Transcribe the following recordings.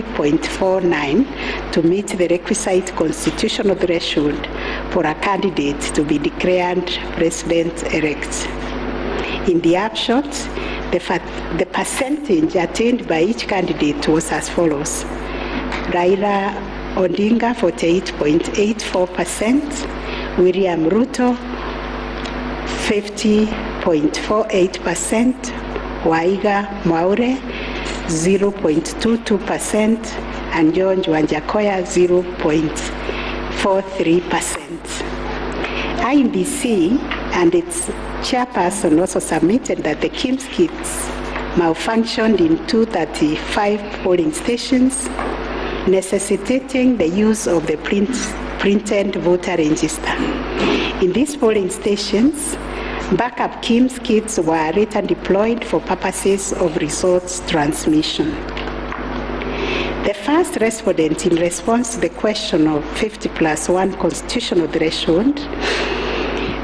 0.49 to meet the requisite constitutional threshold for a candidate to be declared president-elect. In the upshot, the percentage attained by each candidate was as follows: Raila Odinga 48.84%, William Ruto 50.48%, Waiga Mwaure 0.22%, and John Wanjakoya 0.43%. IEBC and its chairperson also submitted that the KIMS kits malfunctioned in 235 polling stations, necessitating the use of the printed voter register. In these polling stations, backup KIMS kits were later deployed for purposes of results transmission. The first respondent, in response to the question of 50+1 constitutional threshold,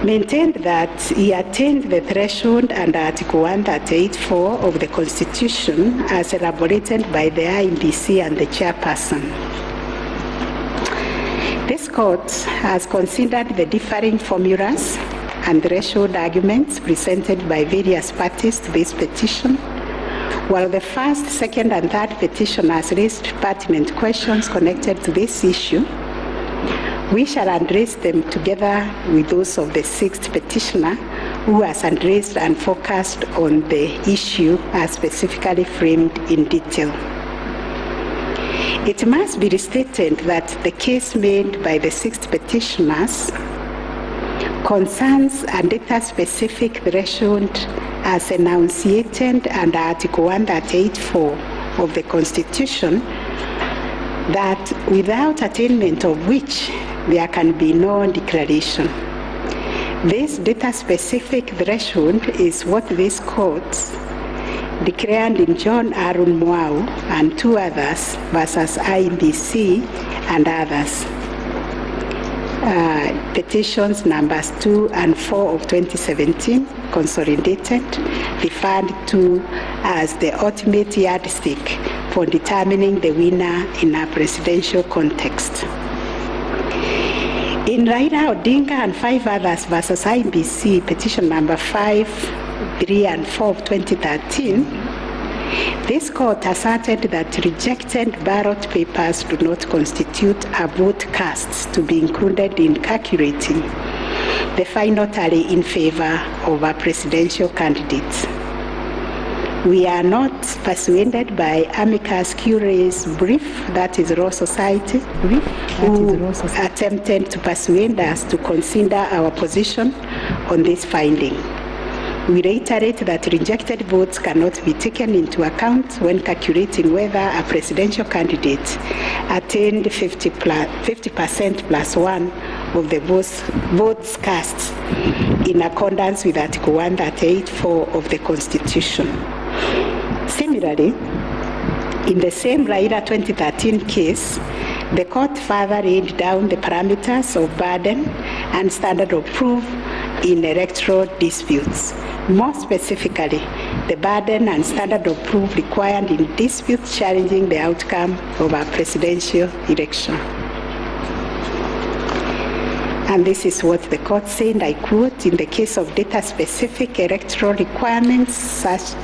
maintained that he attained the threshold under Article 138(4) of the Constitution as elaborated by the IEBC and the chairperson. This court has considered the differing formulas and threshold arguments presented by various parties to this petition, while the first, second, and third petitioners raised pertinent questions connected to this issue. We shall address them together with those of the sixth petitioner, who has addressed and focused on the issue as specifically framed in detail. It must be restated that the case made by the sixth petitioners concerns a data-specific threshold as enunciated under Article 138(4) of the Constitution, that without attainment of which there can be no declaration. This data-specific threshold is what this court declared in John Arun Mwau and two others versus IEBC and others. Petitions numbers 2 and 4 of 2017, consolidated, referred to as the ultimate yardstick for determining the winner in a presidential context. In Raila Odinga and 5 others versus IEBC, petition number 5, 3, and 4 of 2013, this court asserted that rejected ballot papers do not constitute a vote cast to be included in calculating the final tally in favor of a presidential candidate. We are not persuaded by amicus curiae's brief, that is Law Society, who attempted to persuade us to consider our position on this finding. We reiterate that rejected votes cannot be taken into account when calculating whether a presidential candidate attained 50% plus 1 of the votes cast in accordance with Article 138(4) of the Constitution. Similarly, in the same Raila 2013 case, the court further laid down the parameters of burden and standard of proof in electoral disputes. More specifically, the burden and standard of proof required in disputes challenging the outcome of a presidential election. And this is what the court said, I quote, "In the case of data-specific electoral requirements such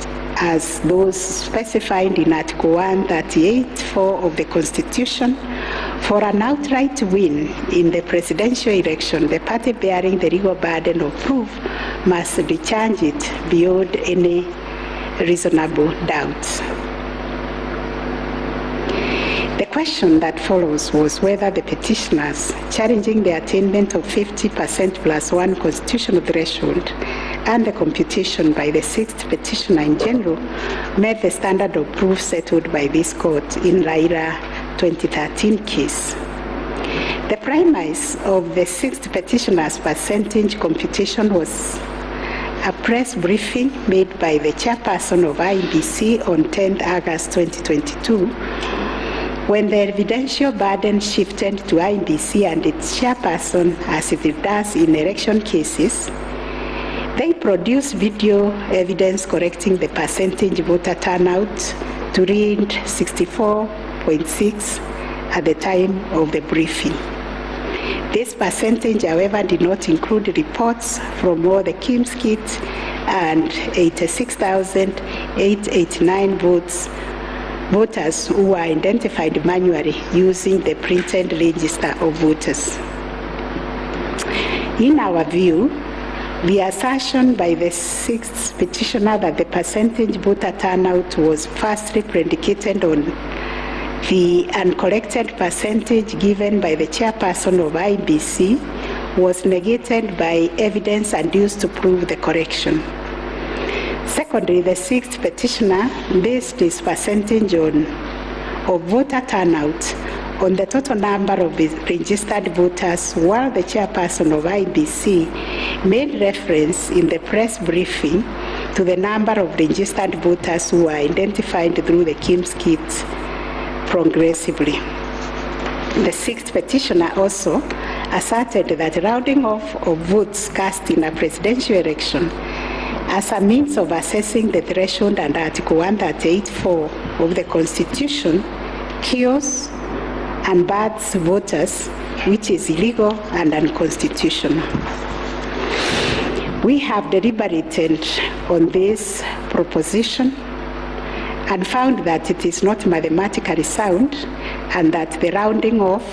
as those specified in Article 138(4) of the Constitution, for an outright win in the presidential election, the party bearing the legal burden of proof must discharge it beyond any reasonable doubt." The question that follows was whether the petitioners challenging the attainment of 50% plus 1 constitutional threshold and the computation by the sixth petitioner in general met the standard of proof settled by this court in Raila 2013 case. The premise of the sixth petitioner's percentage computation was a press briefing made by the chairperson of IEBC on 10 August 2022, when the evidential burden shifted to IEBC and its chairperson, as it does in election cases. They produced video evidence correcting the percentage voter turnout to read 64 67.6 at the time of the briefing. This percentage, however, did not include reports from all the KIMS kits and 86,889 voters who were identified manually using the printed register of voters. In our view, the assertion by the sixth petitioner that the percentage voter turnout was firstly predicated on the uncorrected percentage given by the chairperson of IBC was negated by evidence adduced to prove the correction. Secondly, the sixth petitioner based his percentage of voter turnout on the total number of registered voters, while the chairperson of IBC made reference in the press briefing to the number of registered voters who were identified through the KIMS kits progressively. The sixth petitioner also asserted that rounding off of votes cast in a presidential election as a means of assessing the threshold under Article 138(4) of the Constitution kills and bars voters, which is illegal and unconstitutional. We have deliberated on this proposition and found that it is not mathematically sound and that the rounding off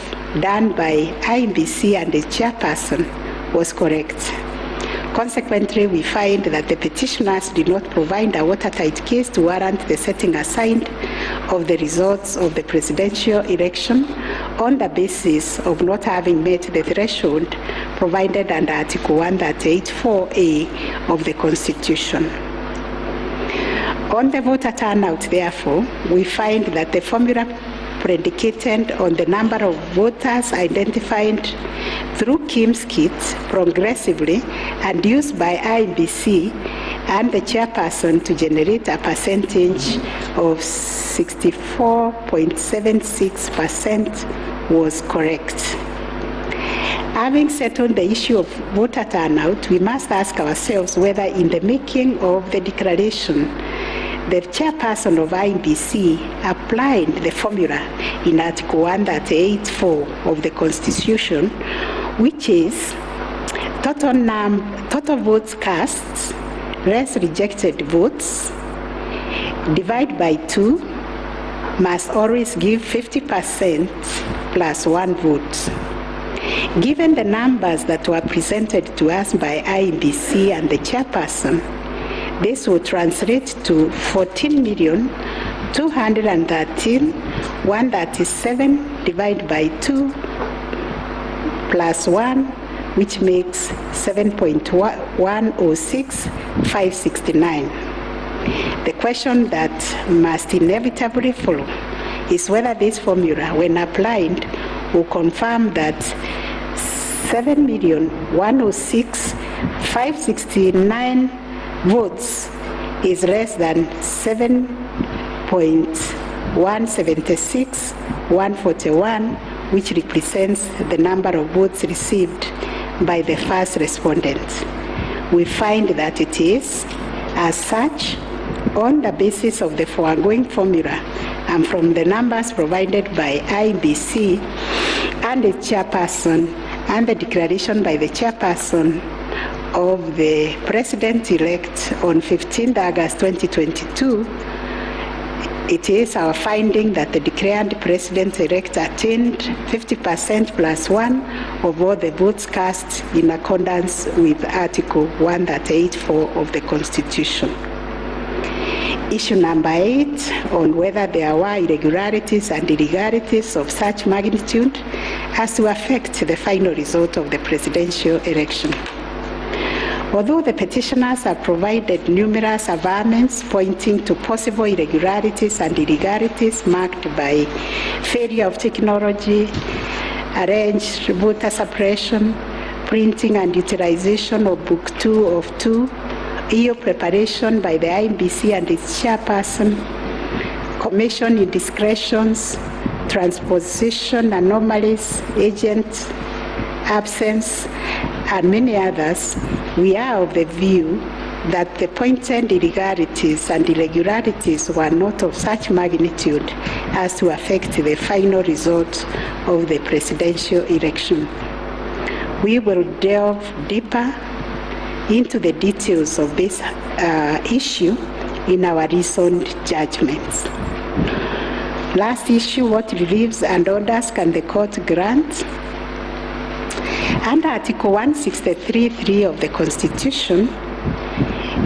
done by IBC and the chairperson was correct. Consequently, we find that the petitioners did not provide a watertight case to warrant the setting aside of the results of the presidential election on the basis of not having met the threshold provided under Article 138(4)(a) of the Constitution. On the voter turnout, therefore, we find that the formula predicated on the number of voters identified through KIMS kits progressively and used by IBC and the chairperson to generate a percentage of 64.76% was correct. Having settled the issue of voter turnout, we must ask ourselves whether in the making of the declaration, the chairperson of IBC applied the formula in Article 138(4) of the Constitution, which is total votes cast less rejected votes divided by 2 must always give 50% plus 1 vote. Given the numbers that were presented to us by IBC and the chairperson, this will translate to 14,213,137 divided by 2 plus 1, which makes 7.106,569. The question that must inevitably follow is whether this formula, when applied, will confirm that 7,106,569 votes is less than 7.176,141, which represents the number of votes received by the first respondent. We find that it is, as such, on the basis of the foregoing formula and from the numbers provided by IBC and the chairperson and the declaration by the chairperson of the President-elect on 15th August 2022, it is our finding that the declared President-elect attained 50% plus 1 of all the votes cast in accordance with Article 138(4) of the Constitution. Issue number 8, on whether there were irregularities and illegalities of such magnitude as to affect the final result of the presidential election. Although the petitioners have provided numerous averments pointing to possible irregularities and illegalities marked by failure of technology, arranged voter suppression, printing and utilization of Book 2 of 2, EU preparation by the IBC and its chairperson, commission indiscretions, transposition anomalies, agent absence, and many others, we are of the view that the pointed irregularities and irregularities were not of such magnitude as to affect the final result of the presidential election. We will delve deeper into the details of this issue in our recent judgments. Last issue, what reliefs and orders can the court grant? Under Article 163(3) of the Constitution,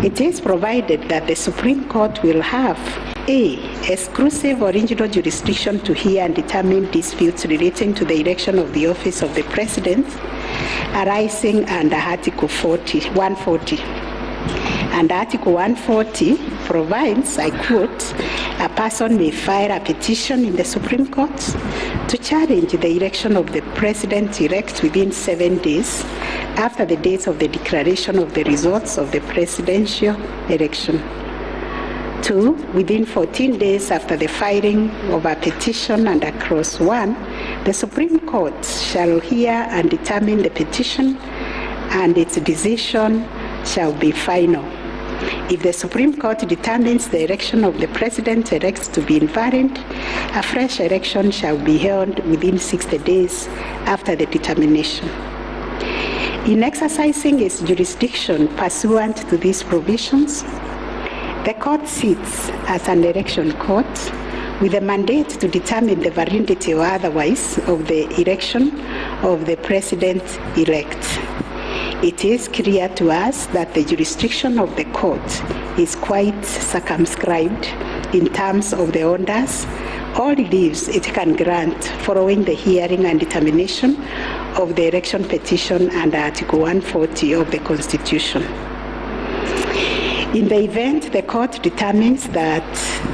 it is provided that the Supreme Court will have A. Exclusive original jurisdiction to hear and determine disputes relating to the election of the office of the President arising under Article 140. And Article 140 provides, I quote, a person may file a petition in the Supreme Court to challenge the election of the President-elect within 7 days after the date of the declaration of the results of the presidential election. 2, within 14 days after the filing of a petition under Clause 1, the Supreme Court shall hear and determine the petition, and its decision shall be final. If the Supreme Court determines the election of the President-elect to be invalid, a fresh election shall be held within 60 days after the determination. In exercising its jurisdiction pursuant to these provisions, the court sits as an election court with a mandate to determine the validity or otherwise of the election of the President-elect. It is clear to us that the jurisdiction of the court is quite circumscribed in terms of the orders or reliefs it can grant following the hearing and determination of the election petition under Article 140 of the Constitution. In the event the court determines that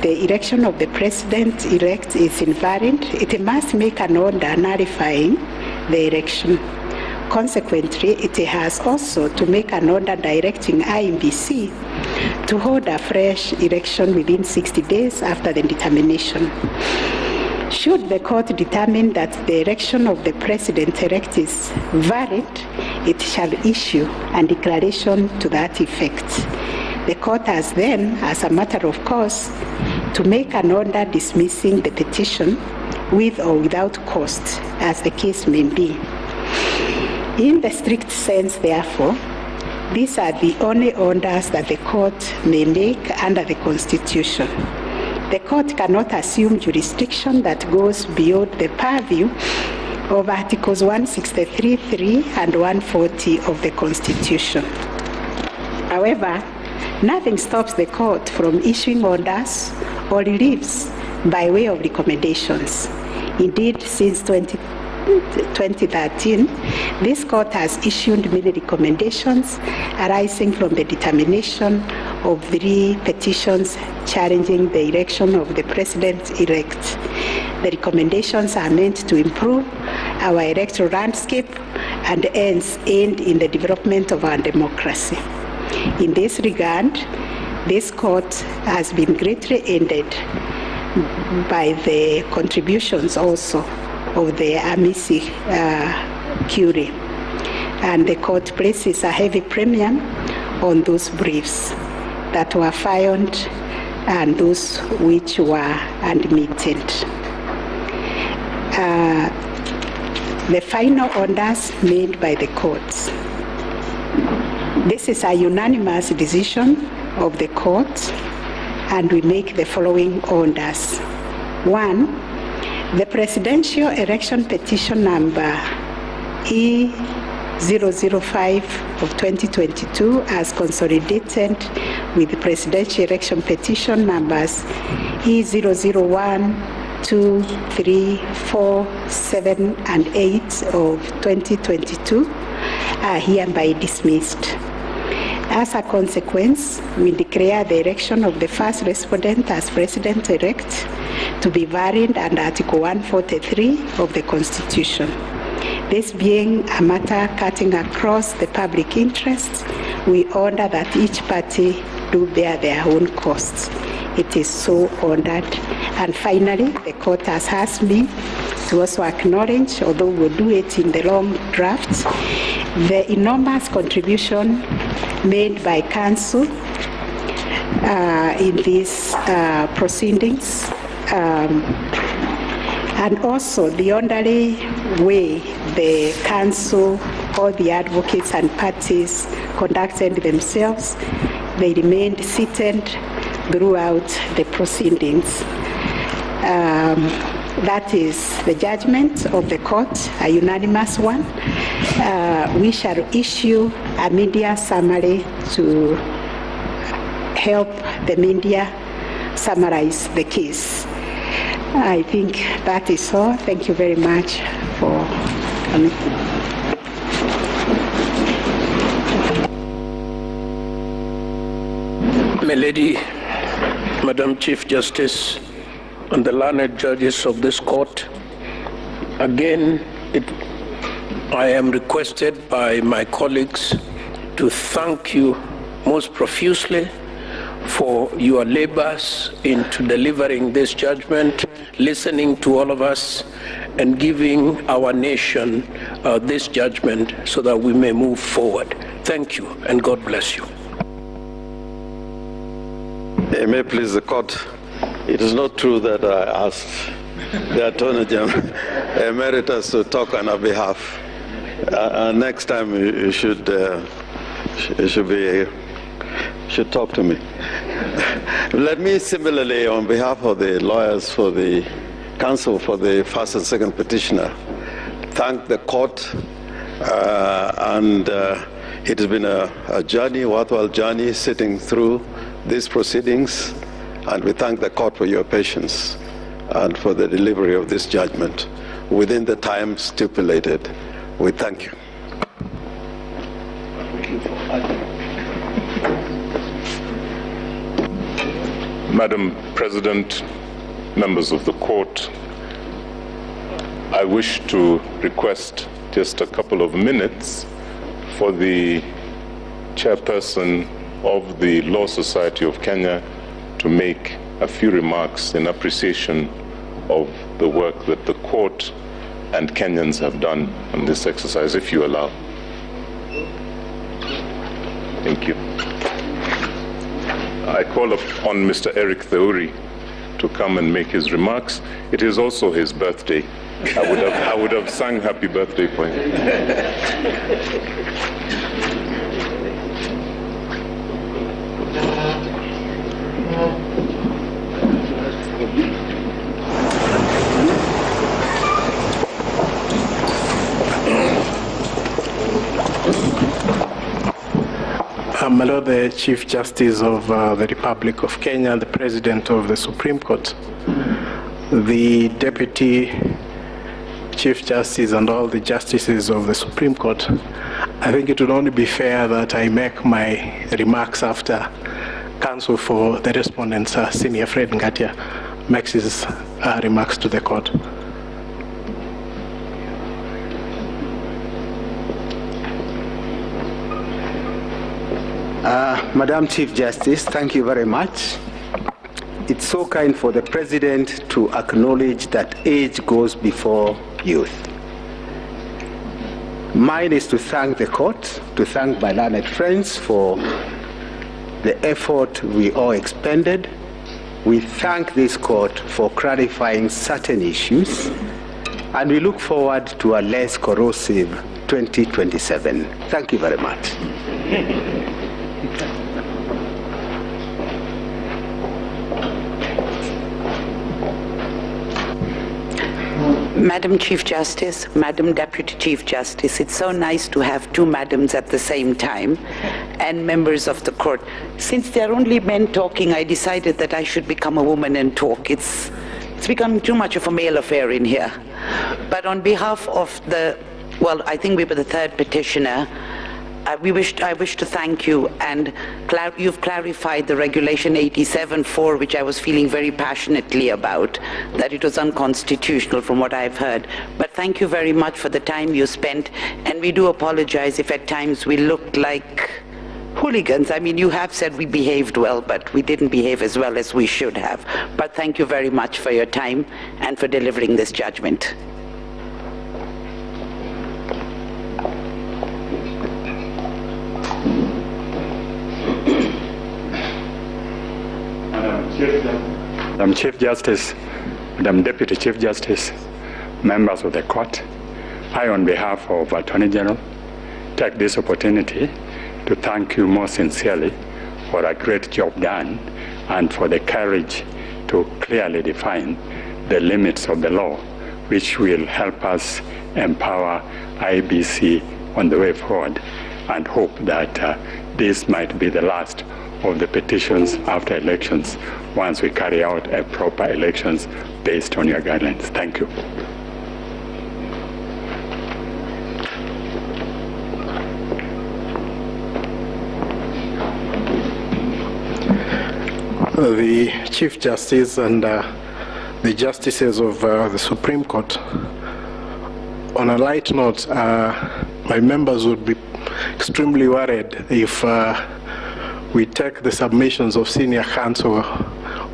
the election of the President-elect is invalid, it must make an order nullifying the election. Consequently, it has also to make an order directing IEBC to hold a fresh election within 60 days after the determination. Should the court determine that the election of the President-elect is valid, it shall issue a declaration to that effect. The court has then, as a matter of course, to make an order dismissing the petition with or without cost, as the case may be. In the strict sense, therefore, these are the only orders that the court may make under the Constitution. The court cannot assume jurisdiction that goes beyond the purview of Articles 163(3) and 140 of the Constitution. However, nothing stops the court from issuing orders or reliefs by way of recommendations. Indeed, since 2013, this court has issued many recommendations arising from the determination of 3 petitions challenging the election of the President-elect. The recommendations are meant to improve our electoral landscape and hence aid in the development of our democracy. In this regard, this court has been greatly aided by the contributions also of the amici curiae, and the court places a heavy premium on those briefs that were filed and those which were admitted. The final orders made by the courts. This is a unanimous decision of the court, and we make the following orders. 1, the presidential election petition number E005 of 2022 as consolidated with the presidential election petition numbers E001, 2, 3, 4, 7, and 8 of 2022 are hereby dismissed. As a consequence, we declare the election of the first respondent as President-elect to be valid under Article 143 of the Constitution. This being a matter cutting across the public interest, we order that each party do bear their own costs. It is so ordered. And finally, the court has asked me to also acknowledge, although we'll do it in the long draft, the enormous contribution made by council in these proceedings. And also the only way the council or the advocates and parties conducted themselves, they remained seated throughout the proceedings. That is the judgment of the court, a unanimous one. We shall issue a media summary to help the media summarize the case. I think that is all. Thank you very much for coming. My Lady, Madam Chief Justice, and the learned judges of this court, again, I am requested by my colleagues to thank you most profusely for your labors into delivering this judgment, listening to all of us, and giving our nation this judgment so that we may move forward. Thank you, and God bless you. May it please the court, it is not true that I asked the Attorney General Emeritus to talk on our behalf. Next time you should talk to me. Let me similarly, on behalf of the lawyers for the counsel for the first and second petitioner, thank the court, and it has been a journey, worthwhile journey, sitting through these proceedings, and we thank the court for your patience and for the delivery of this judgment within the time stipulated. We thank you. Madam President, members of the court, I wish to request just a couple of minutes for the chairperson of the Law Society of Kenya to make a few remarks in appreciation of the work that the court and Kenyans have done on this exercise, if you allow. Thank you. I call upon Mr. Eric Theuri to come and make his remarks. It is also his birthday. I would have sung happy birthday for him. My Lord, the Chief Justice of the Republic of Kenya, the President of the Supreme Court, the Deputy Chief Justice, and all the Justices of the Supreme Court, I think it would only be fair that I make my remarks after Counsel for the Respondents, Senior Fred Ngatia, makes his remarks to the court. Madam Chief Justice, thank you very much. It's so kind for the President to acknowledge that age goes before youth. Mine is to thank the court, to thank my learned friends for the effort we all expended. We thank this court for clarifying certain issues, and we look forward to a less corrosive 2027. Thank you very much. Madam Chief Justice, Madam Deputy Chief Justice, it's so nice to have two madams at the same time, and members of the court. Since there are only men talking, I decided that I should become a woman and talk. It's become too much of a male affair in here. But on behalf of I think we were the third petitioner, I wish to thank you, and you've clarified the Regulation 87.4, which I was feeling very passionately about, that it was unconstitutional from what I've heard. But thank you very much for the time you spent, and we do apologize if at times we looked like hooligans. I mean, you have said we behaved well, but we didn't behave as well as we should have. But thank you very much for your time and for delivering this judgment. Madam Chief Justice, Madam Deputy Chief Justice, members of the court, I, on behalf of Attorney General, take this opportunity to thank you most sincerely for a great job done and for the courage to clearly define the limits of the law, which will help us empower IBC on the way forward, and hope that this might be the last of the petitions after elections once we carry out a proper elections based on your guidelines. Thank you. The Chief Justice and the Justices of the Supreme Court. On a light note, my members would be extremely worried if we take the submissions of Senior Counsel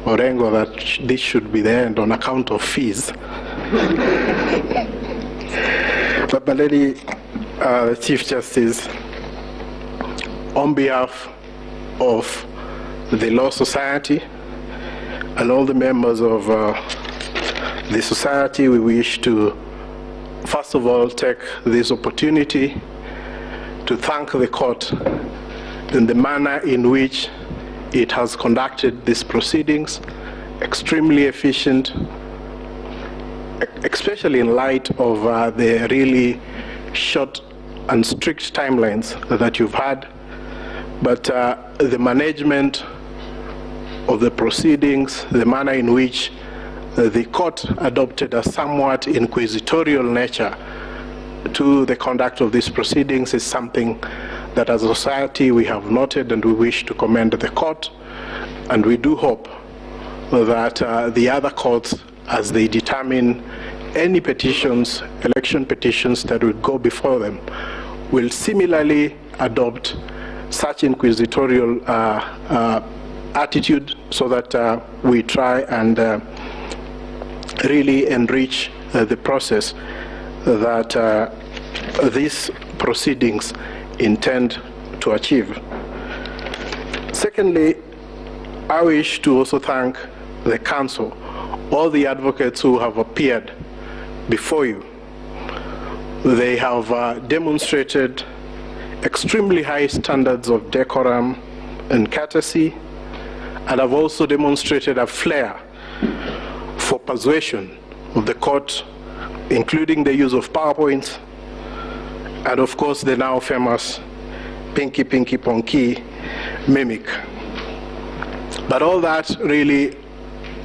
Orengo that this should be the end on account of fees. But Lady Chief Justice, on behalf of the Law Society and all the members of the society, we wish to first of all take this opportunity to thank the court in the manner in which it has conducted these proceedings, extremely efficient, especially in light of the really short and strict timelines that you've had. But the management of the proceedings, the manner in which the court adopted a somewhat inquisitorial nature to the conduct of these proceedings is something that as a society we have noted, and we wish to commend the court, and we do hope that the other courts, as they determine any petitions, election petitions that would go before them, will similarly adopt such inquisitorial attitude, so that we try and really enrich the process that these proceedings intend to achieve. Secondly, I wish to also thank the council, all the advocates who have appeared before you. They have demonstrated extremely high standards of decorum and courtesy, and have also demonstrated a flair for persuasion of the court, including the use of PowerPoints, and of course the now famous pinky pinky ponky mimic. But all that really,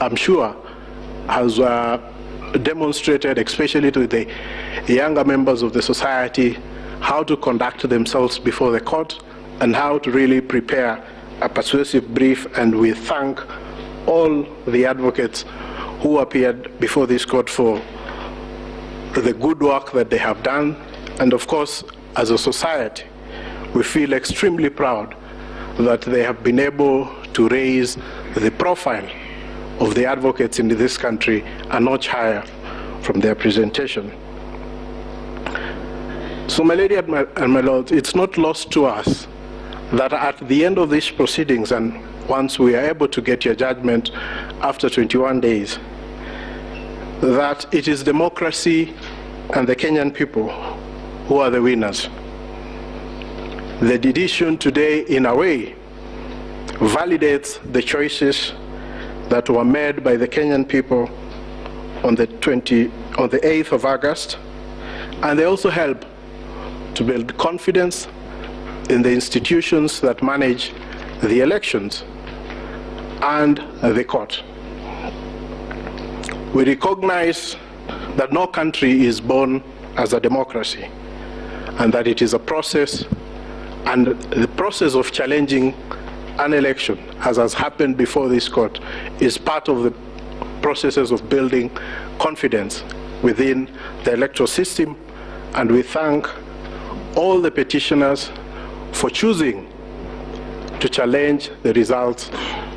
I'm sure, has demonstrated, especially to the younger members of the society, how to conduct themselves before the court and how to really prepare a persuasive brief. And we thank all the advocates who appeared before this court for the good work that they have done. And of course, as a society, we feel extremely proud that they have been able to raise the profile of the advocates in this country a notch higher from their presentation. So, my lady and my lord, it's not lost to us that at the end of these proceedings, and once we are able to get your judgment after 21 days, that it is democracy and the Kenyan people who are the winners. The decision today, in a way, validates the choices that were made by the Kenyan people on the 8th of August, and they also help to build confidence in the institutions that manage the elections and the court. We recognize that no country is born as a democracy, and that it is a process, and the process of challenging an election, as has happened before this court, is part of the processes of building confidence within the electoral system. And we thank all the petitioners for choosing to challenge the results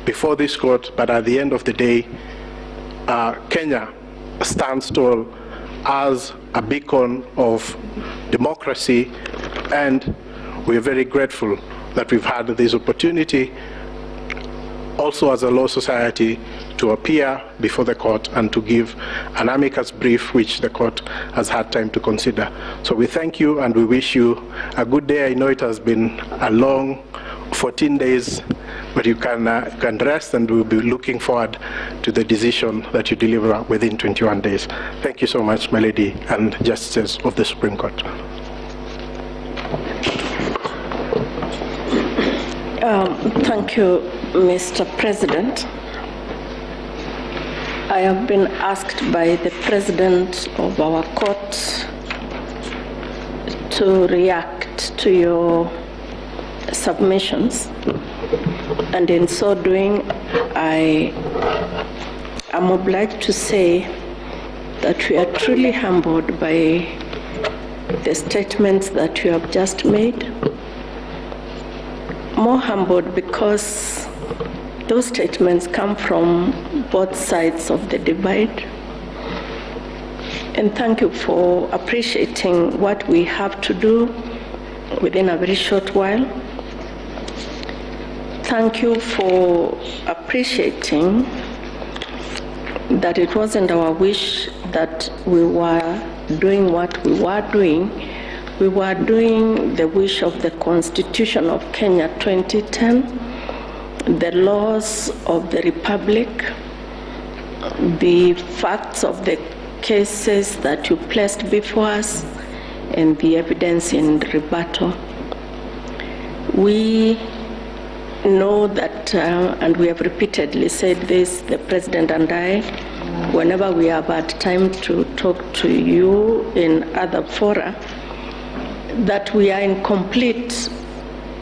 before this court. But at the end of the day, Kenya stands tall as a beacon of democracy, and we're very grateful that we've had this opportunity also as a law society to appear before the court and to give an amicus brief which the court has had time to consider. So we thank you and we wish you a good day. I know it has been a long 14 days, but you can rest, and we'll be looking forward to the decision that you deliver within 21 days. Thank you so much, my lady and Justices of the Supreme Court. Thank you, Mr. President. I have been asked by the President of our court to react to your submissions, and in so doing, I am obliged to say that we are truly humbled by the statements that you have just made. More humbled because those statements come from both sides of the divide. And thank you for appreciating what we have to do within a very short while. Thank you for appreciating that it wasn't our wish that we were doing what we were doing. We were doing the wish of the Constitution of Kenya 2010, the laws of the Republic, the facts of the cases that you placed before us, and the evidence in rebuttal. We know that, and we have repeatedly said this, the President and I, whenever we have had time to talk to you in other fora, that we are incomplete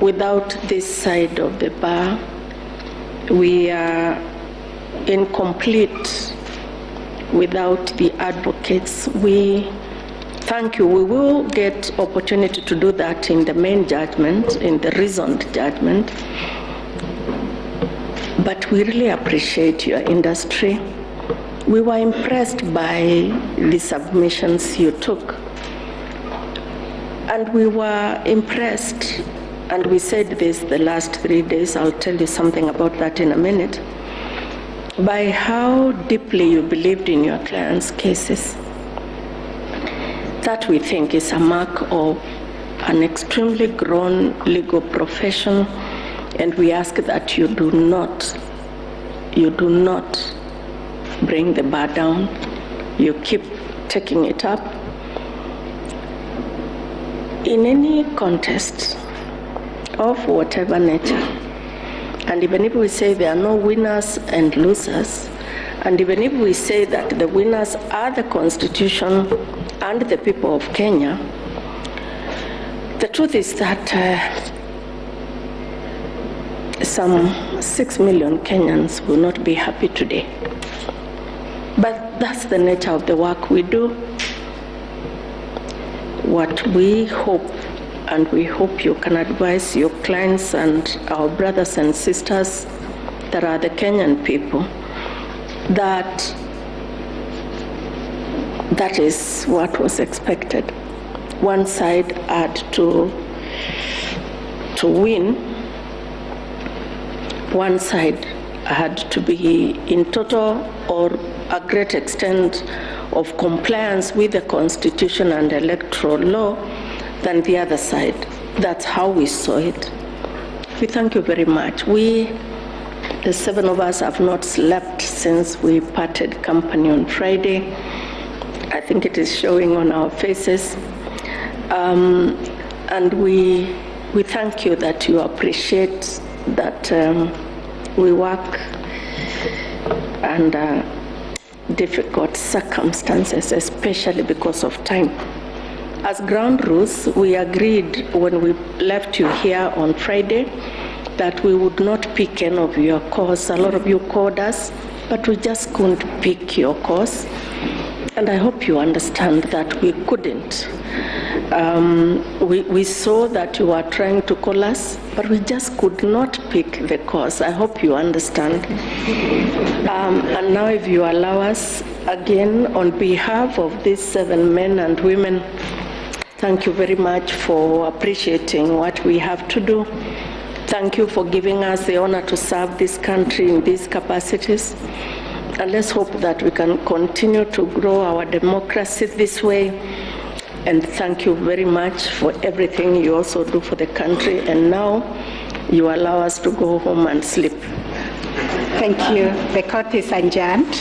without this side of the bar. We are incomplete without the advocates. We thank you. We will get opportunity to do that in the main judgment, in the reasoned judgment. But we really appreciate your industry. We were impressed by the submissions you took. And we were impressed, and we said this the last 3 days, I'll tell you something about that in a minute, by how deeply you believed in your clients' cases. That we think is a mark of an extremely grown legal profession, and we ask that you do not bring the bar down. You keep taking it up. In any contest of whatever nature, and even if we say there are no winners and losers, and even if we say that the winners are the Constitution and the people of Kenya, the truth is that some 6 million Kenyans will not be happy today. But that's the nature of the work we do. What we hope, and we hope you can advise your clients and our brothers and sisters that are the Kenyan people, that is what was expected. One side had to win. One side had to be in total or a great extent of compliance with the Constitution and electoral law than the other side. That's how we saw it. We thank you very much. We, the 7 of us, have not slept since we parted company on Friday. I think it is showing on our faces. And we thank you that you appreciate that we work under difficult circumstances, especially because of time. As ground rules, we agreed when we left you here on Friday that we would not pick any of your calls. A lot of you called us, but we just couldn't pick your calls. And I hope you understand that we couldn't. We saw that you were trying to call us, but we just could not pick the calls. I hope you understand. And now if you allow us, again, on behalf of these 7 men and women, thank you very much for appreciating what we have to do. Thank thank you for giving us the honor to serve this country in these capacities. And let's hope that we can continue to grow our democracy this way. And thank you very much for everything you also do for the country. And now you allow us to go home and sleep. Thank you. The court is adjourned.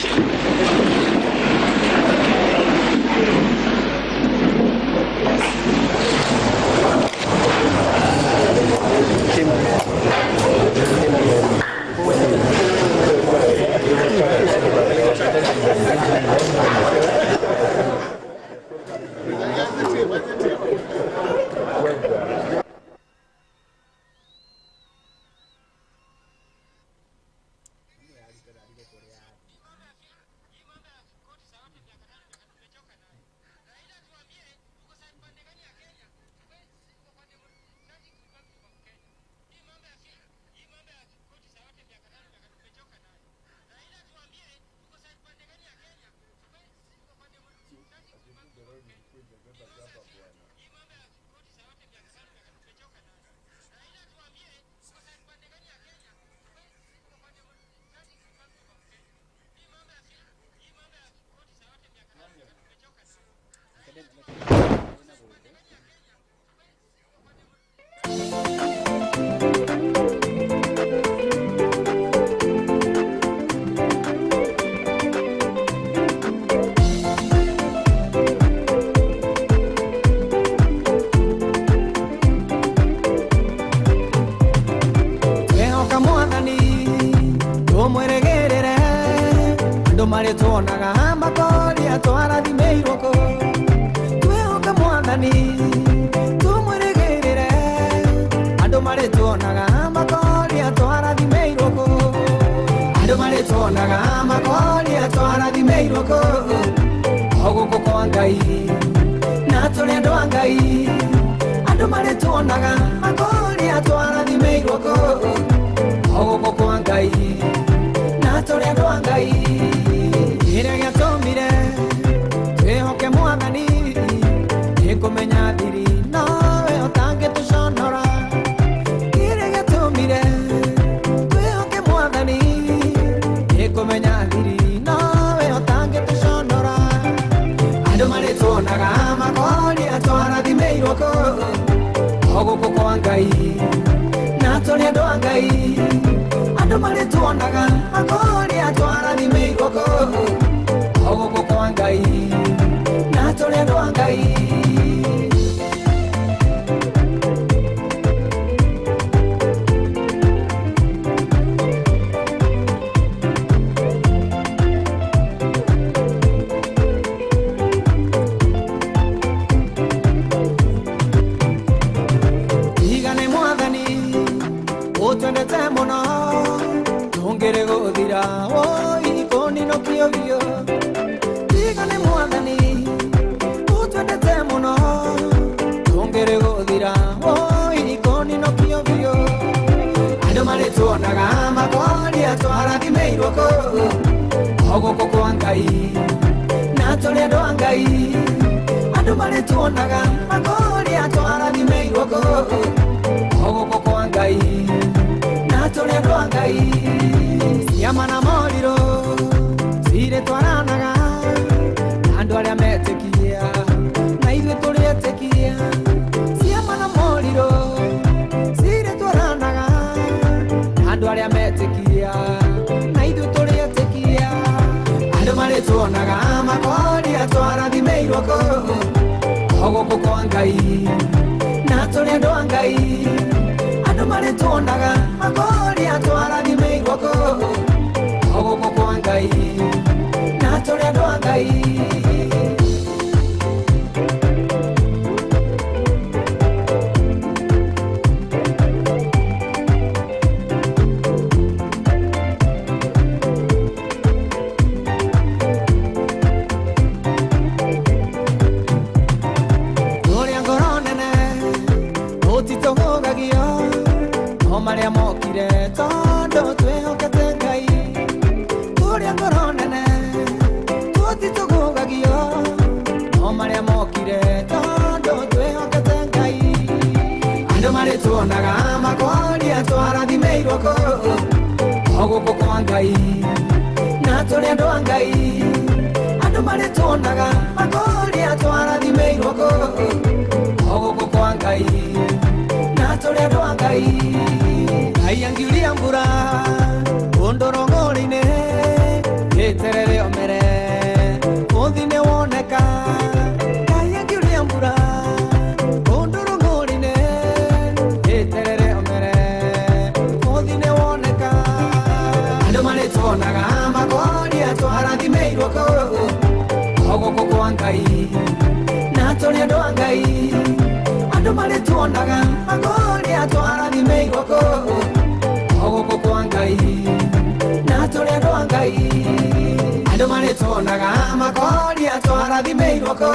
Ando mare tuonaga makoria twarathimĩirwo kũ ogũkũ kwa Ngai na tũrĩ andũ a Ngai andũ marĩ tuonaga makoria twarathimĩirwo kũ ogũkũ kwa Ngai na tũrĩ andũ a Ngai Ngai angiuria mbura ũndũrũng'ũrĩ-inĩ gĩterere omere mũthĩ nĩ woneka Ngai angiuria mbura ũndũrũng'ũrĩ-inĩ gĩterere omere mũthĩ nĩ woneka andũ marĩ tuonaga makoria twarathimĩirwo kũ ogũkũ kwa Ngai na tũrĩ andũ a Ngai andũ marĩ tuonaga makoria twarathimĩirwo kũ ogũkũ kwa Ngai na tũrĩ andũ a Ngai andũ marĩ tuonaga makoria twarathimĩirwo kũ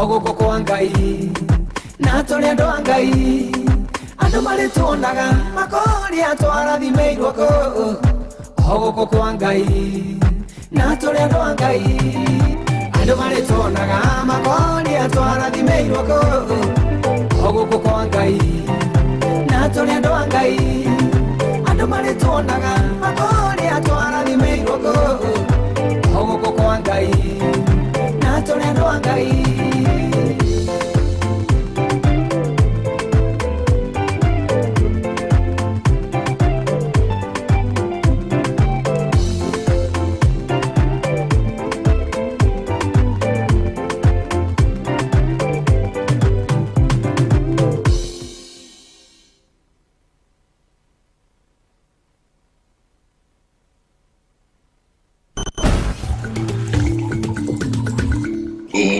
ogũkũ kwa Ngai na tũrĩ andũ a Ngai andũ marĩ tuonaga makoria twarathimĩirwo kũ ogũkũ kwa Ngai na tũrĩ andũ a Ngai andũ marĩ tuonaga makoria twarathimĩirwo kũ ogũkũ kwa Ngai na tũrĩ andũ a Ngai andũ marĩ tuonaga makoria twarathimĩirwo kũ ogũkũ kwa Ngai na tũrĩ andũ a Ngai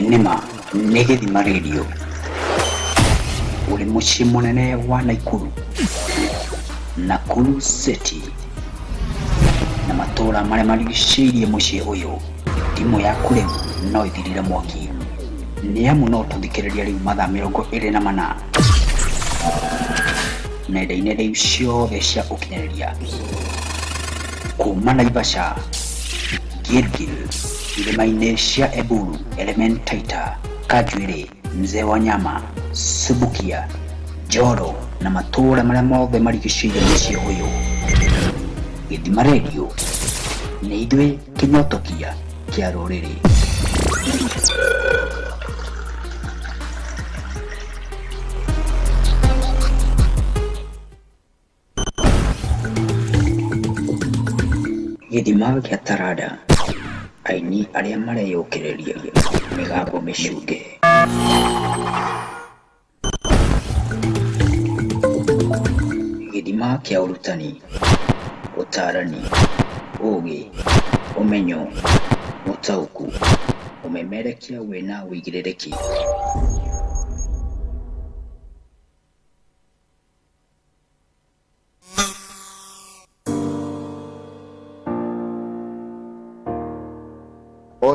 Nima nĩ Gĩthima Radio ũrĩ mũciĩ mũnene wa Nakuru City na matũũra marĩa marigicĩirie mũciĩ ũyũ thimũ yaku rĩu no ĩthirire mwaki nĩ amu no tũthikĩrĩria rĩu mathaa 24 nenda-inĩ rĩu ciothe cia ũkinyanĩria kuma Naivasha Gilgil irĩma-inĩ cia Eburu Elementaita Kajwiri Mzee wa Nyama Subukia Joro na matũũra marĩa mothe marigicĩirie mũciĩ ũyũ Gĩthima Radio nĩ ithuĩ kĩnyotokia kĩa rũrĩrĩ Gĩthima gĩa tarada aini arĩa mareyũkĩrĩria mĩgambo mĩcunge Gĩthima kĩa ũrutani ũtarani ũũgĩ ũmenyo ũtaũku ũmemerekia wĩna wĩigĩrĩrĩki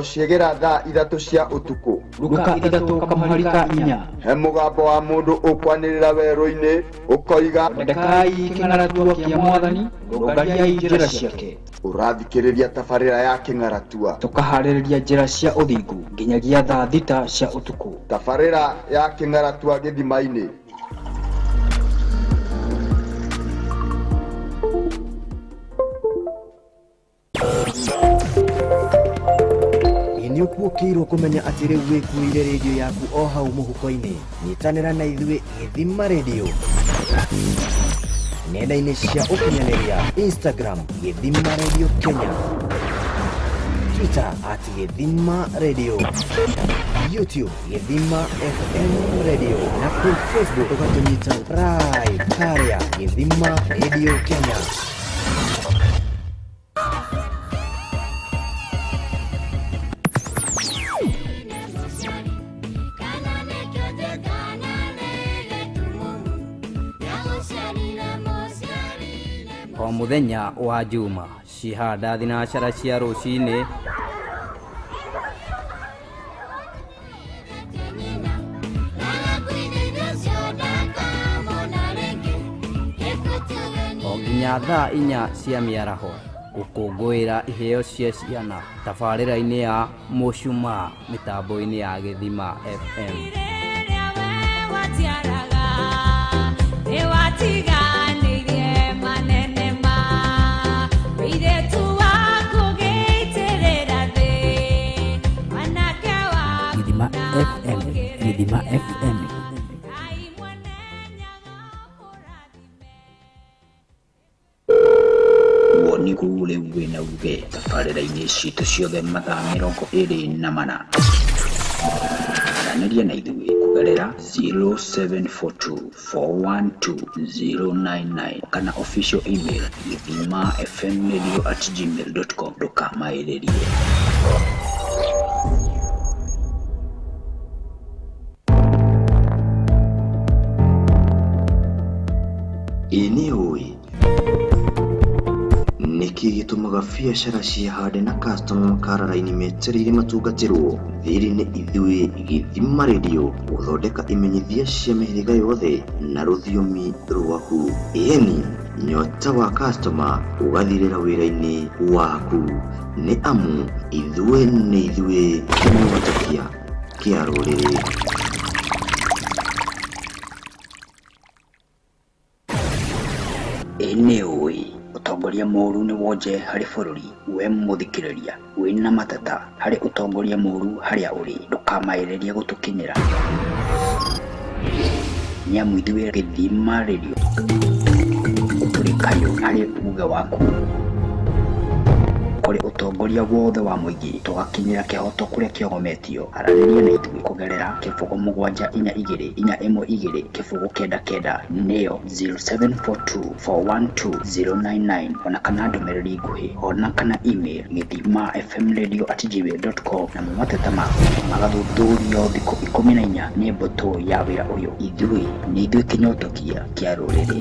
Ciegera thaa 3 cia ũtukũ Luka 3 kamũharika 4 he mũgambo wa mũndũ ũkwanĩrĩra werũ-inĩ ũkoiga ndekai kĩng'aratua kĩa Mwathani rũngariai njĩra ciake ũrathikĩrĩria tabarĩra ya kĩng'aratua tũkaharĩrĩria njĩra cia ũthingu nginyagia thaa 6 cia ũtukũ tabarĩra ya kĩng'aratua Gĩthima-inĩ nĩ ũkuokĩirwo kũmenya atĩ rĩu wĩkuĩire radio yaku o hau mũhuko-inĩ nyitanĩra na ithuĩ Gĩthima Radio nenda-inĩ cia ũkinyanĩria Instagram Gĩthima Radio Kenya Twitter @Gĩthima Radio YouTube Gĩthima FM Radio na kuri Facebook ũgatũnyita right harĩa Gĩthima Radio Kenya O muthenya wa juma cihanda thinacara cia rũcinĩ o nginya thaa 4 cia mĩaraho gũkũngũĩra iheo cia ciana tabarĩra-inĩ ya Mũcumaa mĩtambo-inĩ ya Gĩthima FM. Githima FM. Woni kule wina uge tafarira-ini citu ciothe mathaa 24 aranĩria na ithuĩ kũgerera 0742412099 kana official email githimafmradio@gmail.com. ndũkamaĩrĩrie. Ini oi niki gitumaga biacara ciahande na customer makarara-ini metereire matungatĩrwo. Thiri nĩ ithuĩ Githima Radio gũthondeka imenyithia cia mĩhĩrĩga yothe na rũthiomi rwaku. Ĩni nyota wa customer ũgathirĩra wĩra-inĩ waku, nĩ amu ithuĩ nĩ ithuĩ kĩmũhotokia kĩa rũrĩrĩ. Ini oi utongoria mũru nĩ wonje harĩ bũrũri. We mũthikĩrĩria wĩna mateta harĩ utongoria mũru harĩa ũrĩ, ndũkamaĩrĩrie gũtũkinyĩra. Nĩamu ithuĩ Githima Radio tũrĩ kayũ harĩ uge waku kũrĩ utongoria wothe wa mũingĩ, tũgakinyĩra kĩhoto kũrĩa kĩogometio. Aranĩria na ithuĩ kũgerera 074242 nĩyo 0742412099 ona kana ndũmĩrĩri nguhĩ ona kana email githimafmradio@gmail.com. na mateta maku magathuthurio thikũ 14 nĩ mbũtũ ya wĩra ũyũ. Ithuĩ nĩ ithuĩ kĩnyotokia kĩa rũrĩrĩ.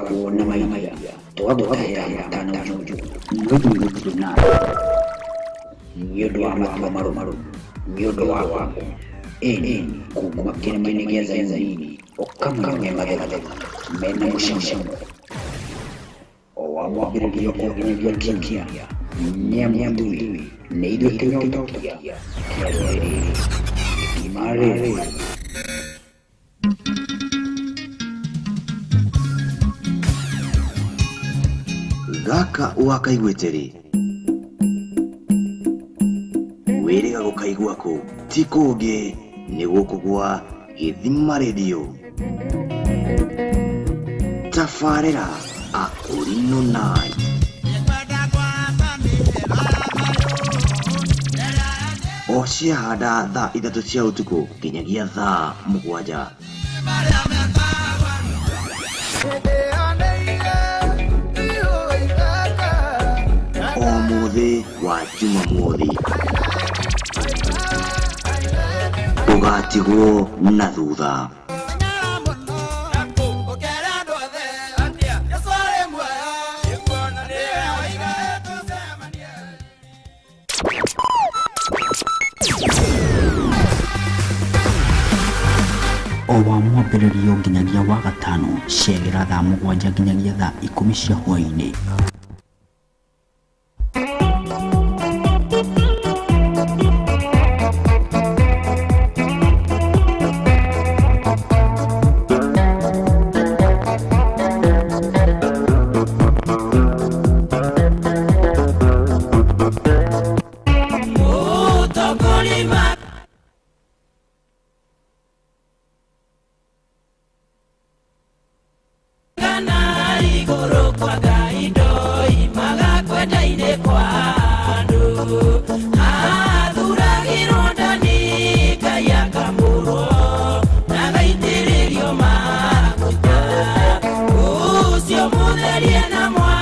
Kuona maimaya twagũtahĩra matano njũnjũ nĩũndũ na nĩũndũ wa matua marũmarũ nĩũndũ wa kwambo ĩni kuma kĩrĩma-inĩ gĩa Zainzaini ũkamũrania mathethethũ mena mũcamo o wa mwambĩrĩrio ũnginyagia kia nĩamu ithuĩ nĩ ithuĩ kĩnyotokia kĩa rũrĩrĩ. Githima Radio. Gaka wakaiguĩte rĩ, wĩrĩga gũkaigua kũ? Ti kũngĩ nĩ gũkũ gwa Githima Radio. Tabarĩra Akorino Night. O ciahanda thaa 3 cia ũtukũ nginyagia thaa 7. Mũthĩ wa Jumamothi ndũgatigwo na thutha. O wa mwambĩrĩrio nginyagia wa gatano ciagĩra thaa 7 nginyagia thaa 10 cia hwaĩ-inĩ. Ucio mutherie na mwa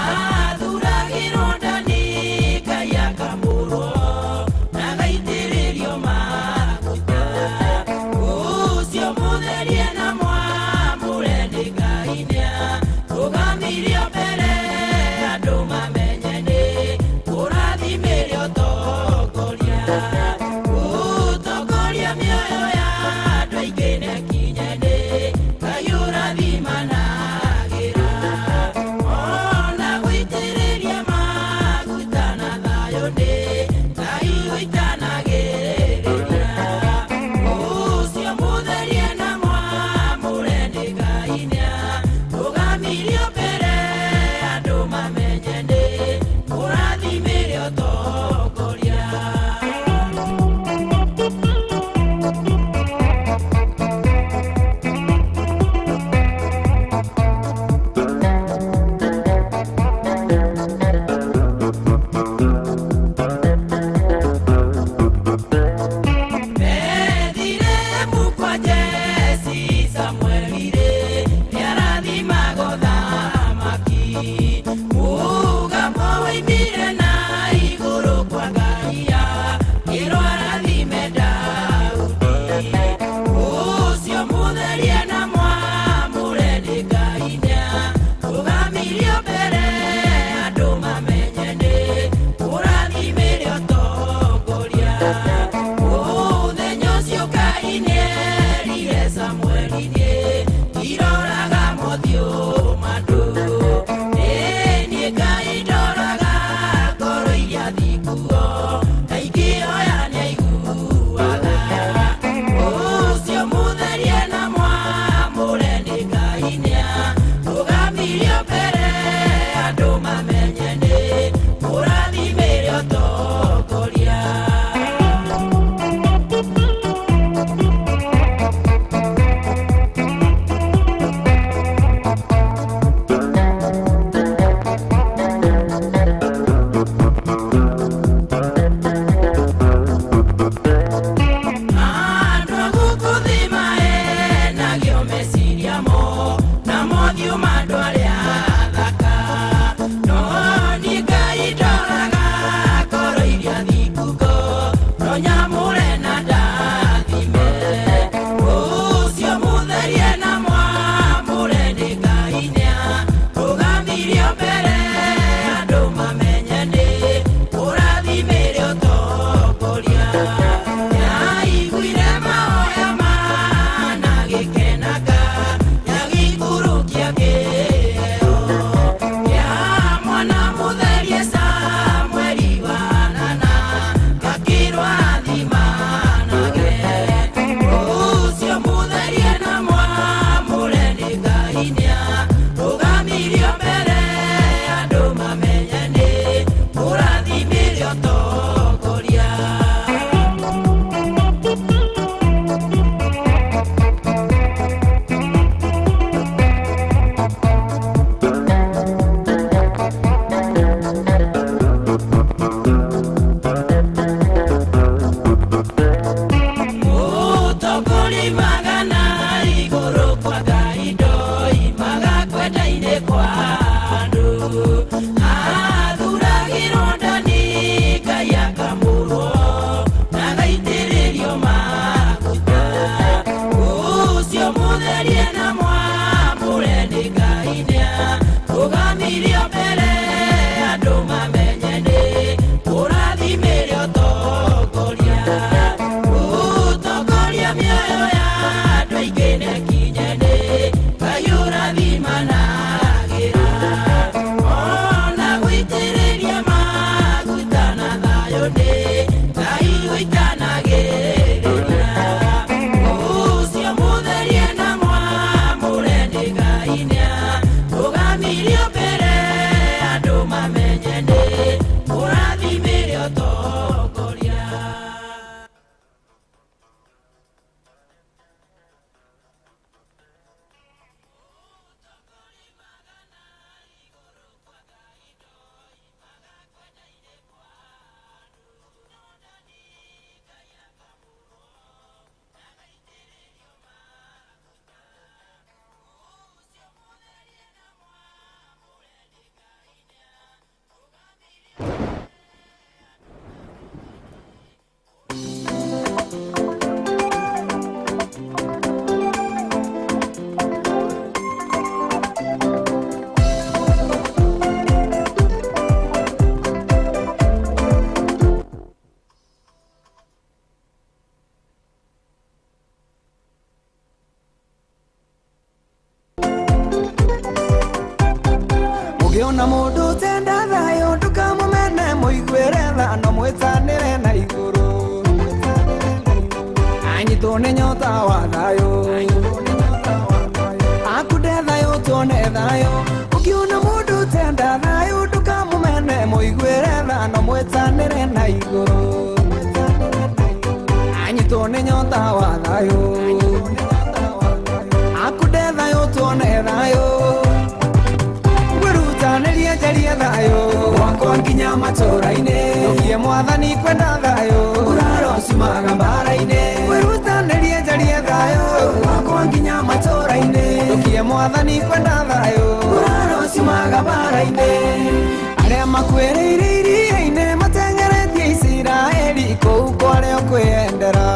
Athuragirwo ndani kaya kamurwo Ugiona mundu tenda thayo ndukamumene muiguire thano mwitanire na iguru anyitwo ni nyota wa thayo akude thayo tuone thayo ugiona mundu tenda thayo ndukamumene muiguire thano mwitanire na iguru anyitwo ni nyota wa thayo akude thayo tuone thayo jaria thayo wakwa nginya matũra-inĩ nũgie mwathani kwenda thayo uraro cimaga mbara-inĩ wĩrutanĩrie njarie thayo wakwa nginya matũra-inĩ nũgie mwathani kwenda thayo uraro cimaga mbara-inĩ arĩa makuĩrĩire iria-inĩ mateng'eretie Isiraeli kũu kwarĩo kwĩyendera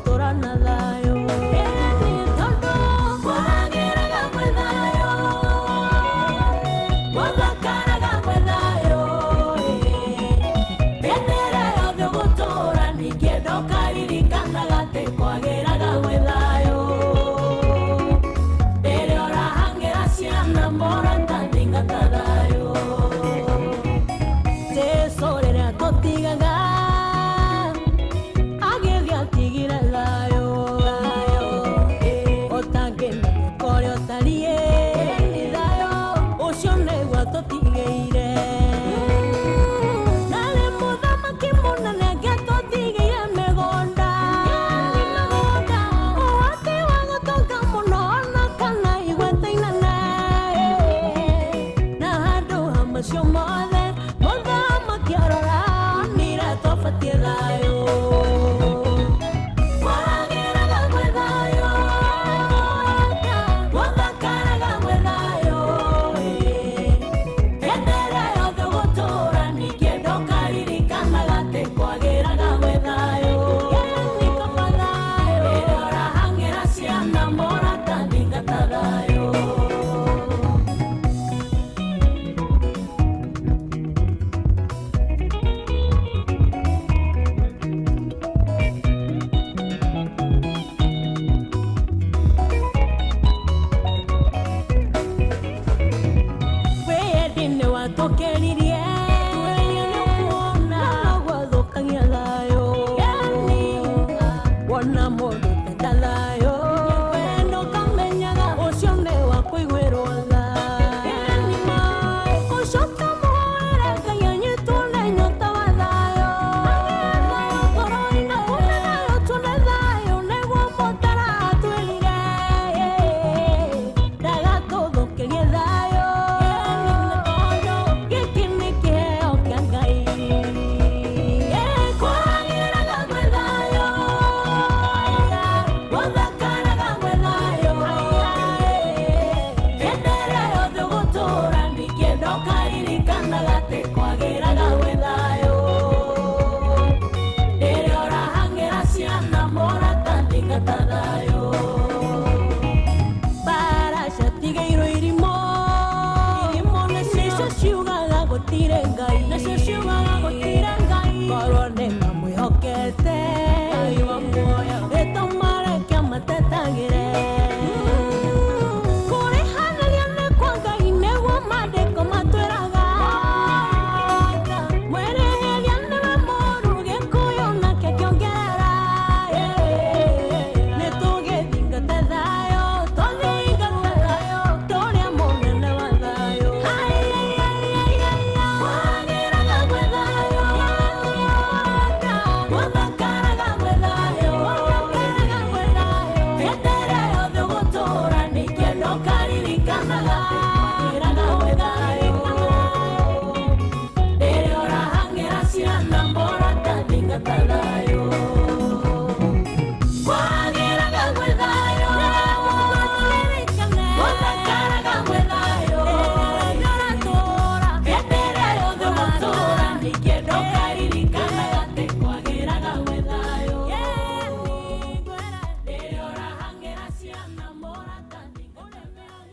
Go ona mundu tendalayo wendo kamenyaga ucio ni wa kuigwirwo tha enima ucoka muhoere Ngai anyitune nyota wa thayo koroina kunenayo tune thayo niguo mutara atwirire ndagatuthukirie thayo tondu giki ni kiheo kia Ngai kwagiraga gwi thayo guthakaraga gwi thayo hĩndĩ ĩrĩa yothe ũgũtũũra ningĩenda ũkaririkanaga atĩ kwagĩraga gwi thayũ rĩrĩa ũrahang'ĩra ciana mũrata thingata thayũ mbara ciatigĩirwo irimũ nĩcio ciugaga gũtirĩ Ngai korwo nĩ mamwĩhokete ĩtũmareke matetagĩre kũrĩhanĩria nĩ kwa Ngai nĩguo maandĩko matwĩraga mwĩrĩhĩria nĩwe mũũru Gĩkũyũ nake kĩongerera nĩtũgĩthingate thayũ tũthingate thayũ tũrĩa mũnene wa thayũ kwagĩraga gwi thayũ guthakaraga gwi thayũ hĩndĩ ĩrĩa yothe ũgũtũũra nĩingĩenda ũkaririkanaga atĩ kwagĩraga gwi thayũ rĩrĩa ũrahang'ĩra ciana mũrata thingata thayũ kwagĩraga gwi thayũ guthakaraga gwi thayũ hĩndĩ ĩrĩa yothe ũgũtũũra nĩingĩenda ũkaririkanaga atĩ kwagĩraga gwi thayũ rĩrĩa ũrahang'ĩra ciana mũrata thingata thayũ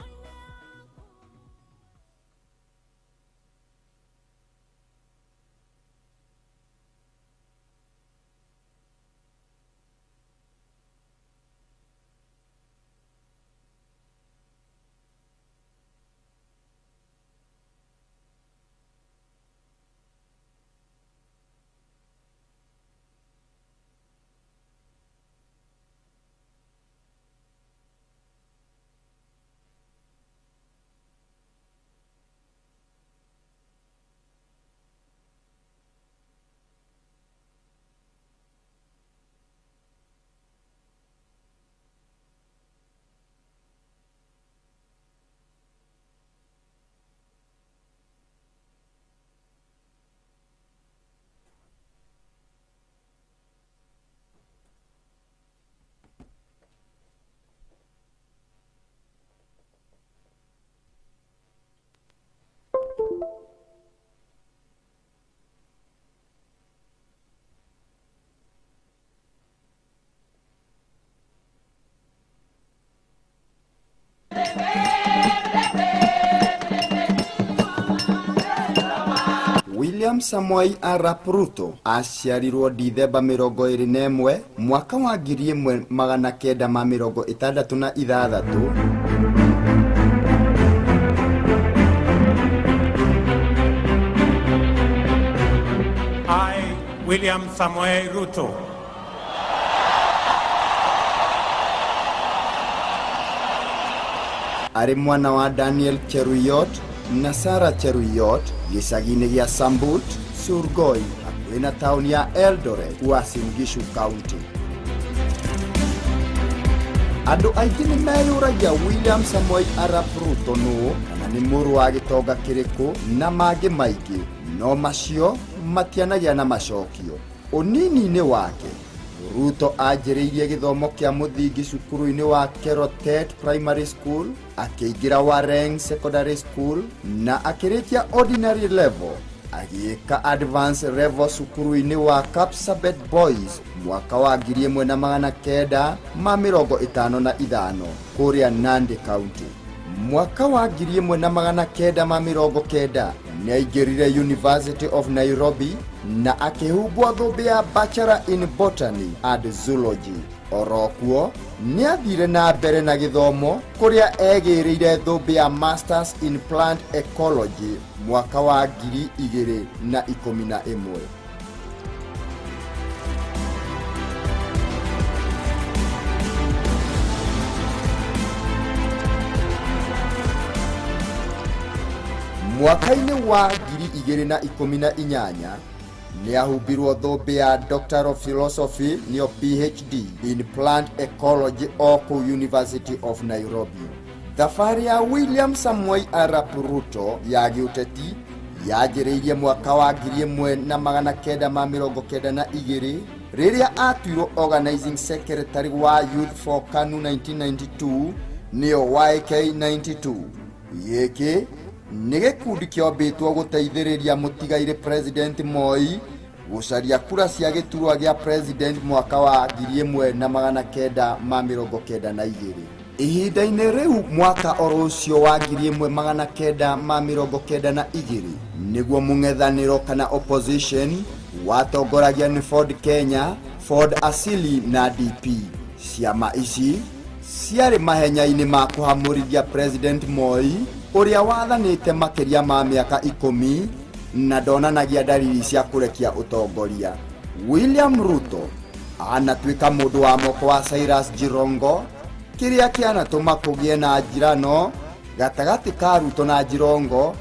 William Samoei Arap Ruto aciarirwo Dithemba 21 mwaka wa 1966. I, William Samoei Ruto, arĩ mwana wa Daniel Cheruyot na Sarah Cheruyot gĩcagi-inĩ gĩa Sambut, Surgoi, hakuhĩ na taũni ya Eldoret, Uasin Gishu County. Andũ aingĩ nĩ meyũragia William Samoei Arap Ruto nũũ kana nĩ mũrũ wa gĩtonga kĩrĩkũ na mangĩ maingĩ, no macio matianagia na macokio. Ũnini-inĩ wake Ruto anjĩrĩirie gĩthomo kĩa mũthingi cukuru-inĩ wa Kerotet Primary School, akĩingĩra Wareng Secondary School na akĩrĩkia ordinary level, agĩĩka advanced level cukuru-inĩ wa Kapsabet Boys mwaka wa 1955 kũrĩa Nandi County. Mwaka wa 1990 nĩaingĩrire University of Nairobi na akĩhumbwo thũmbĩ ya Bachelor in Botany and Zoology. Orokuo nĩathire na mbere na gĩthomo kũrĩa egĩrĩire thũmbĩ ya Masters in Plant Ecology mwaka wa 2011. mwaka-inĩ wa 2018 nĩ ahumbirwo thũmbĩ ya Doctor of Philosophy nĩyo PhD in Plant Ecology o kũu University of Nairobi. Thabarĩ ya William Samoei Arap Ruto ya gĩũteti yanjĩrĩirie mwaka wa 1992 rĩrĩa atuirwo Organizing Secretary wa Youth for KANU 1992 nĩyo YK92. Gĩkĩ nĩ gĩkundi kĩombĩtwo gũteithĩrĩria mũtigairĩ President Moi gũcaria kura cia gĩturwa gĩa president mwaka wa 1992. Ihinda-inĩ rĩu mwaka oro ũcio wa 1992 nĩguo mũng'ethanĩro kana opposition watongoragia nĩ Ford Kenya, Ford Asili na DP. Ciama ici ciarĩ mahenya-inĩ ma kũhamũrithia President Moi ũrĩa wathanĩte makĩria ma mĩaka 10 na ndonanagia dalili cia kũrekia ũtongoria. William Ruto anatuĩka mũndũ wa moko wa Cyrus Jirongo, kĩrĩa kĩanatũma kũgĩe na njirano gatagatĩ ka Ruto na Jirongo,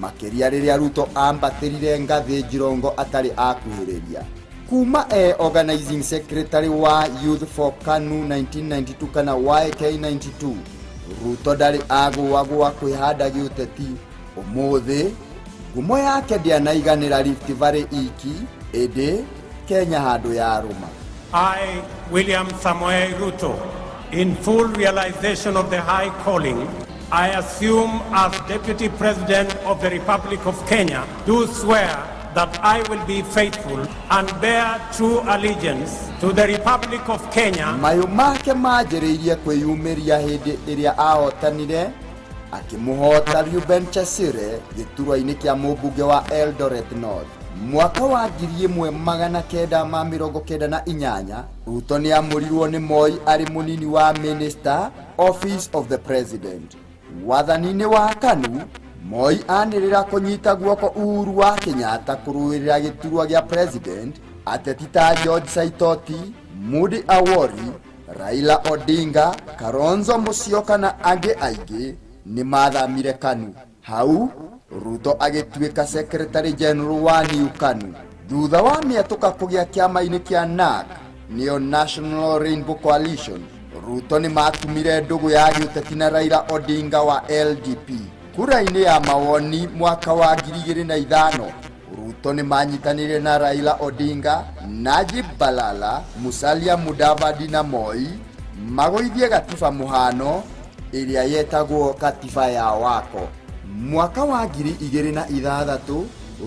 makĩria rĩrĩa Ruto ambatĩrire ngathĩ Jirongo atarĩ akuhĩrĩria. Kuma Organizing Secretary wa Youth for KANU 1992 kana YK92, Ruto ndarĩ agũagũa kwĩhanda gĩũteti. Ũmũthĩ ngumo yake ndĩanaiganĩra Rift Valley iki, ĩndĩ Kenya handũ ya rũma. I, William Samoei Ruto, in full realization of the high calling I assume as Deputy President of the Republic of Kenya, do swear that I will be faithful and bear true allegiance to the Republic of Kenya. Mayu make manjĩrĩirie kwĩyumĩria hĩndĩ ĩrĩa ahotanire akĩmũhota Reuben Chesire gĩturwa-inĩ kĩa mũmbunge wa Eldoret North. Mwaka wa 1998 Ruto nĩamũrirwo nĩ Moi arĩ mũnini wa Minister, Office of the President. Wathani-inĩ wa KANU, Moi anĩrĩra kũnyita guoko Uhuru wa Kenyatta kũrũĩrĩra gĩturwa gĩa president. Ateti ta George Saitoti, Mudi Awori, Raila Odinga, Kalonzo Musyoka na angĩ aingĩ nĩ mathamire KANU. Hau Ruto agĩtuĩka Secretary General wa New KANU. Thutha wa mĩatũka kũgĩa kĩama-inĩ kĩa NARC nĩyo National Rainbow Coalition, Ruto nĩ matumire ndũgũ ya gĩũteti na Raila Odinga wa LDP. Kura-inĩ ya mawoni mwaka wa 2005, Ruto nĩ manyitanire na Raila Odinga, Najib Balala, Musalia Mudavadi na Moi magũithie gatiba mũhano ĩrĩa yetagwo katiba ya Wako. Mwaka wa 2006,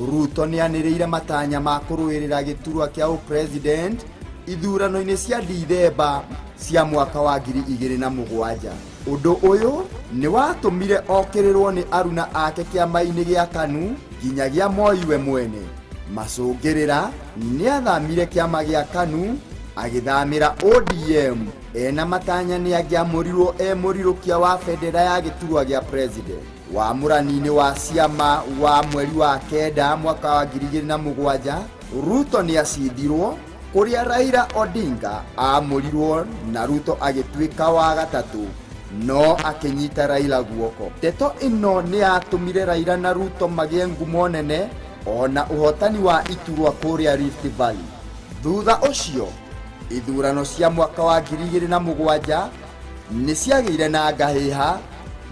Ruto nĩanĩrĩire matanya ma kũrũĩrĩra gĩturwa kĩa president ithurano-inĩ cia Dithemba cia mwaka wa 2007. Ũndũ ũyũ nĩ watũmire okĩrĩrwo nĩ aruna ake kĩama-inĩ gĩa KANU nginyagia Moi we mwene. Macũngĩrĩra nĩathamire kĩama gĩa KANU agĩthamĩra ODM ena matanya nĩangĩamũrirwo mũrirũkia wa bendera ya gĩturwa gĩa president. Wamũrani-inĩ wa ciama wa mweri wa kenda mwaka wa 2007, Ruto nĩacindirwo kũrĩa Raila Odinga amũrirwo na Ruto agĩtuĩka wa gatatũ, no akĩnyita Raila guoko. Ndeto ĩno nĩyatũmire Raila na Ruto magĩe ngumo nene ona ũhotani wa iturwa kũrĩa Rift Valley. Thutha ũcio ithurano cia mwaka wa 2007 nĩciagĩire na ngahĩha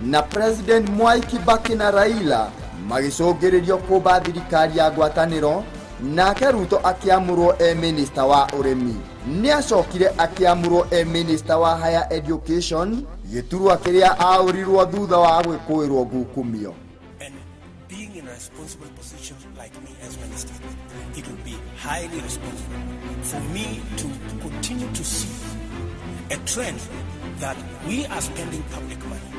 na President Mwai Kibaki na Raila magĩcũngĩrĩrio kũmba thirikari ya ngwatanĩro, nake Ruto akĩamũrwo Minister wa ũrĩmi. Nĩacokire akĩamũrwo Minister wa Higher Education, gĩturwa kĩrĩa aũrirwo thutha wa gwĩkũĩrwo ngukumio. And being in a responsible position like me as minister, it would be highly responsible for me to continue to see a trend that we are spending public money,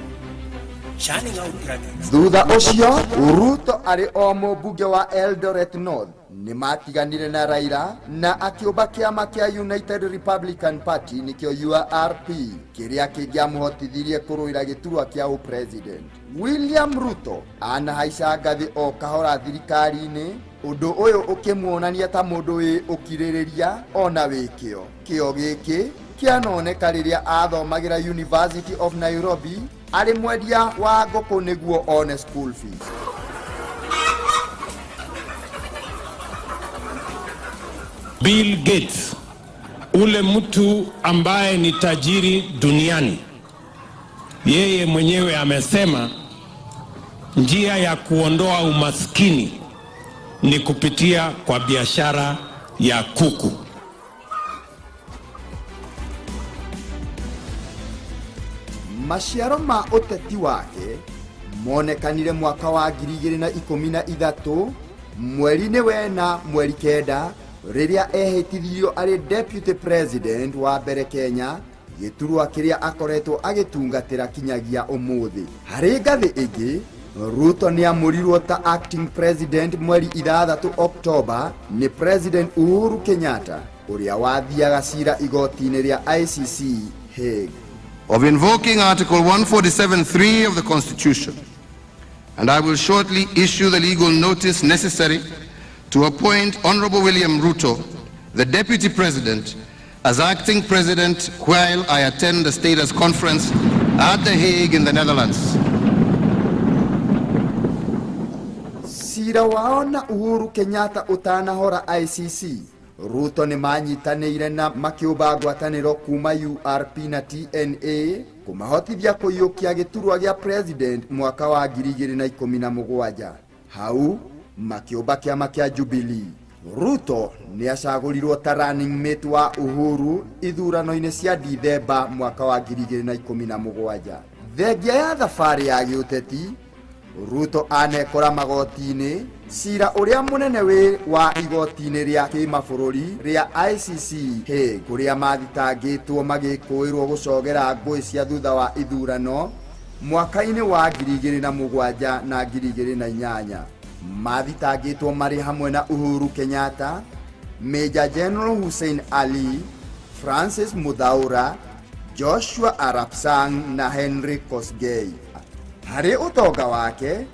churning out graduates. Thutha ũcio Ruto arĩ o mũmbunge wa Eldoret North nĩ matiganire na Raila na akĩũmba kĩama kĩa United Republican Party nĩkĩo URP, kĩrĩa kĩngĩamũhotithirie kũrũĩra gĩturwa kĩa president. William Ruto anahaica ngathĩ o kahora thirikari-inĩ, ũndũ ũyũ ũkĩmuonania ta mũndũ wĩ ũkirĩrĩria ona wĩkĩo. Kĩo gĩkĩ kĩanoneka rĩrĩa athomagĩra University of Nairobi arĩ mwendia wa ngũkũ nĩguo one school fees. Bill Gates, ule mtu ambaye ni tajiri duniani, yeye mwenyewe amesema njia ya kuondoa umaskini ni kupitia kwa biashara ya kuku. Maciaro ma uteti wake monekanire mwaka wa 2013 mweri-inĩ wena mweri kenda riria ehĩtithirio arĩ deputy president wa mbere Kenya, Githurano kiria akoretwo agitungatira kinyagia umuthi. Harĩ ngathĩ ĩngĩ, Ruto nĩamũrirwo ta acting president mweri 6 Oktoba ni President Uhuru Kenyatta uria wathiaga cira igoti-inĩ ria ICC Hague. Of invoking Article 147(3) of the Constitution, and I will shortly issue the legal notice necessary to appoint Honorable William Ruto, the Deputy President, as acting President while I attend the status conference at The Hague in the Netherlands. Cira wao na Uhuru Kenyatta utanahora ICC, Ruto ni manyitanĩire na makiũmba ngwatanĩro kuma URP na TNA kumahotithia kũiyũkia gĩturwa gĩa president mwaka wa 2017. Hau makiũmba kĩama kĩa Jubilee. Ruto ni acagũrirwo ta running mate wa Uhuru ithurano-inĩ cia Dithemba mwaka wa 2017. Thengia ya thabarĩ ya gĩũteti, Ruto anekora magoti-inĩ cira uria munene wa igoti-inĩ ria kimabũrũri ria ICC Hague, kuria mathitangĩtwo magĩkũĩrwo gũcogera ngũĩ cia thutha wa ithurano mwaka-inĩ wa 2007 na 2008. Mathitangĩtwo marĩ hamwe na Uhuru Kenyatta, Major General Hussein Ali, Francis Muthaura, Joshua Arap Sang na Henry Kosgei. Harĩ ũtonga wake,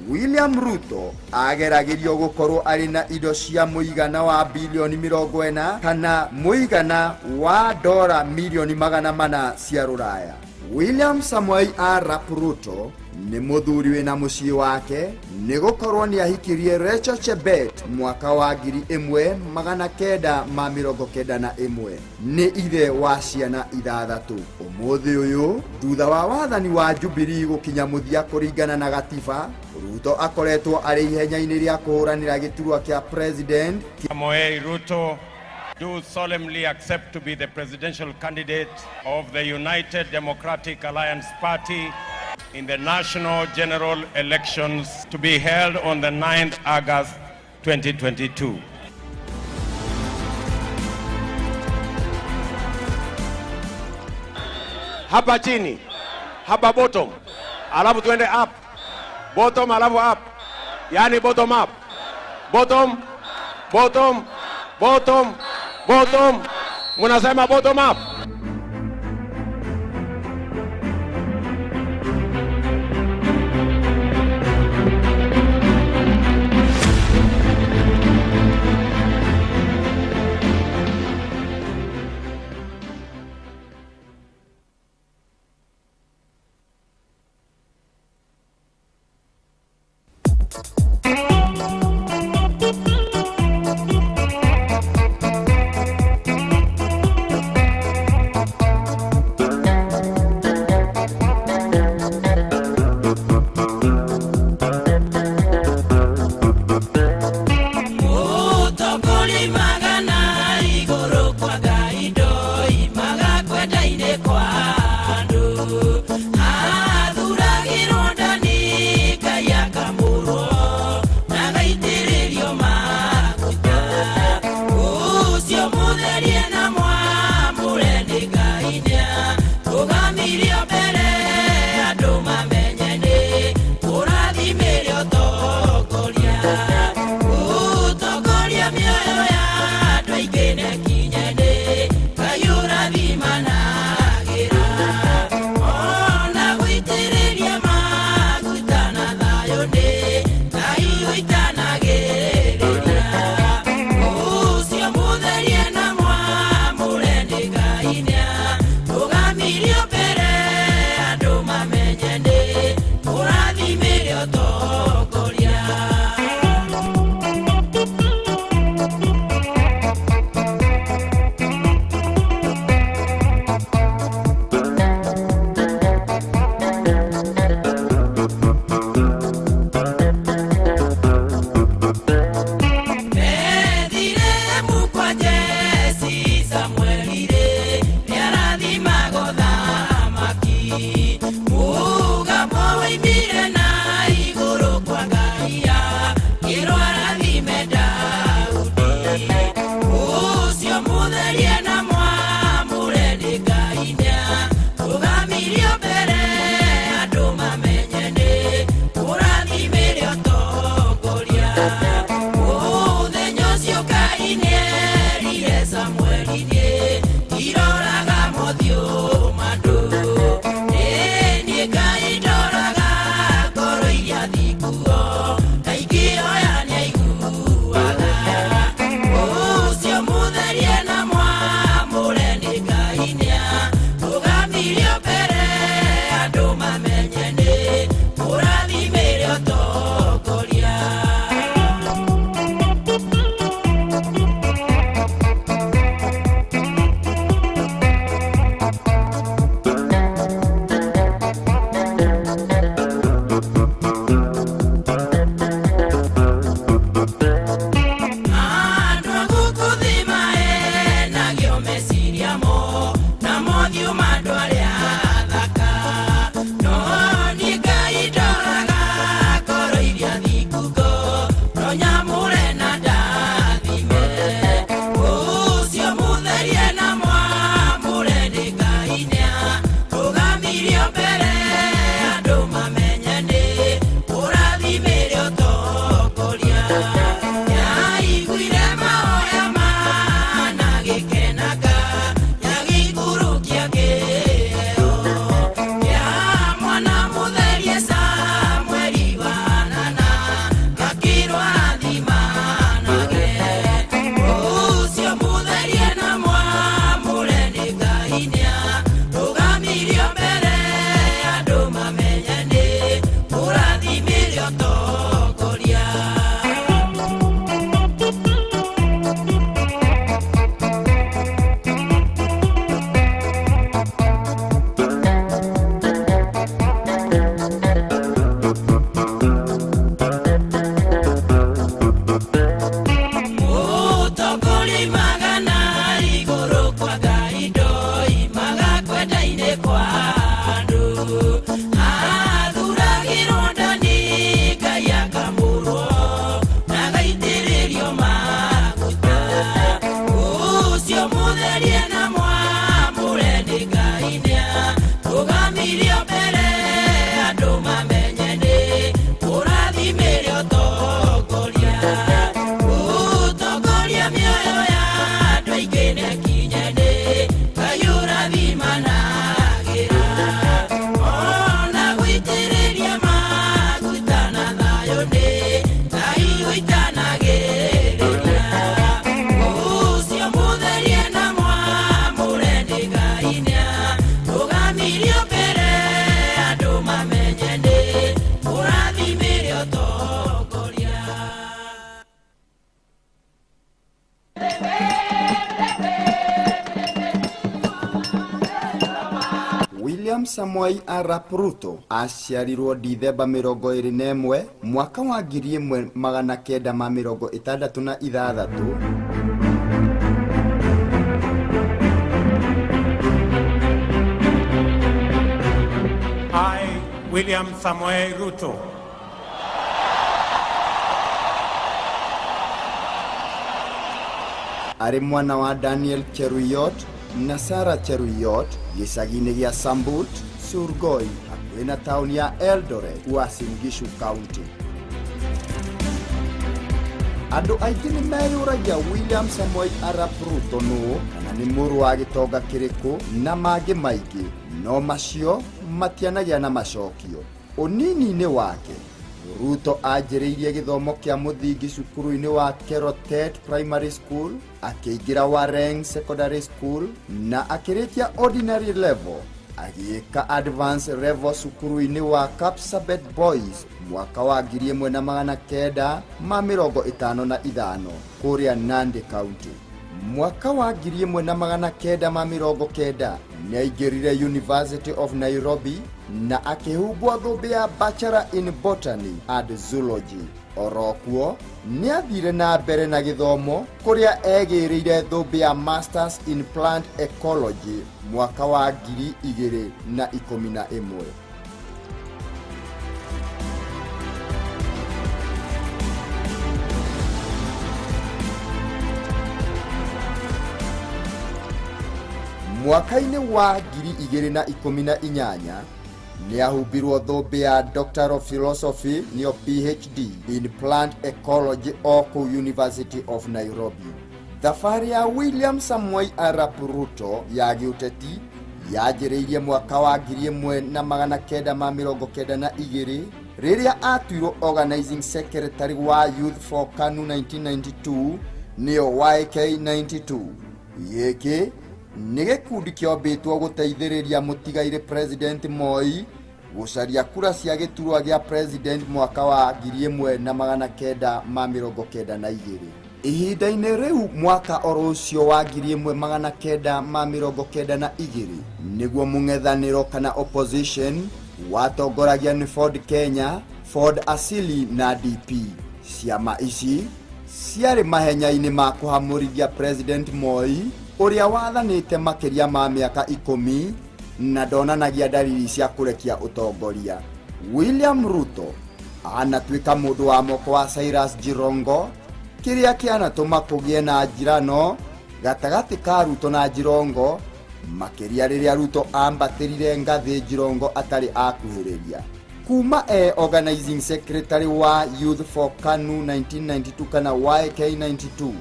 William Ruto ageragirio gukorwo ari na indo cia muigana wa bilioni 40 kana muigana wa dola milioni 400 cia ruraya. William Samoei Arap Ruto ni muthuri wina mucii wake ni gukorwo ni ahikirie Rachel Chebet mwaka wa 1991 ni ithe wa ciana 6. Umuthi uyu thutha wa wathani wa Jubilee gukinya muthia kuringana na gatiba, Ruto akoretwo ari ihenya-inĩ ria kuhuranira giturwa kia president. Samoei Ruto do solemnly accept to be the presidential candidate of the United Democratic Alliance Party in the national general elections to be held on the 9th August 2022. Hapa chini, hapa bottom, alafu tuende up. Bottom alafu up. Yani bottom up. Bottom, bottom, bottom, bottom. Munasema bottom up. William Samoei Arap Ruto aciarirwo Dithemba 21 mwaka wa 1966. I, William Samoei Ruto, ari mwana wa Daniel Cheruyot na Sarah Cheruyot gĩcagi-inĩ gĩa Sambut, Surgoi, hakuhĩ na taũni ya Eldoret, Uasin Gishu County. Andũ aingĩ nĩ meyũragia William Samoei Arap Ruto nũ kana nĩ mũrũ wa gĩtonga kĩrĩkũ na mangĩ maingĩ, no macio matianagia na macokio. Ũnini-inĩ wake Ruto anjĩrĩirie gĩthomo kĩa mũthingi cukuru-inĩ wa Kerotet Primary School, akĩingĩra Wareng Secondary School na akĩrĩkia ordinary level, agĩĩka advanced level cukuru-inĩ wa Kapsabet Boys mwaka wa 1955 kũrĩa Nandi County. Mwaka wa 1990 nĩaingĩrire University of Nairobi na akĩhumbwo thũmbĩ ya Bachelor in Botany and Zoology. Orokuo nĩathire na mbere na gĩthomo kũrĩa egĩrĩire thũmbĩ ya Masters in Plant Ecology mwaka wa 2011. Mwaka-inĩ wa 2018 nĩahumbirwo thũmbĩ ya Doctor of Philosophy nĩyo PhD in Plant Ecology Oku University of Nairobi. Thabarĩ ya William Samoei Arap Ruto ya gĩũteti yanjĩrĩirie mwaka wa 1992 rĩrĩa atuirwo Organizing Secretary wa Youth for KANU 1992 nĩyo YK92. Gĩkĩ nĩ gĩkundi kĩombĩtwo gũteithĩrĩria mũtigairĩ President Moi gũcaria kura cia gĩturwa gĩa president mwaka wa 1992. Ihinda-inĩ rĩu mwaka oro ũcio wa 1992 nĩguo mũng'ethanĩro kana opposition watongoragia nĩ Ford Kenya, Ford Asili na DP. Ciama ici ciarĩ mahenya-inĩ ma kũhamũrithia President Moi ũrĩa wathanĩte makĩria ma mĩaka 10 na ndonanagia dalili cia kũrekia ũtongoria. William Ruto anatuĩka mũndũ wa moko wa Cyrus Jirongo, kĩrĩa kĩanatũma kũgĩe na njirano gatagatĩ ka Ruto na Jirongo, makĩria rĩrĩa Ruto ambatĩrire ngathĩ Jirongo atarĩ akuhĩrĩria. Kuma Organizing Secretary wa Youth for KANU 1992 kana YK92,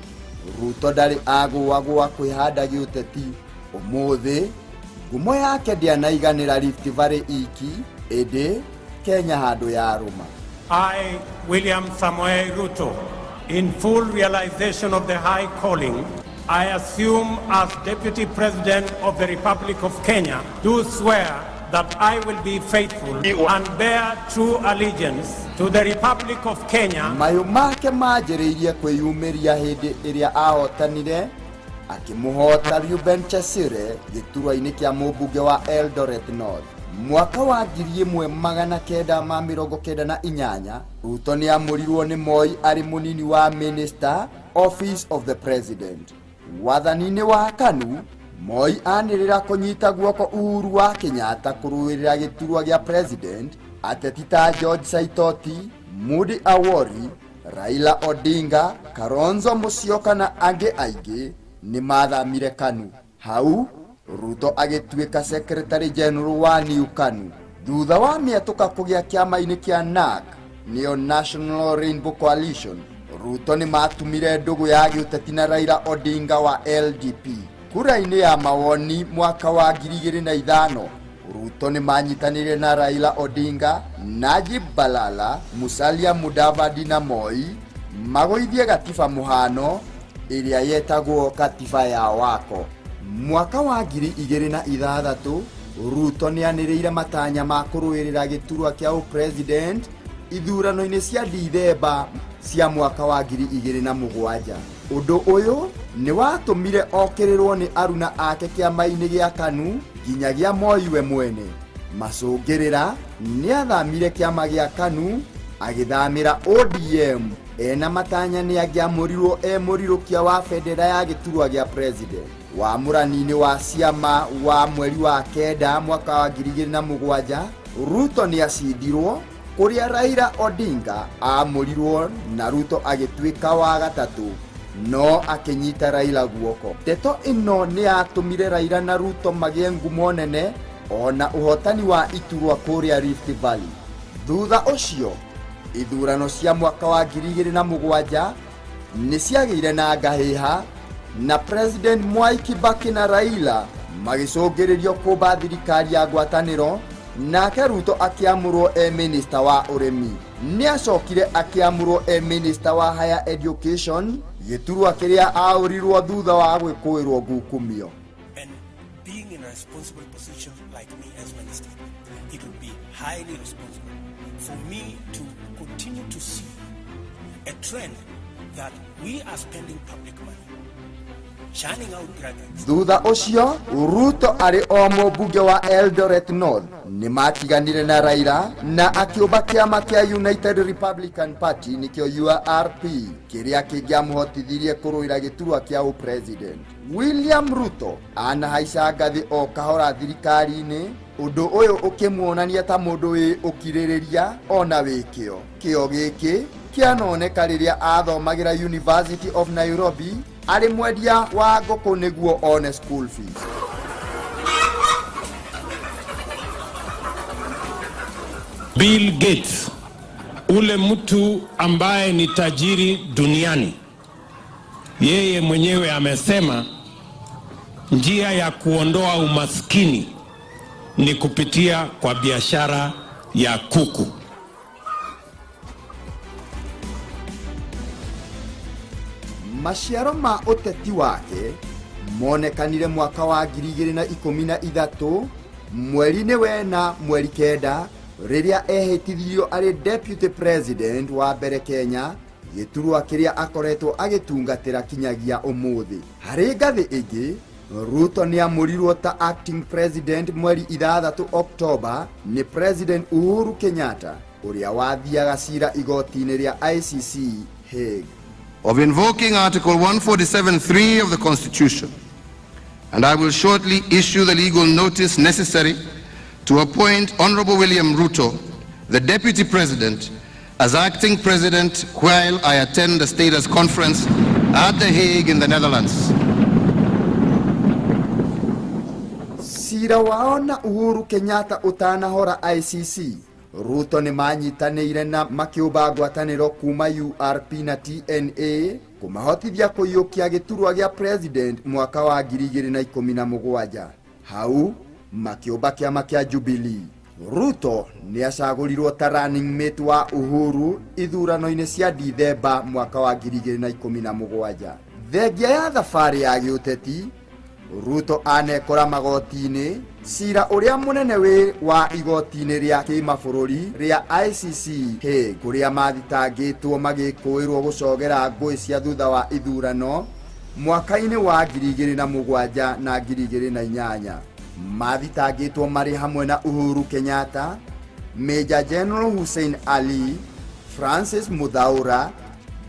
Ruto ndarĩ agũagũa kwĩhanda gĩũteti. Ũmũthĩ ngumo yake ndĩanaiganĩra Rift Valley iki, ĩndĩ Kenya handũ ya rũma. I, William Samoei Ruto, in full realization of the high calling I assume as Deputy President of the Republic of Kenya, do swear that I will be faithful and bear true allegiance to the Republic of Kenya. Mayu make manjĩrĩirie kwĩyumĩria hĩndĩ ĩrĩa ahotanire akĩmũhota Reuben Chesire gĩturwa-inĩ kĩa mũmbunge wa Eldoret North. Mwaka wa 1998 Ruto nĩamũrirwo nĩ Moi arĩ mũnini wa Minister, Office of the President. Wathani-inĩ wa KANU, Moi anĩrĩra kũnyita guoko Uhuru wa Kenyatta kũrũĩrĩra gĩturwa gĩa president. Ateti ta George Saitoti, Mudi Awori, Raila Odinga, Kalonzo Musyoka na angĩ aingĩ nĩ mathamire KANU. Hau Ruto agĩtuĩka Secretary General wa New KANU. Thutha wa mĩatũka kũgĩa kĩama-inĩ kĩa NARC nĩyo National Rainbow Coalition, Ruto nĩ matumire ndũgũ ya gĩũteti na Raila Odinga wa LDP. Kura-inĩ ya mawoni mwaka wa 2005, Ruto nĩ manyitanire na Raila Odinga, Najib Balala, Musalia Mudavadi na Moi magũithie gatiba mũhano ĩrĩa yetagwo katiba ya Wako. Mwaka wa 2006, Ruto nĩanĩrĩire matanya ma kũrũĩrĩra gĩturwa kĩa president ithurano-inĩ cia Dithemba cia mwaka wa 2007. Ũndũ ũyũ nĩ watũmire okĩrĩrwo nĩ aruna ake kĩama-inĩ gĩa KANU nginyagia Moi we mwene. Macũngĩrĩra nĩathamire kĩama gĩa KANU agĩthamĩra ODM ena matanya nĩangĩamũrirwo mũrirũkia wa bendera ya gĩturwa gĩa president. Wamũrani-inĩ wa ciama wa mweri wa kenda mwaka wa 2007 Ruto nĩacindirwo kũrĩa Raila Odinga amũrirwo na Ruto agĩtuĩka wa gatatũ no akĩnyita Raila guoko. Ndeto ĩno nĩyatũmire Raila na Ruto magĩe ngumo nene ona ũhotani wa iturwa kũrĩa Rift Valley. Thutha ũcio ithurano cia mwaka wa 2007 nĩciagĩire na ngahĩha na President Mwai Kibaki na Raila magĩcũngĩrĩrio kũmba thirikari ya ngwatanĩro, nake Ruto akĩamũrwo minister wa ũrĩmi. Nĩacokire akĩamũrwo minister wa higher education, gĩturwa kĩrĩa aũrirwo thutha wa gwĩkũĩrwo ngukumio. Being in a responsible position like me as minister, it would be highly responsible for me to continue to see a trend that we are spending public money, churning out graduates. Thutha ũcio Ruto arĩ o mũmbunge wa Eldoret North nĩmatiganire na Raila na akĩũmba kĩama kĩa United Republican Party nĩkĩo URP kĩrĩa kĩngĩamũhotithirie kũrũĩra gĩturwa kĩa president. William Ruto anahaica ngathĩ o kahora thirikari-inĩ, ũndũ ũyũ ũkĩmuonania ta mũndũ wĩ ũkirĩrĩria ona wĩkĩo. Kĩo gĩkĩ kĩanoneka rĩrĩa athomagĩra University of Nairobi arĩ mwendia wa ngũkũ nĩguo one school fees. Bill Gates, ule mtu ambaye ni tajiri duniani, yeye mwenyewe amesema njia ya kuondoa umaskini ni kupitia kwa biashara ya kuku. Maciaro ma ũteti wake monekanire mwaka wa 2013 mweri-inĩ wena mweri kenda rĩrĩa ehĩtithirio arĩ deputy president wa mbere Kenya, gĩturwa kĩrĩa akoretwo agĩtungatĩra kinyagia ũmũthĩ. Harĩ ngathĩ ĩngĩ Ruto nĩamũrirwo ta acting president mweri 6 Oktoba nĩ President Uhuru Kenyatta ũrĩa wathiaga cira igoti-inĩ rĩa ICC Hague. Of invoking Article 147(3) of the Constitution, and I will shortly issue the legal notice necessary to appoint Honorable William Ruto, the Deputy President, as acting President while I attend the Status Conference at The Hague in the Netherlands. Cira wao na Uhuru Kenyatta utanahora ICC, Ruto nĩmanyitanĩire na makĩũmba ngwatanĩro kuma URP na TNA kũmahotithia kũiyũkia gĩturwa gĩa president mwaka wa 2017. Hau makĩũmba kĩama kĩa Jubilee. Ruto nĩacagũrirwo ta running mate wa Uhuru ithurano-inĩ cia Dithemba mwaka wa 2017. Thengia ya thabarĩ ya gĩũteti, Ruto anekora magoti-inĩ cira ũrĩa mũnene wĩ wa igoti-inĩ rĩa kĩmabũrũri rĩa ICC Hague, kũrĩa mathitangĩtwo magĩkũĩrwo gũcogera ngũĩ cia thutha wa ithurano mwaka-inĩ wa 2007 na 2008. Mathitangĩtwo marĩ hamwe na Uhuru Kenyatta, Major General Hussein Ali, Francis Muthaura,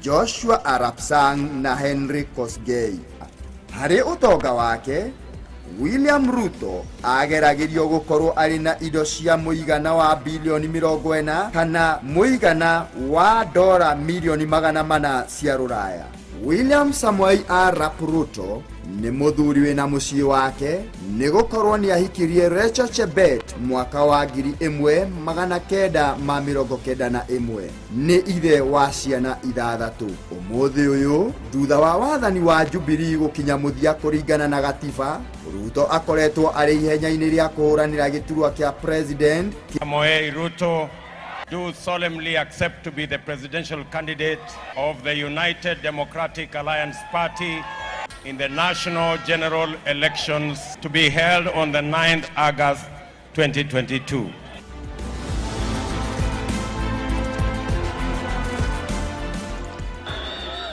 Joshua Arap Sang na Henry Kosgei. Harĩ ũtonga wake, William Ruto ageragĩrio gũkorwo arĩ na indo cia mũigana wa bilioni 40 kana mũigana wa $400 milioni 400 cia rũraya. William Samoei Arap Ruto nĩ mũthuri wĩna mũciĩ wake nĩ gũkorwo nĩahikirie Rachel Chebet mwaka wa 1991 nĩ ithe wa ciana 6. Ũmũthĩ ũyũ thutha wa wathani wa Jubilee gũkinya mũthia kũringana na gatiba, Ruto akoretwo arĩ ihenya-inĩ rĩa kũhũranĩra gĩturwa kĩa president. Samoei Ruto do solemnly accept to be the presidential candidate of the United Democratic Alliance Party in the national general elections to be held on the 9th August 2022.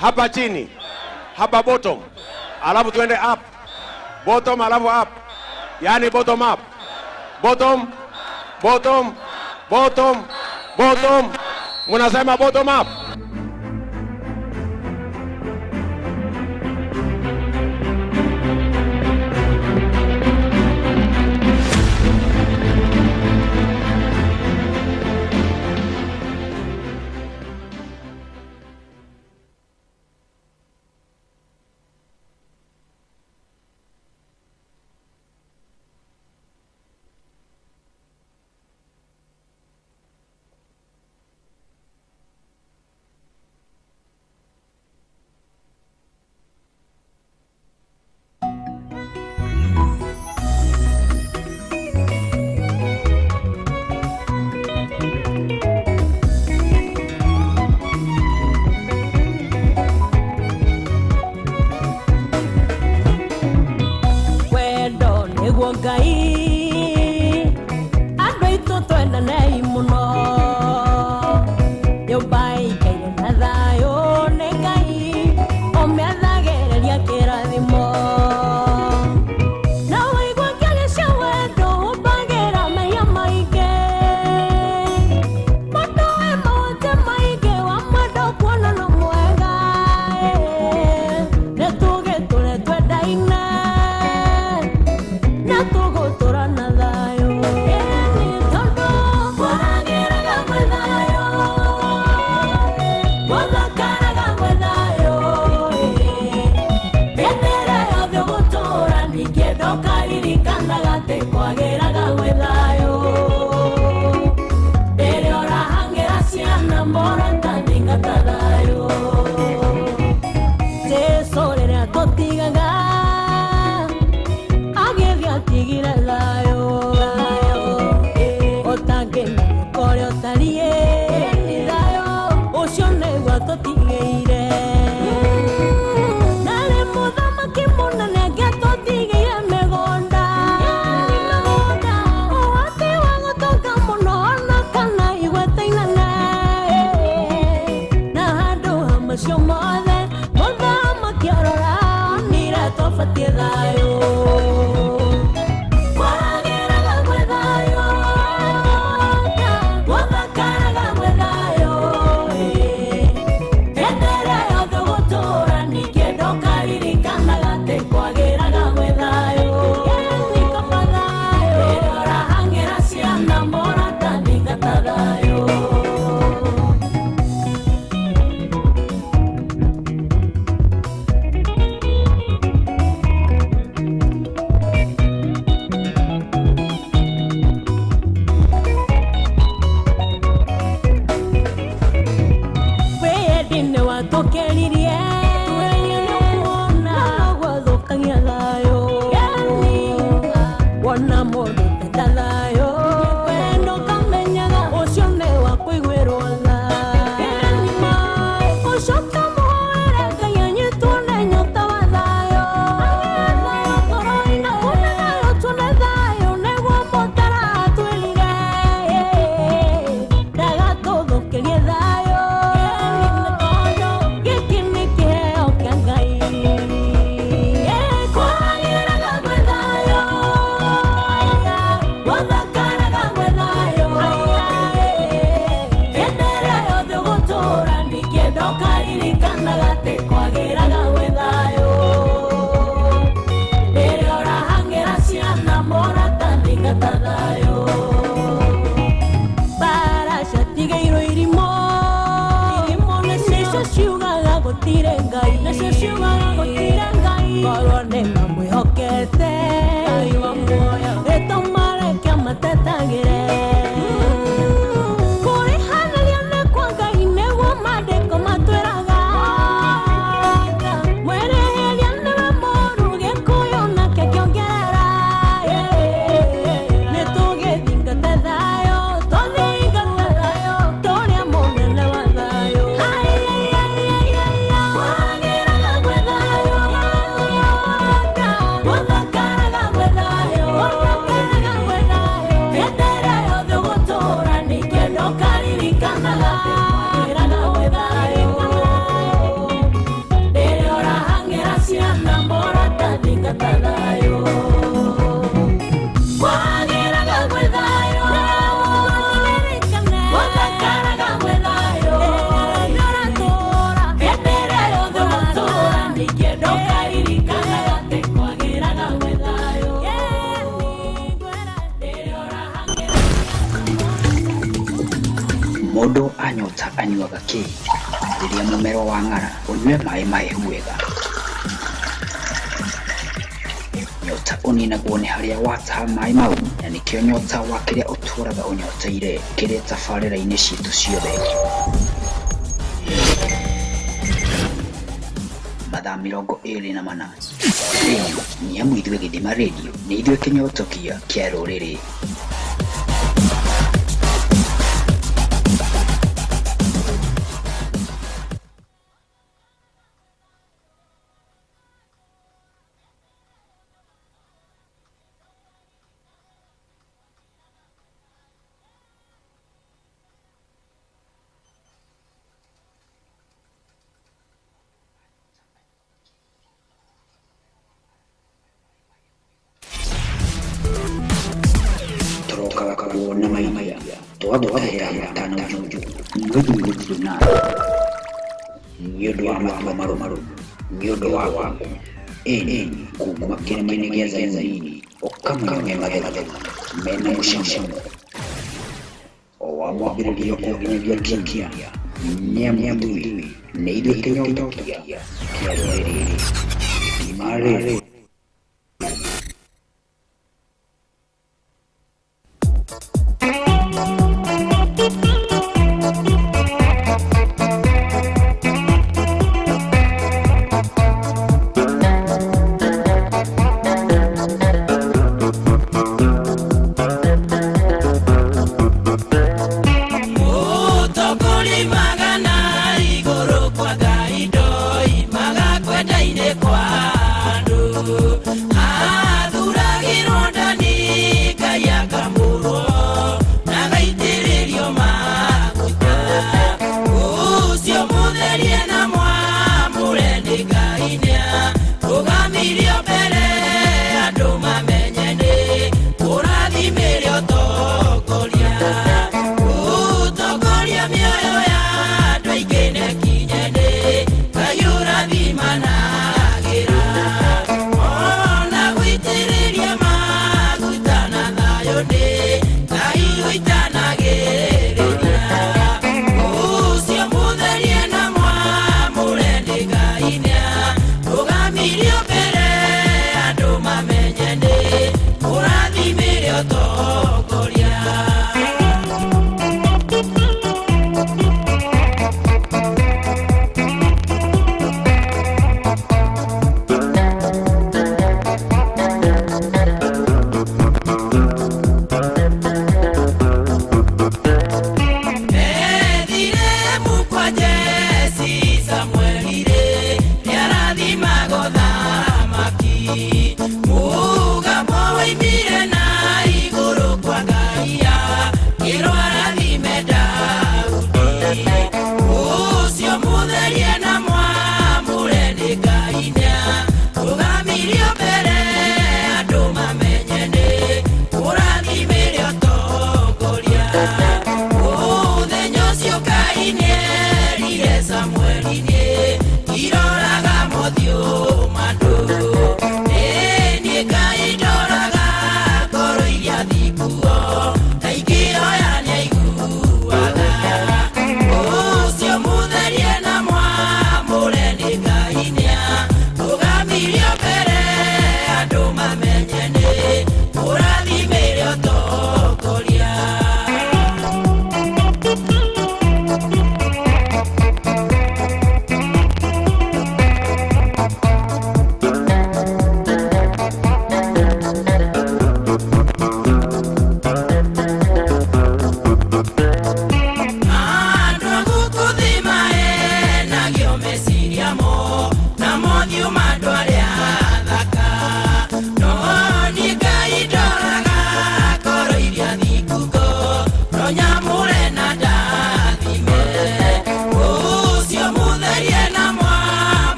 Hapa chini, hapa bottom, alafu tuende up. Bottom alafu up. Yani bottom up. Bottom Bottom, bottom, bottom. Munasema bottom up. Mũndũ anyota anyuaga kĩ rĩrĩa mũmero wang'ara ũnyue maĩ mahehu wega. Nyota ũninagwo nĩ harĩa wataha maĩ mau, na nĩkĩo nyota wa kĩrĩa ũtũũraga ũnyoteire kĩrĩ tabarĩra-inĩ citũ ciothe. Mathaa 24 nĩ amu ithuĩ Gĩthima Radio nĩ ithuĩ kĩnyotokia kĩa rũrĩrĩ. Na maimaya twagũtahĩra matano junju mwĩthĩ Githurano nĩ ũndũ wa matua marũmarũ, nĩ ũndũ wa waku ĩni kuma kĩrĩma-inĩ gĩa Zayuni ũkamũnywe mathethũ mena mũcamo o wa mwambĩrĩrio kũnginyagia kĩkia nĩ amu ithuĩ nĩ ithuĩ kĩnyotokia kĩa rũrĩrĩ. Gĩthima Radio. Muga mwa waimire na igũrũ kwa Ngai.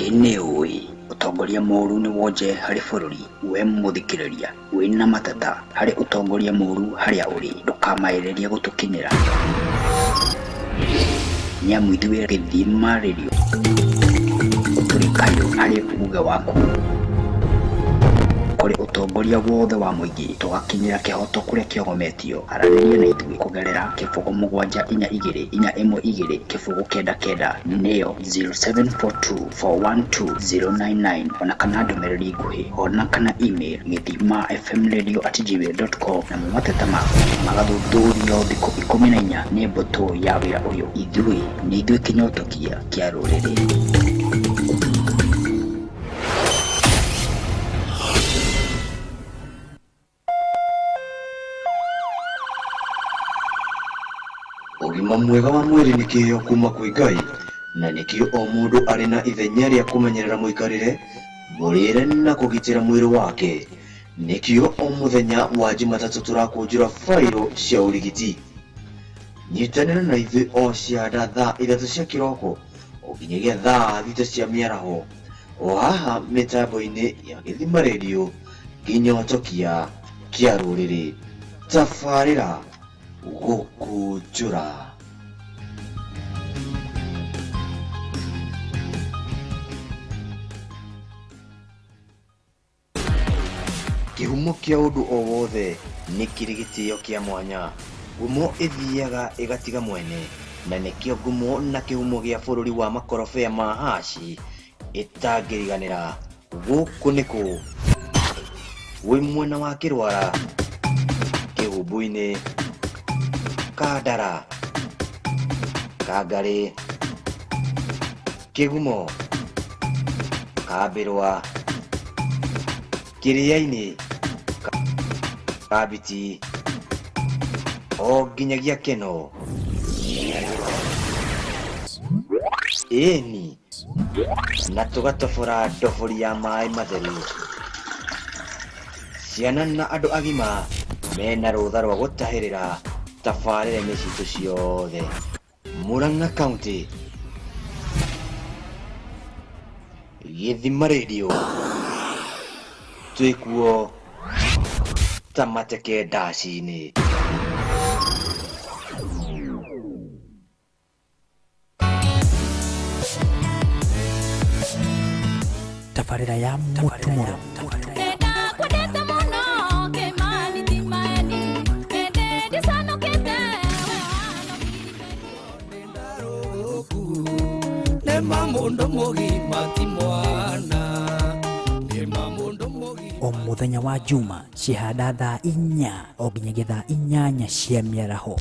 ene oi utongoria moru ni wonje hari bururi we muthikiriria wina matata hari utongoria moru haria uri ndukamaireria gutukinyira nyamu ithuĩ Githima Radio tũrĩ kayũ harĩ uga waku kũrĩ ũtongoria wothe wa mũingĩ tũgakinyĩra kĩhoto kũrĩa kĩogometio aranĩria na ithuĩ kũgerera kĩbũgũ 722-412 kĩbũgũ 99 nĩyo 0742412099 ona kana ndũmĩrĩri nguhĩ ona kana email githimafmradio@gmail.com na mateta maku magathuthurio thikũ 14 nĩ mbũtũ ya wĩra ũyũ ithuĩ nĩ ithuĩ kĩnyotokia kĩa rũrĩrĩ. Ũgima mwega wa mwĩrĩ nĩ kĩheo kuma kwĩ Ngai na nĩkĩo o mũndũ arĩ na ithenya rĩa kũmenyerera mũikarĩre, mũrĩre na kũgitĩra mwĩrĩ wake. Nĩkĩo o mũthenya wa Jumatatũ tũrakũnjũra failo cia ũrigiti. Nyitanĩra na ithuĩ o cianda thaa 3 cia kĩroko o nginyagia thaa 6 cia mĩaraho o haha mĩtambo-inĩ ya Githima Radio kĩnyotokia kĩa rũrĩrĩ. Tabarĩra gũkũnjũra. Kĩhumo kĩa ũndũ o wothe nĩ kĩrĩ gĩtĩo kĩa mwanya. Ngumo ĩthiaga ĩgatiga mwene na nĩkĩo ngumo na kĩhumo gĩa bũrũri wa makorobia ma haci ĩtangĩriganĩra. Gũkũ nĩkũ wĩ mwena wa Kĩrwara, Kĩhumbu-inĩ, Kandara, Kangarĩ, Kĩgumo, Kambĩrwa, Kĩrĩa-inĩ, Kabiti, o nginyagia Keno. Ĩni na tũgatobora ndobori ya maĩ matheru. Ciana na andũ agima mena rũtha rwa gũtahĩrĩra tabarĩra-inĩ citũ ciothe. Murang'a County, Githima Radio twĩkuo ta mateke ndaci-inĩ. Tabarĩra ya mũtumũro. O mũthenya wa Juma cihanda thaa 4 o nginyagia thaa 8 cia mĩaraho.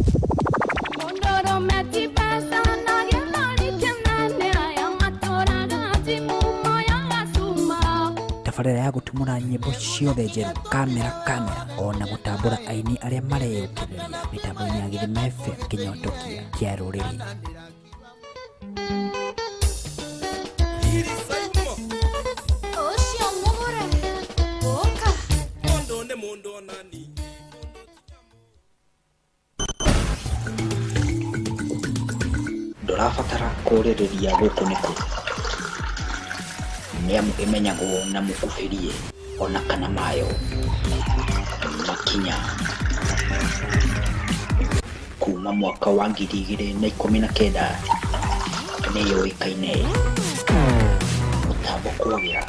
Tabarĩra ya gũtumũra nyĩmbo ciothe njerũ, kamera ona gũtambũra aini arĩa mareyũkĩrĩria mĩtambo-inĩ ya Githima FM kĩnyotokia kĩa rũrĩrĩ. Ndũrabatara kũrĩrĩria gũkũ nĩkũ, nĩamu ĩmenyagwo na mũkuhĩrie ona kana mayo makinya kuma mwaka wa 2019 nĩyũĩkaine mũtambo kwagĩra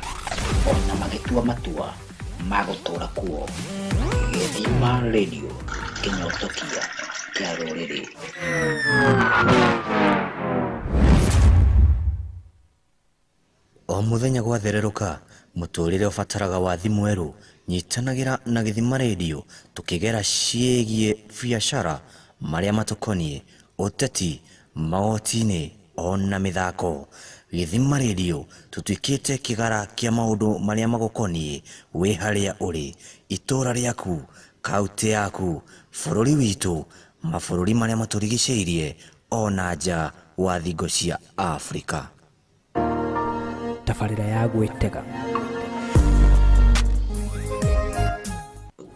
ona magĩtua matua ma gũtũra kuo. Githima Radio kĩnyotokia kĩa rũrĩrĩ. O mũthenya gwathererũka mũtũrĩre ũbataraga wathi mwerũ. Nyitanagĩra na Githima Radio tũkĩgera ciĩgiĩ biacara marĩa matũkoniĩ, ũteti, magoti-inĩ ona mĩthako. Githima Radio tũtuĩkĩte kĩgara kĩa maũndũ marĩa magũkoniĩ wĩ harĩa ũrĩ, itũra rĩaku, kaunti yaku, bũrũri witũ, mabũrũri marĩa matũrigicĩirie ona nja wa thingo cia Afrika. Tabarĩra ya gwĩtega.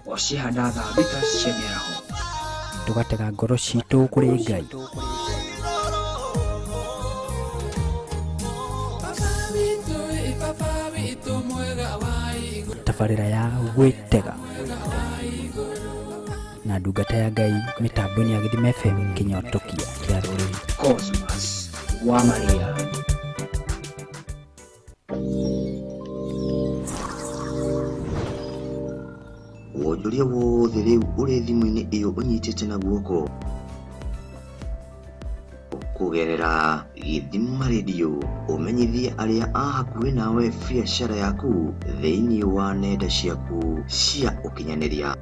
O cihanda thaa 6 cia mĩaraho. Tũgatega ngoro citũ kũrĩ Ngai. Baba witũ tabarĩra ya gwĩtega na ndungata ya Ngai mĩtambo-inĩ ya Githima FM Kinyotokia kĩa rũrĩrĩ Cosmas wa Maria. Wonjoria wothe rĩu ũrĩ thimũ-inĩ ĩyo ũnyitĩte na guoko kũgerera Githima Radio, ũmenyithie arĩa a hakuhĩ nawe biacara yaku thĩinĩ wa nenda ciaku cia ũkinyanĩria.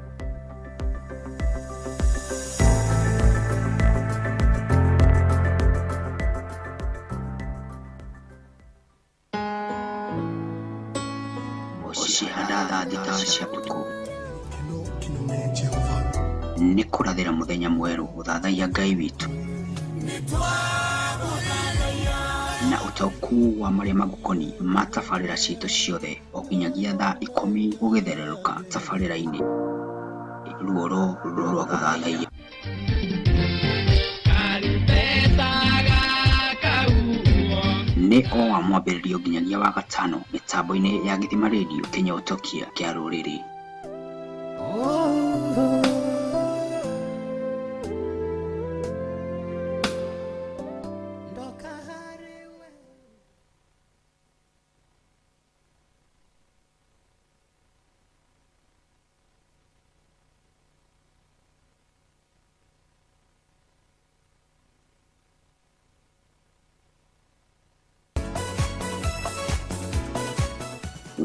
Ũcihanda thita ciaku nĩ kũrathĩra mũthenya mwerũ gũthathaiya Ngai witũ na ũtaũku wa marĩa magũkoni ma tabarĩra citũ ciothe o nginyagia thaa 10 ũgĩthererũka tabarĩra-inĩ ruoro rwa gũthathaiya. Nĩ o wa mwambĩrĩrio nginyagia wa gatano mĩtambo-inĩ ya Githima Radio Kinyotokia kĩa rũrĩrĩ.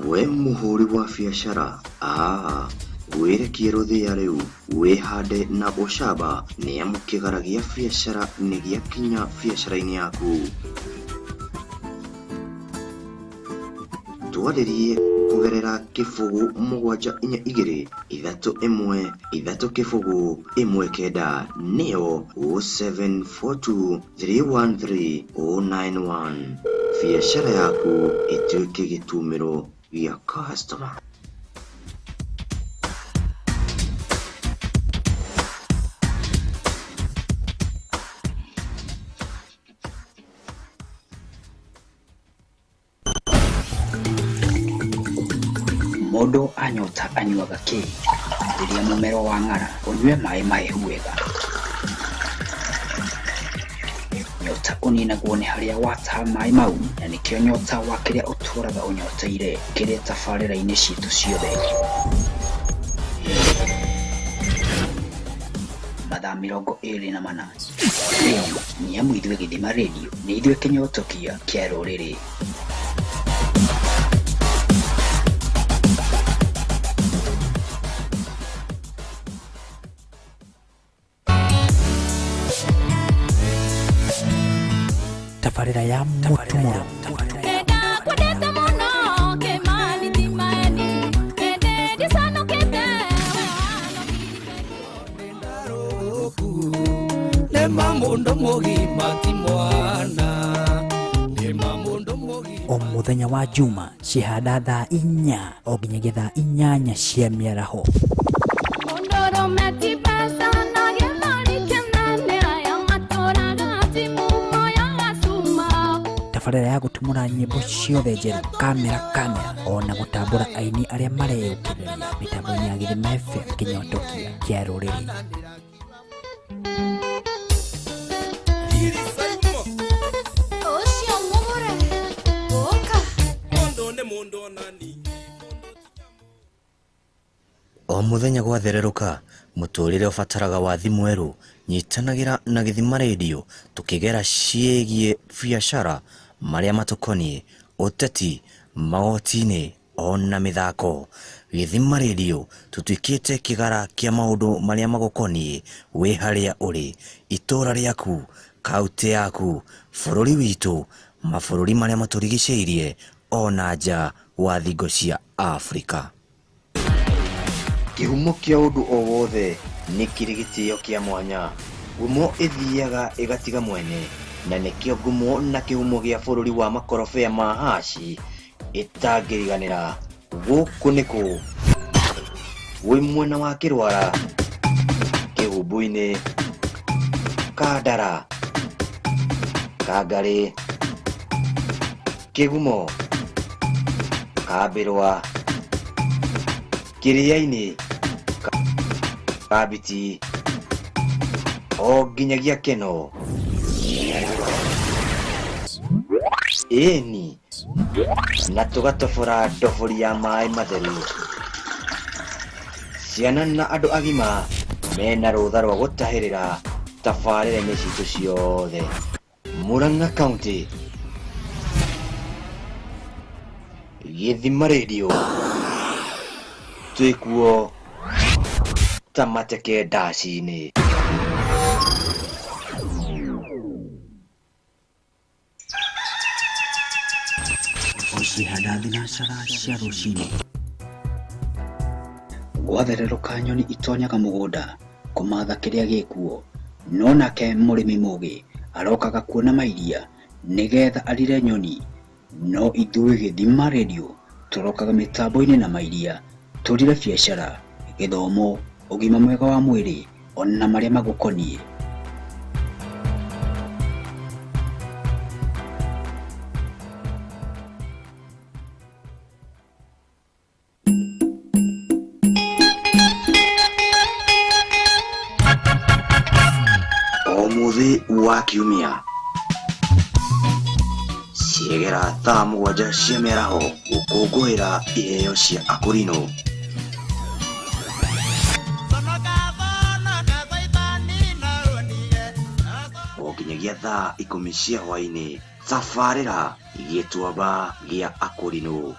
We muhuri wa biacara wĩrekie rũthĩa rĩu wĩhande na ũcamba nĩ amu kĩgara gĩa biacara nĩ gĩakinya biacara-inĩ yaku. Twarĩrie kũgerera kĩbũgũ 742 3 kĩbũgũ 19 nĩyo 0742 313 091. Biacara yaku ĩtuĩke gĩtumĩro gĩa customer. Mũndũ anyota anyuaga kĩ rĩrĩa mũmero wa ng'ara ũnyue maĩ mahehu wega. Nyota ũninagwo nĩ harĩa wataha maĩ mau, na nĩkĩo nyota wa kĩrĩa ũtũraga ũnyoteire kĩrĩa tabarĩra-inĩ citũ ciothe. Mathaa 24 rĩu nĩ amu ithuĩ Githima Radio nĩ ithuĩ Kinyotokia kĩa rũrĩrĩ. tabarĩra ya mũtumũro o mũthenya wa juma cihanda thaa 4 o nginyagia thaa 8 cia mĩaraho. Tabarĩra ya gũtumũra nyĩmbo ciothe njerũ, kamera ona gũtambũra aini arĩa mareyũkĩrĩria mĩtambo-inĩ ya Githima FM Kinyotokia kĩa rũrĩrĩ. O mũthenya gwathererũka mũtũrĩre ũbataraga wathi mwerũ. Nyitanagĩra na Githima Radio tũkĩgera ciĩgiĩ biacara marĩa matũkoniĩ, ũteti, magoti-inĩ ona mĩthako. Githima Radio tũtuĩkĩte kĩgara kĩa maũndũ marĩa magũkoniĩ wĩ harĩa ũrĩ, itũra rĩaku, kaunti yaku, bũrũri witũ, mabũrũri marĩa matũrigicĩirie ona nja wa thingo cia Afrika. Kĩhumo kĩa ũndũ o wothe nĩ kĩrĩ gĩtĩo kĩa mwanya. Ngumo ĩthiaga ĩgatiga mwene, na nĩkĩo ngumo na kĩhumo gĩa bũrũri wa makorobea ma haci ĩtangĩriganĩra. Gũkũ nĩkũ wĩ mwena wa Kĩrwara, Kĩhumbu-inĩ, Kandara, Kangarĩ, Kĩgumo, Kambĩrwa, Kiriaini Kabiti O ginyagia keno Eni na tugatofora ndobori ya maĩ matheru. Ciana na andũ agima mena rũtha rwa gũtahĩrĩra tabarĩra-inĩ citũ ciothe. Murang'a County, Githima Radio, twĩkuo ta mateke ndaci-inĩ. Ocihanda thinacara cia rũcinĩ gwathererũka nyoni itonyaga mũgũnda kũmatha kĩrĩa gĩkuo, no nake mũrĩmi mũũgĩ arokaga kuona mairia nĩgetha arire nyoni. No ithuĩ Githima Radio tũrokaga mĩtambo-inĩ na mairia tũrire biacara, gĩthomo, ũgima mwega wa mwĩrĩ ona marĩa magũkoniĩ. Mũthĩ wa kiumia ciegera thaa mũgwanja cia mĩaraho gũkũngũĩra iheo cia Akorino. O nginyagia thaa 10 cia hwaĩ-inĩ tabarĩra gĩtuamba gĩa Akorino.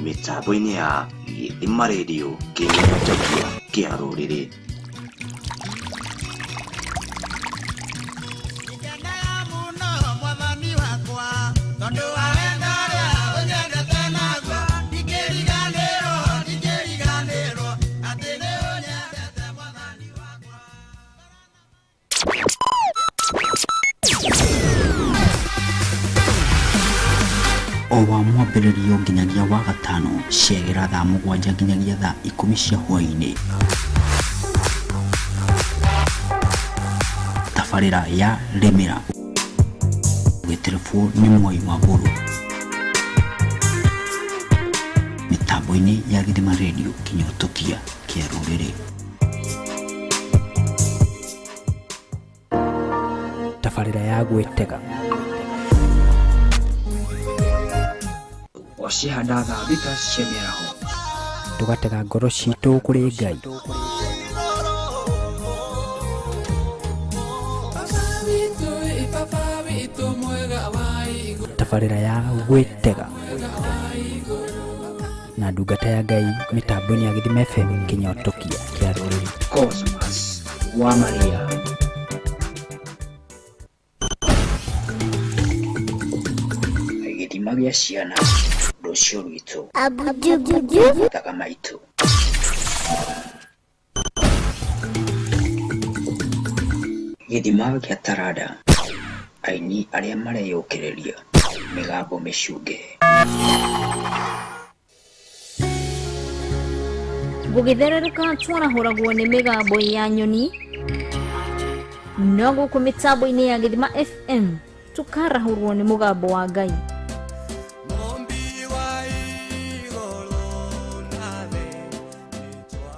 Mitambo-inĩ ya Githima Radio kĩnyotokia kĩa rũrĩrĩ. O wa mwambĩrĩrio nginyagia wa gatano ciegera thaa mũgwanja nginyagia thaa 10 cia hwaĩ-inĩ. Tabarĩra ya Rĩmĩra gĩterefũ nĩ Mwai wa Bũrũ. Mĩtambo-inĩ ya Githima Radio kĩnyotokia kĩa rũrĩrĩ. Tabarĩra ya gwĩtega ocihanda thaa thita cia mĩaraho tũgatega ngoro citũ kũrĩ Ngai. Tabarĩra ya gwĩtega na ndungata ya Ngai mĩtambo-inĩ ya Githima FM kĩnyotokia kĩa rũrĩrĩ. Cosmas wa Maria Githima gĩa ciana rũciũ rwitũ mathaga maitũ. Githima gĩa taranda aini arĩa mareyũkĩrĩria mĩgambo mĩcunge. Gũgĩthererũka twarahũragwo nĩ mĩgambo ya nyoni, no gũkũ mĩtambo-inĩ ya Githima FM tukarahũrwo nĩ mũgambo wa Ngai.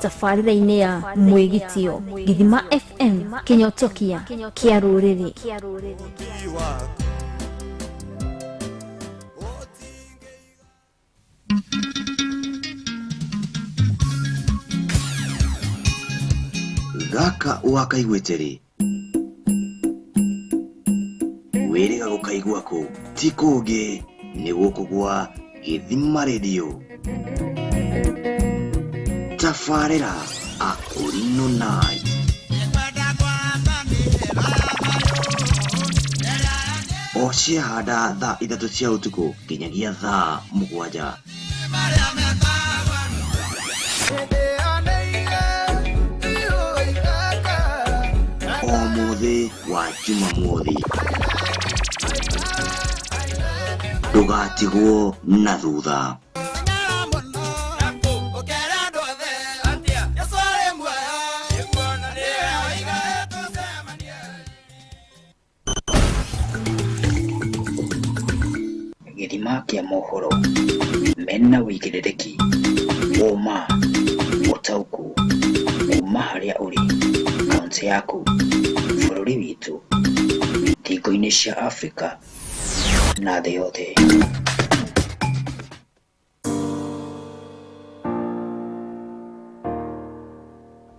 Tabarĩra-inĩ ya Mwĩgitio Githima FM kĩnyotokia kĩa rũrĩrĩ. Gaka wakaiguĩte rĩ, wĩrĩga gũkaigua kũ ti kũngĩ nĩ gũkũ gwa Githima Radio. Tabarĩra Akorino Night. Ocihanda thaa 3 cia ũtukũ nginyagia thaa 7. Mũthĩ wa Jumamothi ndũgatigwo na thutha. githima kia mohoro mena wigirereki uma utauku uma haria uri kaunti yaku bururi witu thingo-ini cia Afrika na thĩ yothe.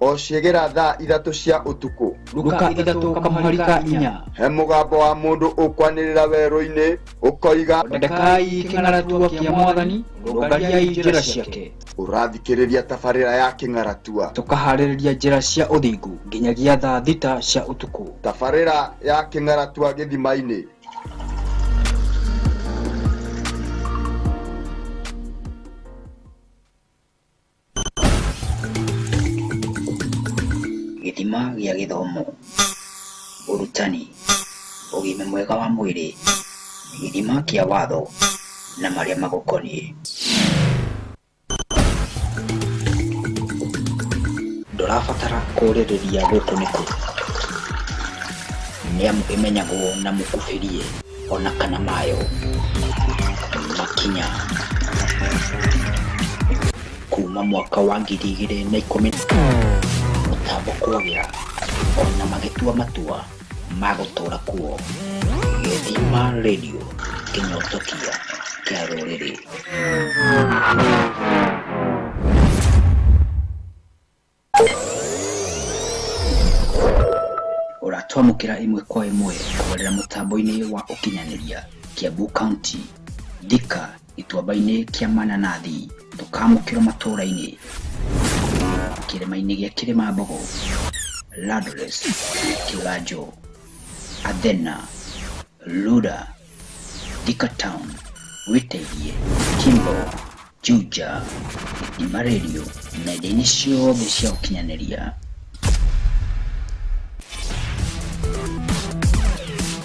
Oshegera thaa 3 cia utuku Luka 3:4 he mugambo wa mundu ukwanirira weru-ini ukoiga ndekai king'aratua kia mwathani rũngariai njĩra ciake. Urathikiriria tabarĩra ya king'aratua tukaharĩrĩria njĩra cia ũthingu nginyagia thaa 6 cia utuku. Tabarĩra ya king'aratua gĩthima-inĩ. Githima gĩa gĩthomo, ũrutani, ũgima mwega wa mwĩrĩ, gĩthima kĩa watho na marĩa magũkoniĩ. Ndũrabatara kũrĩrĩria gũkũ nĩkũ, nĩamu ĩmenyagwo na mũkubĩrie ona kana mayo makinya kuma mwaka wa 2010 mũtambo kwagĩra ona magĩtua matua magũtũra kuo. Githima Radio, kĩnyotokia kĩa rũrĩrĩ. Ũratwamũkĩra ĩmwe kwa ĩmwe kũgerera mũtambo-inĩ wa ũkinyanĩria Kiambu County, Thika, gĩtuamba-inĩ kĩa Mananathi, tũkamũkĩra matũũra-inĩ kĩrĩma-inĩ gĩa Kĩrĩmambogo, Ladores, Kĩganjo, Athena, Luda, Thika Town, Wĩteirie, Kimbo, Juja, Githima Radio na indo-inĩ ciothe cia ũkinyanĩria.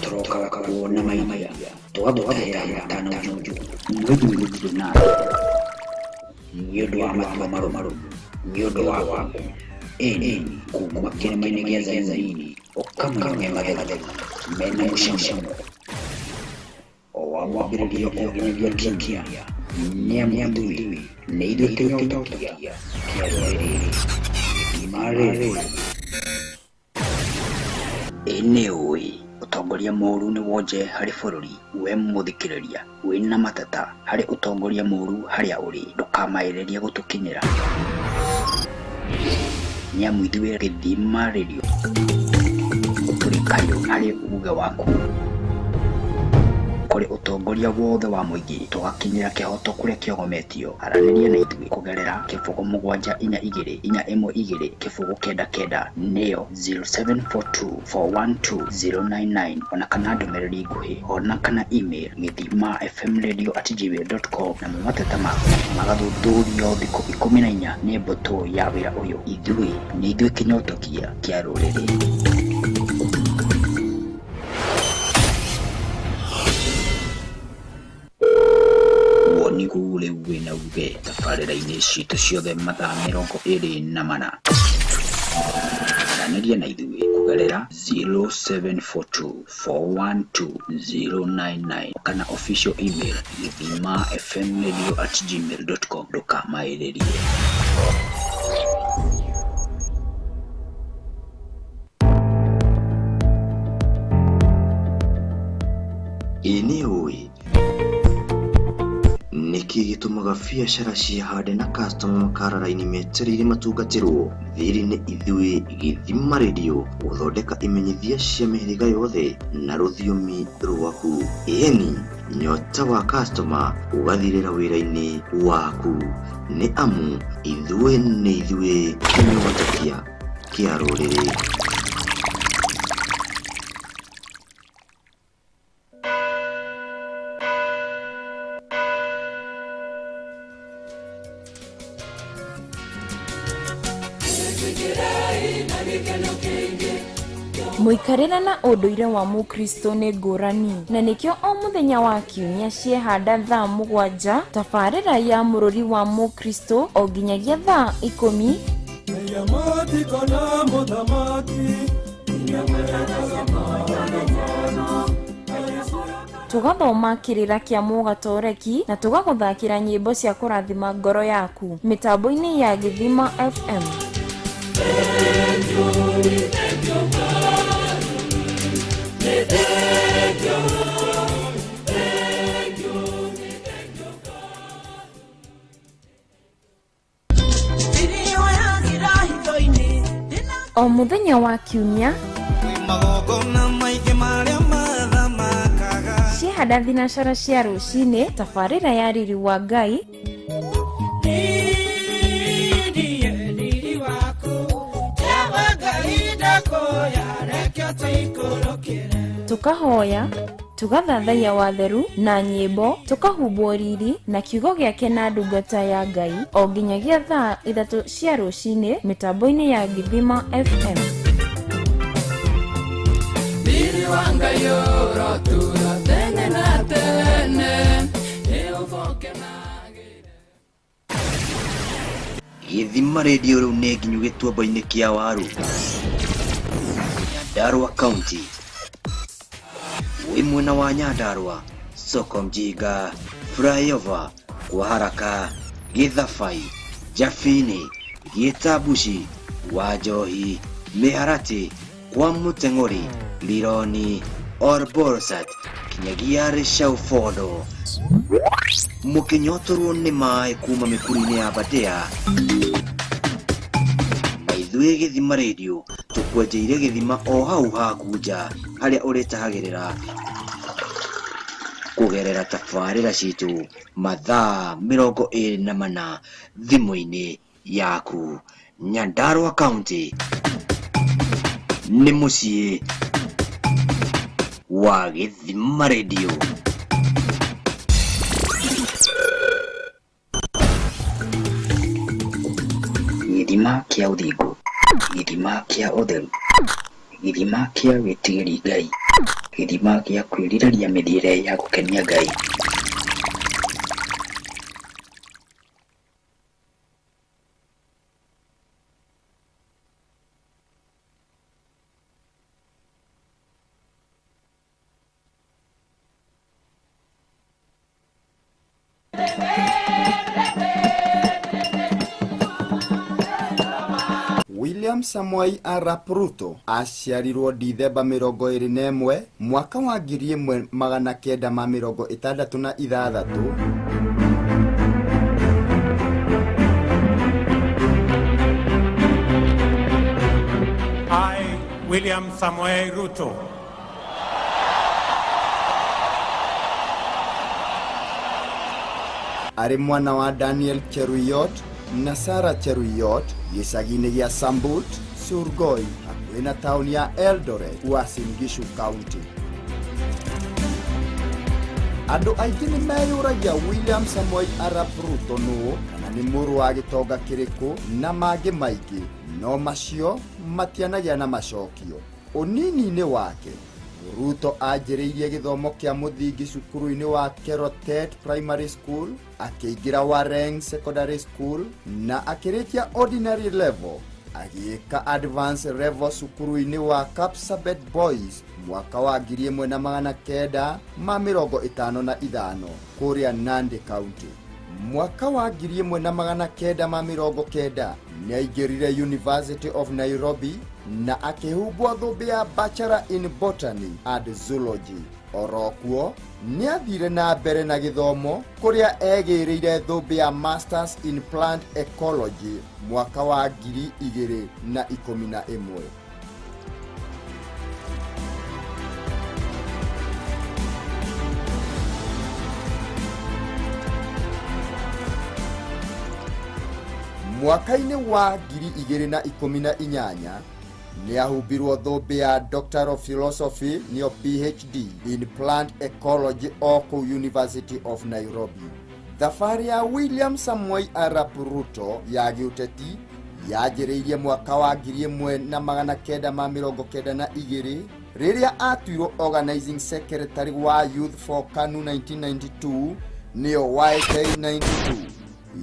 Tũrokaga kuona maithia twagũtahĩra matano njuju mwĩthuri gũtirĩ nĩ ũndũ wa matua marũmaru, nĩ ũndũ wa waku ĩni kuma kĩrĩma-inĩ gĩa Zaini ũkamũrũmia mathethero mena mũcamo o wa mwambĩrĩrio ũginyagia kingia nĩamu ithuĩ nĩ ithuĩ kĩnyotokia kĩa rũrĩrĩ. Githima Radio. Nĩ ũĩ ũtongoria mũũru nĩ wonje harĩ bũrũri. We mũthikĩrĩria wĩna mateta harĩ ũtongoria mũũru harĩa ũrĩ, ndũkamaĩrĩrie gũtũkinyĩra, nĩamu ithuĩ Githima Radio tũrĩ kayũ harĩ uge waku kũrĩ ũtongoria wothe wa mũingĩ, tũgakinyĩra kĩhoto kũrĩa kĩogometio. Aranĩria na ithuĩ kũgerera 07424112 099 nĩyo 0742412099 ona kana ndũmĩrĩri nguhĩ ona kana email githimafmradio@gmail.com na mateta maku magathuthurio thikũ 14 nĩ mbũtũ ya wĩra ũyũ. Ithuĩ nĩ ithuĩ kĩnyotokia kĩa rũrĩrĩ. Nĩguo rĩu wĩna uge tabarĩra-inĩ citũ ciothe mathaa 24. Aranĩria na ithuĩ kũgerera 0742412099 kana official email githimafmradio@gmail.com. ndũkamaĩrĩrie. Nĩ ũĩ nĩkĩ gĩtũmaga biacara ciĩhande na customer makarara-inĩ metereire matungatĩrwo? Thĩrĩ nĩ ithuĩ Githima Radio gũthondeka imenyithia cia mĩhĩrĩga yothe na rũthiomi rwaku. Ĩni nyota wa customer ũgathirĩra wĩra-inĩ waku, nĩ amu ithuĩ nĩ ithuĩ kĩnyotokia kĩa rũrĩrĩ. Mũikarĩre na ũndũire wa Mũkristo nĩ ngũrani, na nĩkĩo o mũthenya wa kiumia ciehanda thaa 7 tabarĩra ya mũrũri wa Mũkristo o nginyagia thaa 10. tugathoma kirira kia mugatoreki na tugaguthakira nyimbo cia kurathima ngoro yaku mitambo-ini ya Githima FM. O muthenya wa kiumia ciehanda thinacara cia rũcinĩ tabarĩra ya riri wa Ngai tukahoya tugathathaiya watheru na nyĩmbo tukahumbwo riri na kiugo gĩake na ndungata ya Ngai o nginyagia thaa 3 cia rũcinĩ mitambo-ini ya Githima FM. Riri wa Ngai ũrotura tene na tene ũthoke nagĩre. Githima Radio rĩu nĩ nginyu gĩtuamba-inĩ kĩa waru Nyandarua County mwena wa Nyandarua, Soko Mjinga, Flyover, kwa haraka, Githabai, Jafini, Gitabushi, Wajohi, Miharati, kwa Mutengori, Lironi, Orborsat, kinyagia Rishaufodo. Mũkĩnyotorwo nĩ maĩ kuma mĩkuru-inĩ ya Badea. Maithuĩ Githima Radio tukwenjeire Githima o hau haku nja harĩa ũrĩtahagĩrĩra kugerera tabarĩra citũ mathaa 24 thimũ-inĩ yaku. Nyandarua County nĩ mũciĩ wa Githima Radio. Githima kĩa ũthingu, Githima kĩa ũtheru, Githima kĩa wĩtigĩri Ngai, Githima gĩa kwĩrirĩria mĩthiĩre ya gũkenia Ngai. William Samoei Arap Ruto aciarirwo Dithemba 21 mwaka wa 1966. I, William Samoei Ruto, ari mwana wa Daniel Cheruyot na Sarah Cheruyot gĩcagi-inĩ gĩa Sambut, Surgoi, hakuhĩ na taũni ya Eldoret, Uasin Gishu County. Andũ aingĩ nĩ meyũragia William Samoei Arap Ruto nũ kana nĩ mũrũ wa gĩtonga kĩrĩkũ na mangĩ maingĩ, no macio matianagia na macokio. Ũnini-inĩ wake Ruto anjĩrĩirie gĩthomo kĩa mũthingi cukuru-inĩ wa Kerotet Primary School, akĩingĩra Wareng Secondary School na akĩrĩkia ordinary level, agĩĩka advanced level cukuru-inĩ wa Kapsabet Boys mwaka wa 1955 kũrĩa Nandi County. Mwaka wa 1990 nĩaingĩrire University of Nairobi na akĩhumbwo thũmbĩ ya Bachelor in Botany and Zoology. Orokuo nĩathire na mbere na gĩthomo kũrĩa egĩrĩire thũmbĩ ya Masters in Plant Ecology mwaka wa 2011. Mwaka-inĩ wa 2018 nĩahumbirwo thũmbĩ ya Doctor of Philosophy nĩyo PhD in Plant Ecology o kũu University of Nairobi. Thabarĩ ya William Samoei Arap Ruto ya gĩũteti yanjĩrĩirie mwaka wa 1992 rĩrĩa atuirwo Organizing Secretary wa Youth for KANU 1992 nĩyo YK92.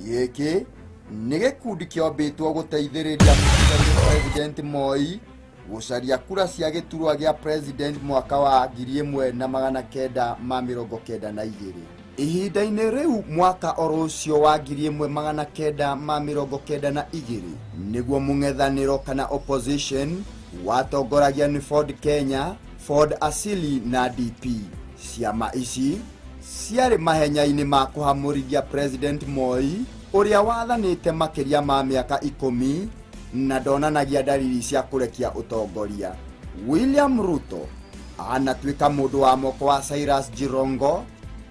Gĩkĩ nĩ gĩkundi kĩombĩtwo gũteithĩrĩria President Moi gucaria kura cia giturwa gia president mwaka wa 1992. Ihinda-inĩ riu mwaka orocio wa 1992 niguo mung'ethaniro kana opposition watongoragia ni Ford Kenya, Ford Asili na DP. Ciama ici ciarĩ mahenya-inĩ ma kũhamũrithia President Moi ũrĩa wathanĩte makĩria ma mĩaka 10 na ndonanagia dalili cia kũrekia ũtongoria. William Ruto anatuĩka mũndũ wa moko wa Cyrus Jirongo,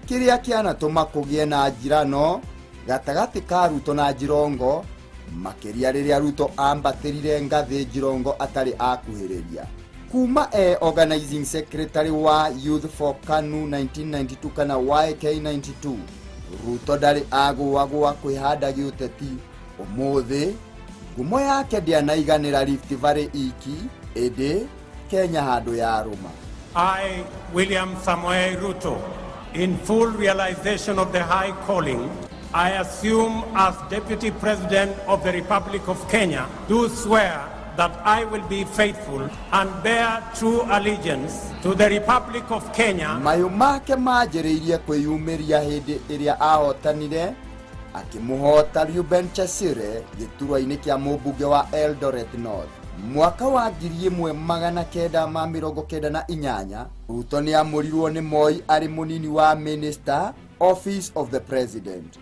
kĩrĩa kĩanatũma kũgĩe na njirano gatagatĩ ka Ruto na Jirongo, makĩria rĩrĩa Ruto ambatĩrire ngathĩ Jirongo atarĩ akuhĩrĩria. Kuma organizing secretary wa Youth for KANU 1992 kana YK92, Ruto ndarĩ agũagũa kwĩhanda gĩũteti. Ũmũthĩ ngumo yake ndĩanaiganĩra Rift Valley iki, ĩndĩ Kenya handũ ya Roma. I, William Samoei Ruto, in full realization of the high calling I assume as Deputy President of the Republic of Kenya, do swear that I will be faithful and bear true allegiance to the Republic of Kenya. Mayu make manjĩrĩirie kwĩyumĩria hĩndĩ ĩrĩa ahotanire akĩmũhota Reuben Chesire gĩturwa-inĩ kĩa mũmbunge wa Eldoret North. Mwaka wa 1998, Ruto nĩamũrirwo nĩ Moi arĩ mũnini wa Minister, Office of the President.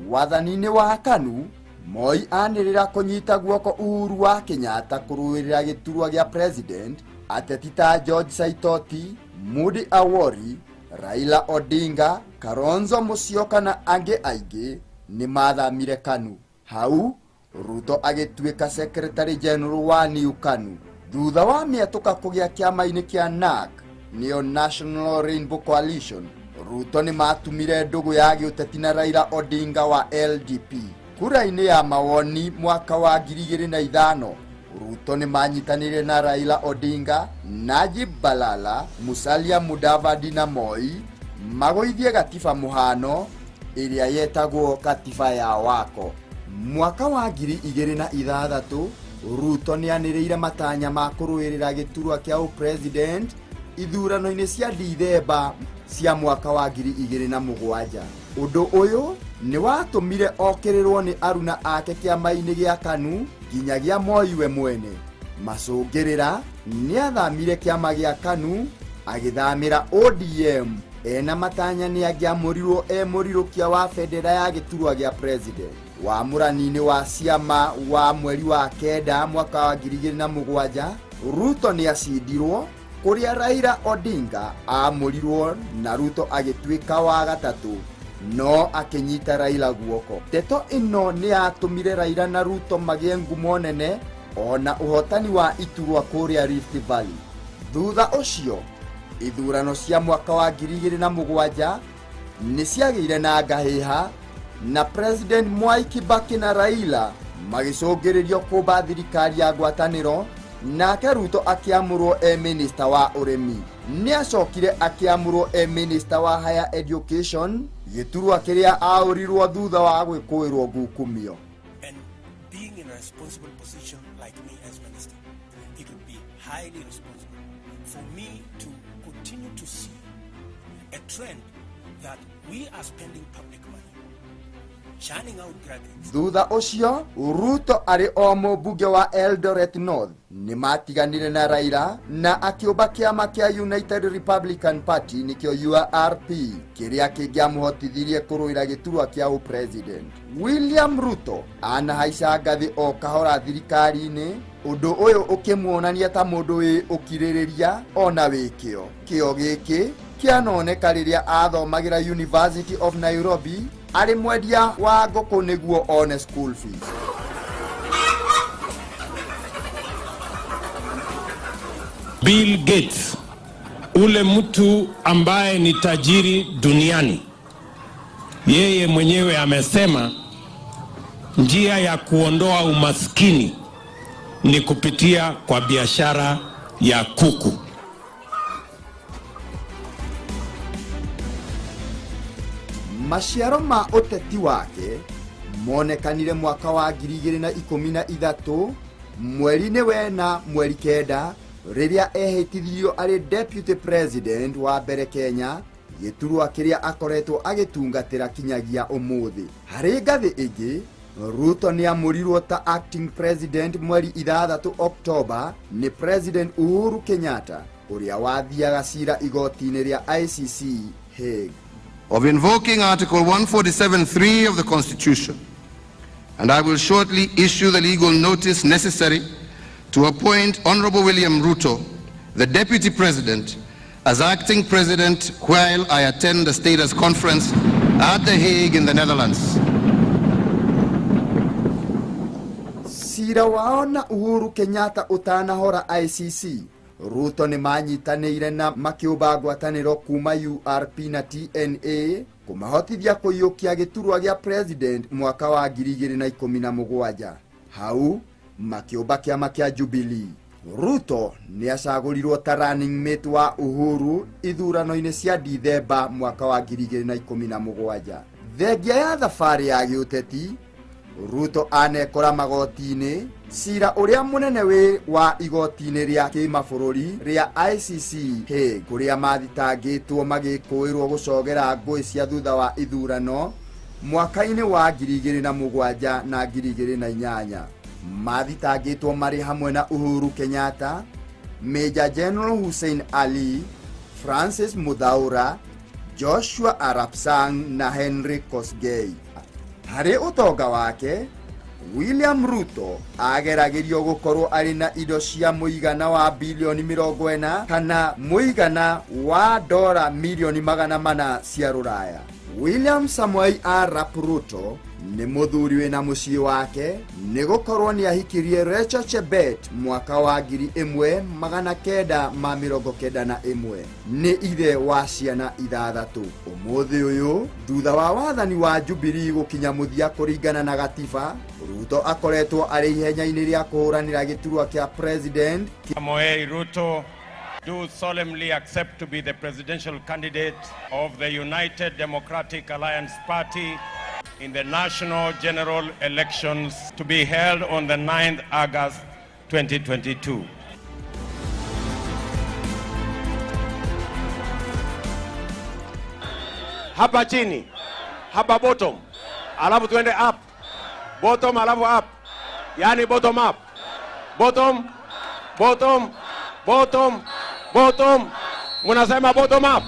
Wathani-inĩ wa KANU, Moi anĩrĩra kũnyita guoko Uhuru wa Kenyatta kũrũĩrĩra gĩturwa gĩa President. Ateti ta George Saitoti, Mudi Awori, Raila Odinga, Kalonzo Musyoka na angĩ aingĩ nĩmathamire KANU. Hau Ruto agĩtuĩka Secretary General wa New KANU. Thutha wa mĩatũka kũgĩa kĩama-inĩ kĩa NAC, nĩyo National Rainbow Coalition, Ruto nĩmatumire ndũgũ ya gĩũteti na Raila Odinga wa LDP. Kura-inĩ ya mawoni mwaka wa 2005, Ruto nĩmanyitanire na Raila Odinga, Najib Balala, Musalia Mudavadi na Moi magũithie gatiba mũhano ĩrĩa yetagwo katiba ya Wako. Mwaka wa 2006, Ruto nĩanĩrĩire matanya ma kũrũĩrĩra gĩturwa kĩa president ithurano-inĩ cia Dithemba cia mwaka wa 2007. Ũndũ ũyũ nĩ watũmire okĩrĩrwo nĩ aruna ake kĩama-inĩ gĩa KANU nginyagia Moi we mwene. Macũngĩrĩra nĩathamire kĩama gĩa KANU agĩthamĩra ODM ena matanya nĩangĩamũrirwo mũrirũkia wa bendera ya gĩturwa gĩa president. Wamũrani-inĩ wa ciama wa mweri wa kenda mwaka wa 2007, Ruto nĩacindirwo kũrĩa Raila Odinga amũrirwo na Ruto agĩtuĩka wa gatatũ, no akĩnyita Raila guoko. Ndeto ĩno nĩyatũmire Raila na Ruto magĩe ngumo nene ona ũhotani wa iturwa kũrĩa Rift Valley. Thutha ũcio ithurano cia mwaka wa 2007 nĩciagĩire na ngahĩha na President Mwai Kibaki na Raila magĩcũngĩrĩrio kũmba thirikari ya ngwatanĩro, nake Ruto akĩamũrwo Minister wa ũrĩmi. Nĩacokire akĩamũrwo Minister wa Higher Education, gĩturwa kĩrĩa aũrirwo thutha wa gwĩkũĩrwo ngukumio. And being in a responsible position like me as minister, it would be highly responsible for me to continue to see a trend that we are spending public money, churning out graduates. Thutha ũcio, Ruto arĩ o mũmbunge wa Eldoret North nĩmatiganire na Raila na akĩũmba kĩama kĩa United Republican Party nĩkĩo URP, kĩrĩa kĩngĩamũhotithirie kũrũĩra gĩturwa kĩa president. William Ruto anahaica ngathĩ o kahora thirikari-inĩ, ũndũ ũyũ ũkĩmuonania ta mũndũ wĩ ũkirĩrĩria ona wĩkĩo. Kĩo gĩkĩ kĩanoneka rĩrĩa athomagĩra University of Nairobi arĩ mwendia wa ngũkũ nĩguo one school fees. Bill Gates, ule mtu ambaye ni tajiri duniani, yeye mwenyewe amesema njia ya kuondoa umaskini ni kupitia kwa biashara ya kuku. Maciaro ma ũteti wake monekanire mwaka wa 2013 mweri-inĩ wena mweri kenda riria ehitithirio ari deputy president wa mbere Kenya giturwa kiria akoretwo agitungatira kinyagia umuthi. Hari ngathi ingi Ruto ni amurirwo ta acting president mweri 6 Oktoba ni President Uhuru Kenyatta uria wathiaga cira igoti-ini ria ICC Hague. Of invoking Article 147(3) of the Constitution, and I will shortly issue the legal notice necessary to appoint Honorable William Ruto, the Deputy President, as acting President while I attend the Status Conference at The Hague in the Netherlands. Cira wao na Uhuru Kenyatta utanahora ICC, Ruto ni manyitanĩire na makiũmba ngwatanĩro kuma URP na TNA kumahotithia kũiyũkia gĩturwa gĩa president mwaka wa 2017. Hau makiũmba kĩama kĩa Jubilee. Ruto ni acagũrirwo ta running mate wa Uhuru ithurano-inĩ cia Dithemba mwaka wa 2017. Thengia ya thabarĩ ya gĩũteti, Ruto anekora magoti-inĩ cira uria munene we wa igoti-inĩ ria kimabũrũri ria ICC Hague kuria mathitangĩtwo magĩkũĩrwo gũcogera ngũĩ cia thutha wa ithurano mwaka-inĩ wa 2007 na 2008. Mathitangĩtwo marĩ hamwe na Uhuru Kenyatta, Major General Hussein Ali, Francis Muthaura, Joshua Arap Sang na Henry Kosgei. Hari utonga wake, William Ruto ageragirio gukorwo ari na indo cia muigana wa bilioni 40 kana muigana wa dola milioni 400 cia ruraya. William Samoei Arap Ruto ni muthuri wina mucii wake ni gukorwo ni ahikirie Rachel Chebet mwaka wa 1991 ni ithe wa ciana 6. Umuthi uyu thutha wa wathani wa Jubilee gukinya muthia kuringana na gatiba, Ruto akoretwo ari ihenya-ini ria kuhuranira giturwa kia president. Samoei Ruto do solemnly accept to be the presidential candidate of the United Democratic Alliance Party in the national general elections to be held on the 9th August 2022. Hapa chini, hapa bottom, alafu tuende up. Bottom alafu up. Yani bottom up. Bottom, bottom, bottom, bottom. Munasema bottom up.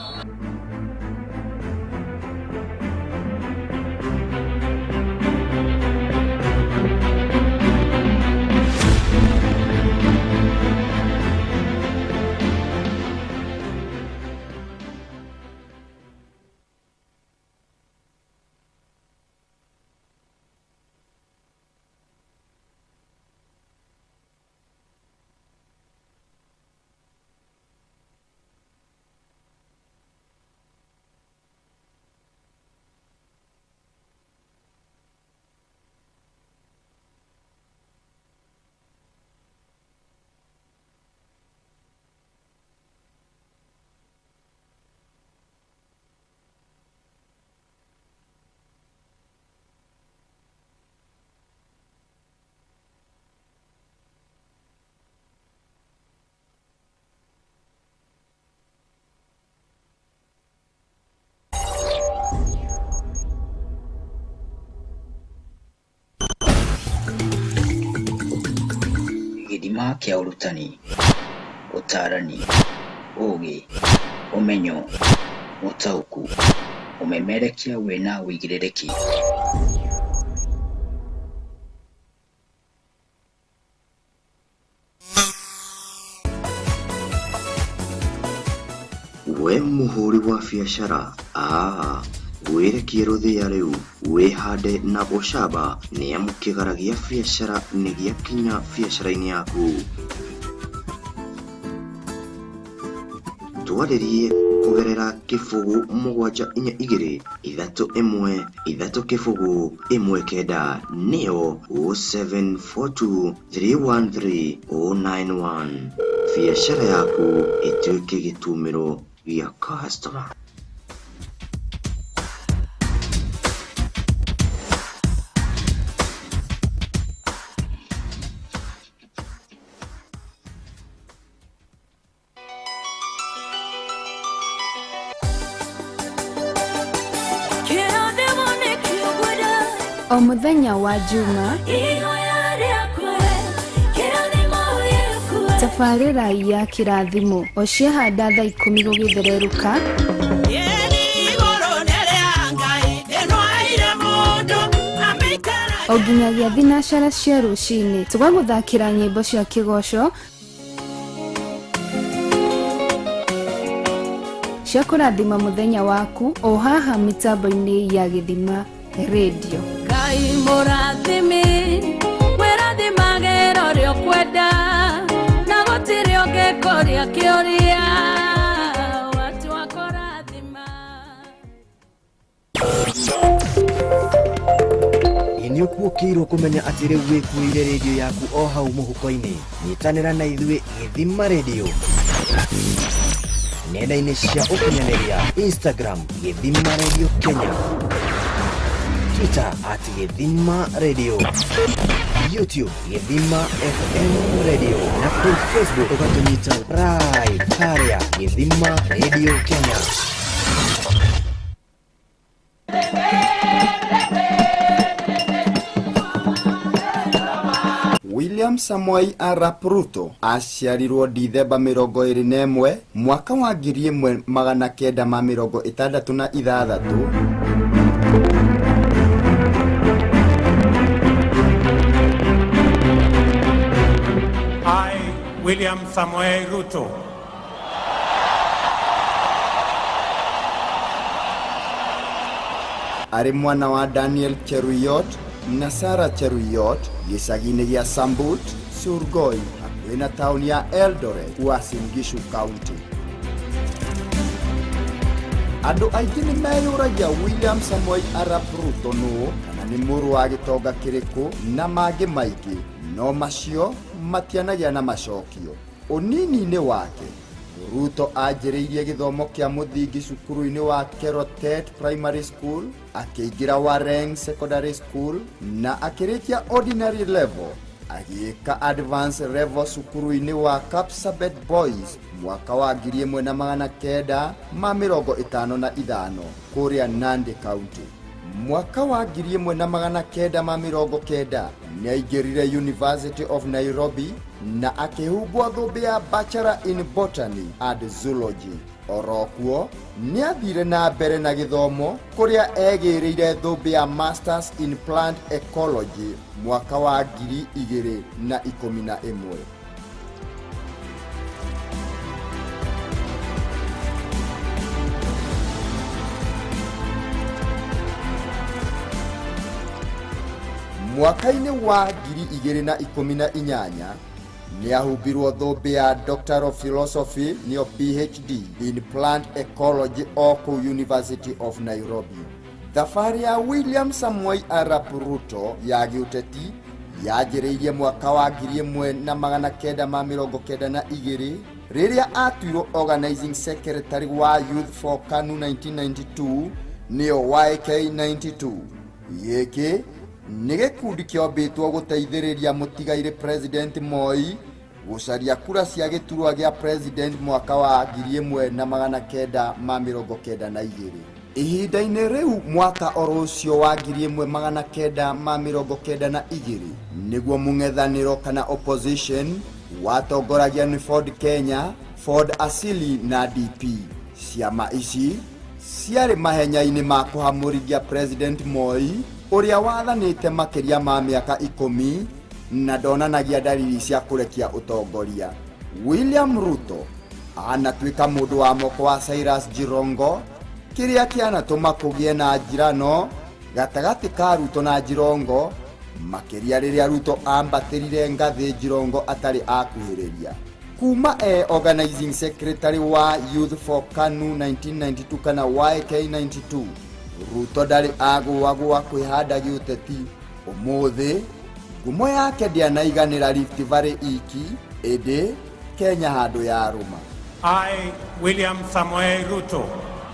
Githima kia urutani, utarani, ugi, umenyo, utauku, umemerekia wena wigirereki. We muhuri wa biacara, wirekie ruthia riu wihande na ucamba ni amu kigaragia biacara ni giakinya biacara-ini yaku. Twaririe kugerera kifugu 742 3 kifugu 19 neo 0742 313 091. Biacara yaku ituike gitumiro gia customer. O muthenya wa juma tafarira ya kirathimo o ciahanda thaa 10 gũgĩthererũka o nginyagia thinacara cia rũcinĩ tũgagũthakĩra nyĩmbo cia kĩgoco cia kũrathima mũthenya waku o haha mĩtambo-inĩ ya Gĩthima Radio. Ngai mũrathimi wĩrathimagĩra ũrĩa ũkwenda na gũtirĩ ũngĩkũria kĩũria watu wa kũrathima. Nĩ ũkuũkĩirwo kũmenya atĩ rĩu wĩkuĩire radio yaku o hau mũhuko-inĩ. Nyitanĩra na ithuĩ Gĩthima Radio. Nenda-inĩ cia ũkinyanĩria Instagram Gĩthima Radio Kenya, Twitter @Gĩthima Radio, YouTube Gĩthima FM Radio, na kuri Facebook ukatunyita right harĩa Gĩthima Radio Kenya. William Samoei Arap Ruto aciarirwo Dithemba 21 mwaka wa 1966. I, William Samoei Ruto, ari mwana wa Daniel Cheruyot na Sarah Cheruyot gĩcagi-inĩ gĩa Sambut, Surgoi, hakuhĩ na taũni ya Eldoret, Uasin Gishu County. Andũ aingĩ nĩ meyũragia William Samoei Arap Ruto nũ kana nĩ mũrũ wa gĩtonga kĩrĩkũ na mangĩ maingĩ, no macio matianagia na macokio. Ũnini-inĩ wake Ruto anjĩrĩirie gĩthomo kĩa mũthingi cukuru-inĩ wa Kerotet Primary School, akĩingĩra Wareng Secondary School na akĩrĩkia ordinary level, agĩĩka advanced level cukuru-inĩ wa Kapsabet Boys mwaka wa 1955 kũrĩa Nandi County. Mwaka wa 1990 nĩ aingĩrire University of Nairobi na akĩhumbwo thũmbĩ ya Bachelor in Botany and Zoology. Orokuo nĩ athire na mbere na gĩthomo kũrĩa egĩrĩire thũmbĩ ya Masters in Plant Ecology mwaka wa 2011. Mwaka-inĩ wa 2018 nĩ ahumbirwo thũmbĩ ya Doctor of Philosophy nĩyo PhD in Plant Ecology Oku University of Nairobi. Thabarĩ ya William Samoei Arap Ruto ya gĩũteti yanjĩrĩirie mwaka wa 1992 rĩrĩa atuirwo organizing secretary wa Youth for KANU 1992 nĩyo YK92. Gĩkĩ nĩ gĩkundi kĩombĩtwo gũteithĩrĩria mũtigaire President Moi gũcaria kura cia gĩturwa gĩa president mwaka wa 1992. Ihinda-inĩ rĩu mwaka oro ũcio wa 1992 nĩguo mũng'ethanĩro kana opposition watongoragia nĩ Ford Kenya, Ford Asili na DP. Ciama ici ciarĩ mahenya-inĩ ma kũhamũrithia President Moi ũrĩa wathanĩte makĩria ma mĩaka 10 na ndonanagia dalili cia kũrekia ũtongoria. William Ruto anatuĩka mũndũ wa moko wa Cyrus Jirongo, kĩrĩa kĩanatũma kũgĩe na njirano gatagatĩ ka Ruto na Jirongo, makĩria rĩrĩa Ruto ambatĩrire ngathĩ Jirongo atarĩ akuhĩrĩria. Kuma organizing secretary wa Youth for KANU 1992 kana YK92, Ruto ndarĩ agũagũa kwĩhanda gĩũteti. Ũmũthĩ ngumo yake ndĩanaiganĩra Rift Valley iki, ĩndĩ Kenya handũ ya rũma. I, William Samoei Ruto,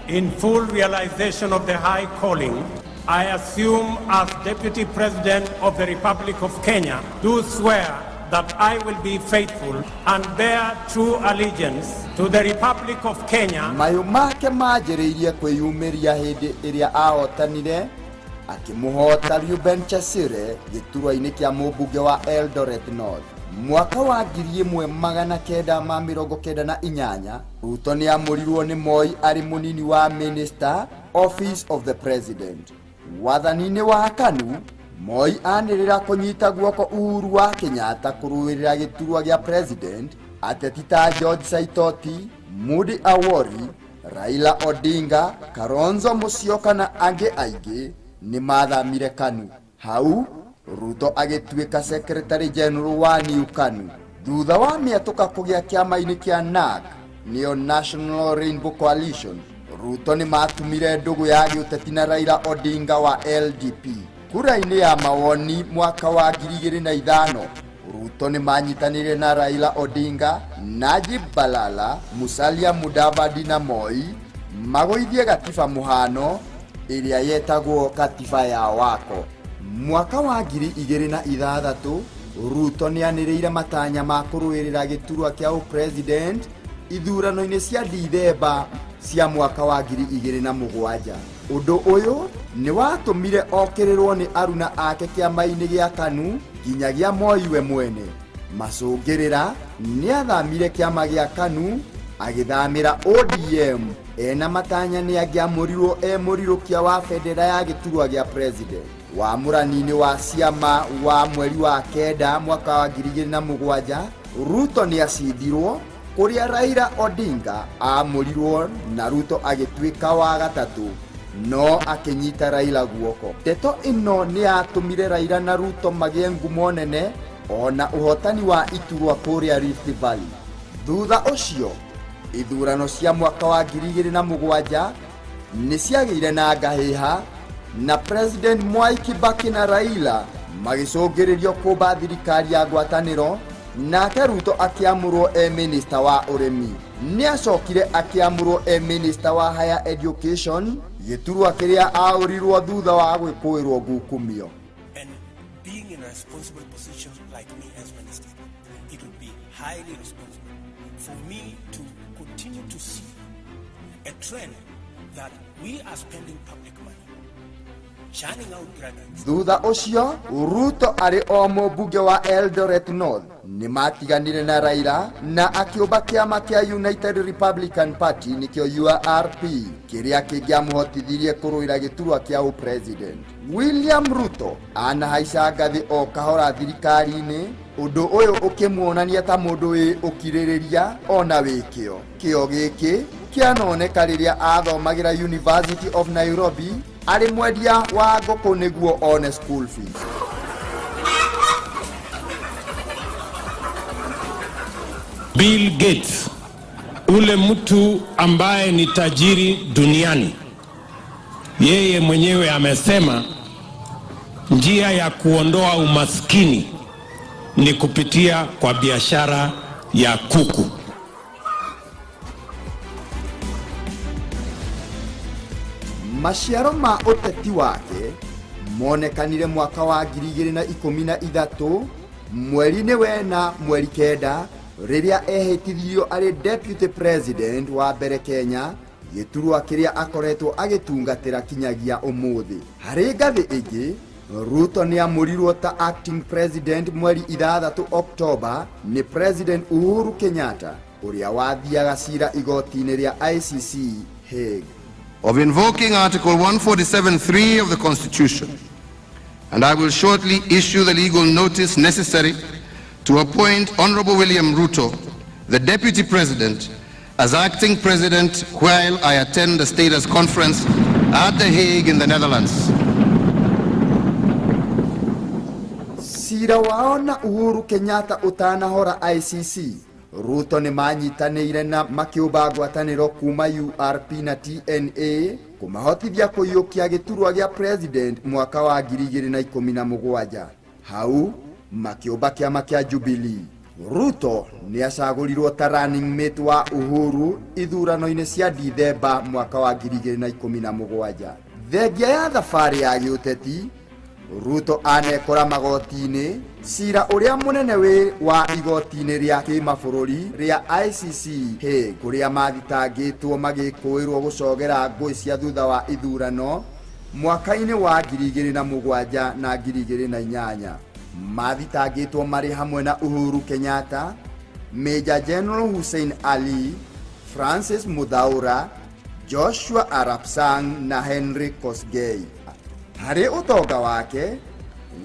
in full realization of the high calling I assume as Deputy President of the Republic of Kenya, do swear that I will be faithful and bear true allegiance to the Republic of Kenya. Mayu make manjĩrĩirie kwĩyumĩria hĩndĩ ĩrĩa ahotanire akimuhota Reuben Chesire giturwa-ini kia mubunge wa Eldoret North. Mwaka wa 1998 Ruto ni amurirwo ni Moi ari munini wa Minister Office of the President. Wathani-ini wa KANU Moi anirira kunyita guoko Uhuru wa Kenyatta kuruirira giturwa gia president. Ateti ta George Saitoti, Mudi Awori, Raila Odinga, Kalonzo Musyoka na ange aige ni mathamire KANU. Hau Ruto agituika Secretary General wa New KANU. Thutha wa miatuka kugia kiama-ini kia NAC, nio National Rainbow Coalition, Ruto ni matumire ndugu ya giuteti na Raila Odinga wa LDP. Kura-ini ya mawoni mwaka wa 2005, Ruto ni manyitanire na Raila Odinga, Najib Balala, Musalia Mudavadi na Moi magoithie gatiba muhano iria yetagwo katiba ya wako. Mwaka wa 2006, Ruto ni anirire matanya ma kuruirira giturwa kia president ithurano-ini cia Dithemba cia mwaka wa 2007. Undu uyu ni watumire okirirwo ni aruna ake kiama-ini gia KANU nginyagia Moi we mwene. Macungirira ni athamire kiama gia KANU agithamira ODM ena matanya ni agiamurirwo murirukia wa federa ya giturwa gia president. Wamurani-ini wa ciama wa mweri wa kenda mwaka wa 2007, Ruto ni acindirwo kuria Raila Odinga amurirwo na Ruto agituika wa gatatu, no akinyita Raila guoko. Teto ino ni atumire Raila na Ruto magie ngumo nene ona uhotani wa iturwa kuria Rift Valley. Thutha ucio ithurano cia mwaka wa 2007 ni ciagire na ngahiha na President Mwai Kibaki na Raila magicungiririo kuba thirikari ya ngwataniro, nake Ruto akiamurwo minister wa urimi. Ni acokire akiamurwo minister wa higher education, giturwa kiria aurirwo thutha wa gwikuirwo ngukumio. And being in a responsible position like me as minister, it would be highly responsible for me to continue to see a trend that we are spending public money, churning out graduates. Thutha ucio Ruto ari o mubunge wa Eldoret North ni matiganire na Raila na akiumba kiama kia United Republican Party nikio URP kiria kingiamuhotithirie kuruira giturwa kia president. William Ruto anahaica ngathi o kahora thirikari-ini, undu uyu ukimuonania ta mundu wi ukiririria ona wikio. Kio giki kianoneka riria athomagira University of Nairobi ari mwendia wa ngũkũ niguo one school fees. Bill Gates, ule mtu ambaye ni tajiri duniani, yeye mwenyewe amesema njia ya kuondoa umaskini ni kupitia kwa biashara ya kuku. Maciaro ma uteti wake monekanire mwaka wa 2013 mweri-ini wena mweri kenda riria ehitithirio ari deputy president wa mbere Kenya, giturwa kiria akoretwo agitungatira kinyagia umuthi. Hari ngathi ingi Ruto ni amurirwo ta acting president mweri 6 Oktoba ni President Uhuru Kenyatta uria wathiaga cira igoti-ini ria ICC Hague. Of invoking Article 147(3) of the Constitution, and I will shortly issue the legal notice necessary to appoint Honorable William Ruto, the Deputy President, as acting President while I attend the Status Conference at The Hague in the Netherlands. Cira wao na Uhuru Kenyatta utanahora ICC, Ruto ni manyitanĩire na makiumba ngwatanĩro kuma URP na TNA kumahotithia kũiyũkia gĩturwa gĩa president mwaka wa 2017. Hau makiumba kĩama kĩa Jubilee. Ruto ni acagũrirwo ta running mate wa Uhuru ithurano-inĩ cia Dithemba mwaka wa 2017. Thengia ya thabarĩ ya gĩũteti, Ruto anekora magoti-inĩ cira uria munene wa igoti-inĩ ria kimabũrũri ria ICC kuria mathitangĩtwo magĩkũĩrwo gũcogera ngũĩ cia thutha wa ithurano mwaka-inĩ wa 2007 na 2008 mathitangĩtwo marĩ hamwe na Uhuru Kenyatta, Major General Hussein Ali, Francis Muthaura, Joshua Arap Sang na Henry Kosgei. Harĩ ũtonga wake,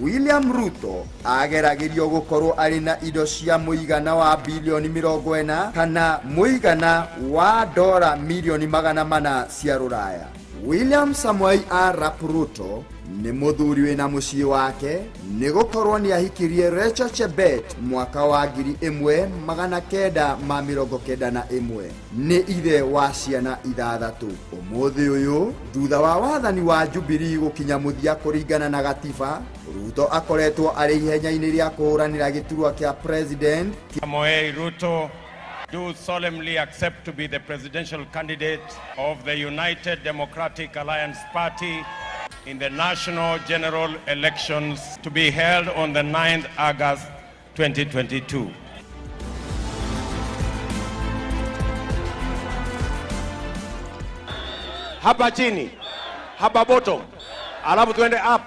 William Ruto ageragirio gũkorwo arĩ na indo cia mũigana wa bilioni 40 kana mũigana wa dola milioni 400 cia rũraya. William Samoei Arap Ruto nĩ mũthuri wĩna mũciĩ wake nĩ gũkorwo nĩ ahikirie Rachel Chebet mwaka wa 1991 nĩ ithe wa ciana 6. Ũmũthĩ ũyũ thutha wa wathani wa Jubilee gũkinya mũthia kũringana na gatiba, Ruto akoretwo arĩ ihenya-inĩ rĩa kũhũranĩra gĩturwa kĩa president. Samoei Ruto do solemnly accept to be the presidential candidate of the United Democratic Alliance Party in the national general elections to be held on the 9th August 2022. Hapa chini, hapa bottom, alafu tuende up.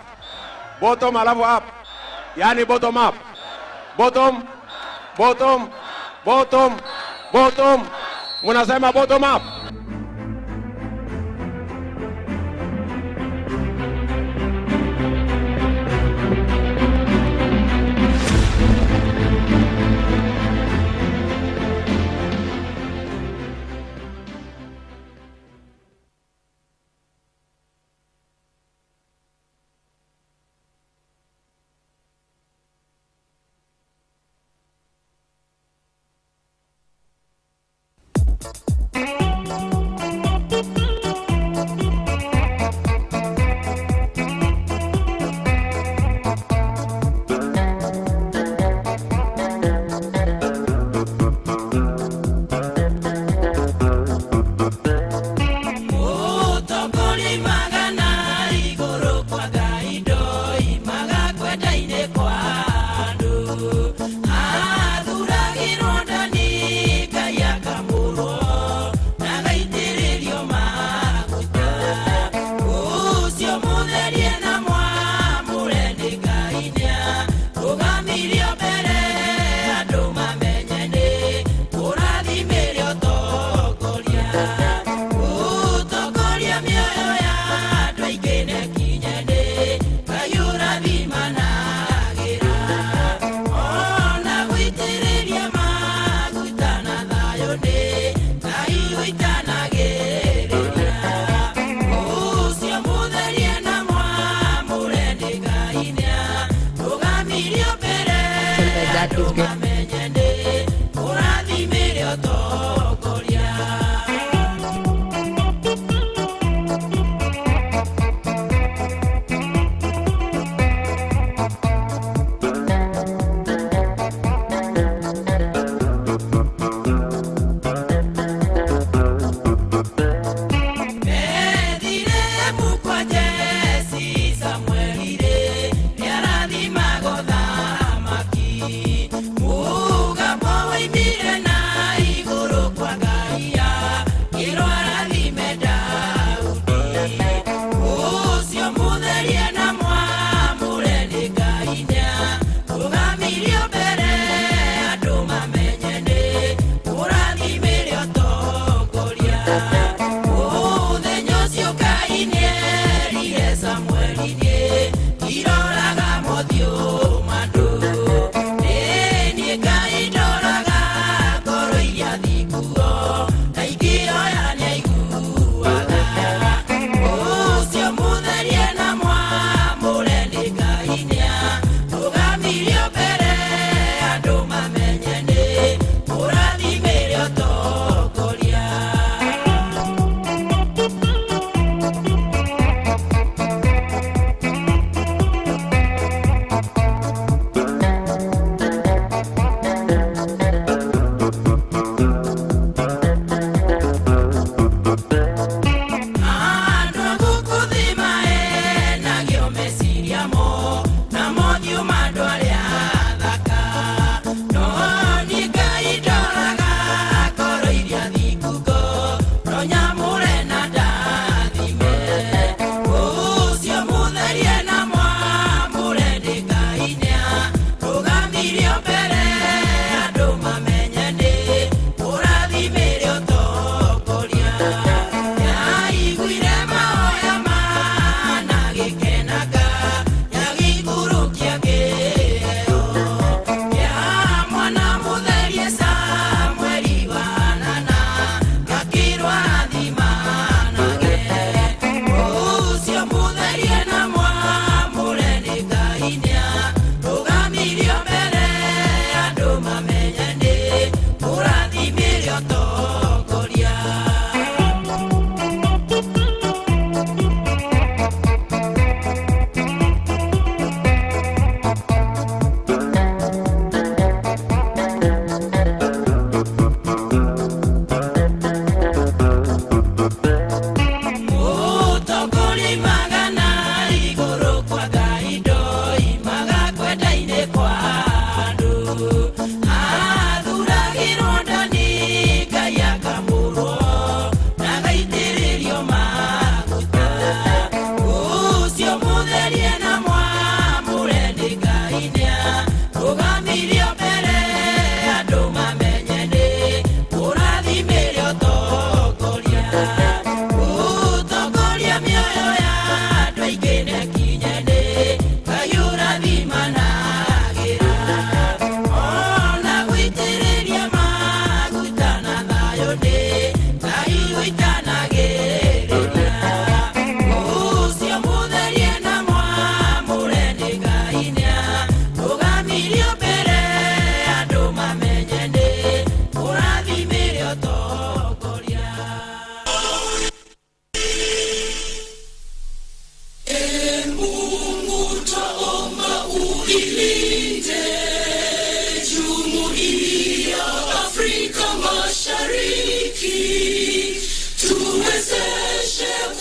Bottom alafu up. Yani bottom up. Bottom, bottom, bottom, bottom. Munasema bottom up.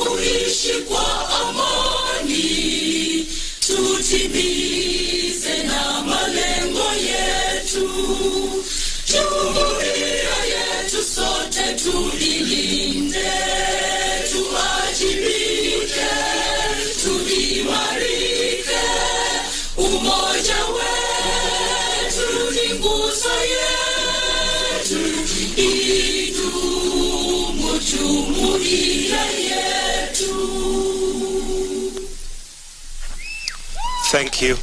kuishi kwa amani, tutimize na malengo yetu. Jumuiya yetu sote tulilinde, tuwajibike, tuimarike. Umoja wetu ni nguzo yetu, idumu jumuiya yetu. Thank you.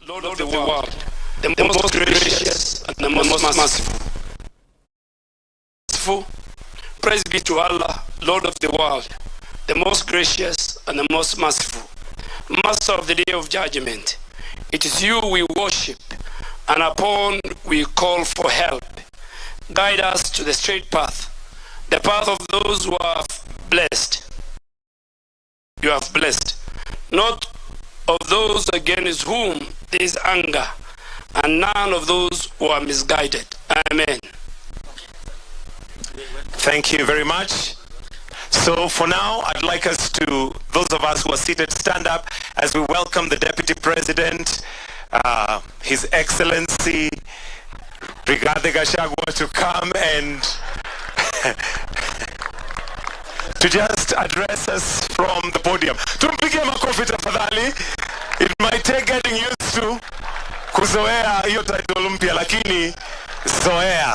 Lord of the world, the most gracious and the most merciful. Praise be to Allah, Lord of the world, the most gracious and the most merciful, Master of the day of judgment. It is you we worship, and upon we call for help. Guide us to the straight path, the path of those who are blessed. You have blessed, not of those against whom there is anger, and none of those who are misguided. Amen. Thank you very much. So for now, I'd like us to, those of us who are seated, stand up as we welcome the Deputy President, His Excellency Rigathi Gachagua, to come and to just address us from the podium. Tumpigie makofi tafadhali. It might take getting used to kuzoea hiyo title mpya, lakini zoea.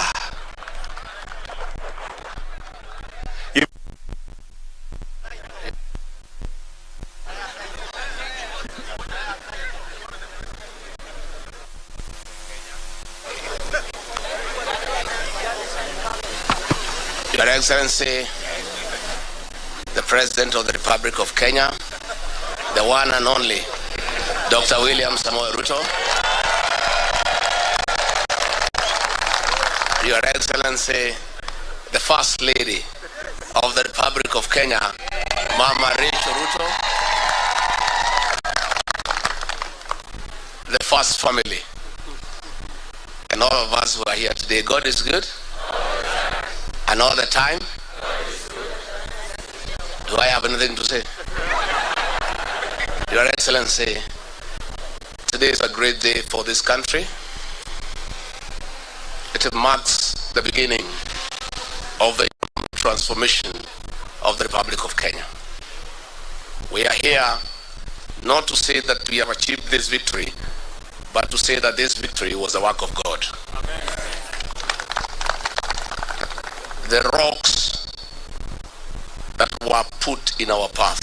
Your Excellency, the President of the Republic of Kenya, the one and only Dr. William Samoei Ruto, Your Excellency, the First Lady of the Republic of Kenya, Mama Rachel Ruto, the First Family, and all of us who are here today. God is good, And all the time? Do I have anything to say? Your Excellency, today is a great day for this country. It marks the beginning of the transformation of the Republic of Kenya. We are here not to say that we have achieved this victory, but to say that this victory was the work of God. Amen. The rocks that were put in our path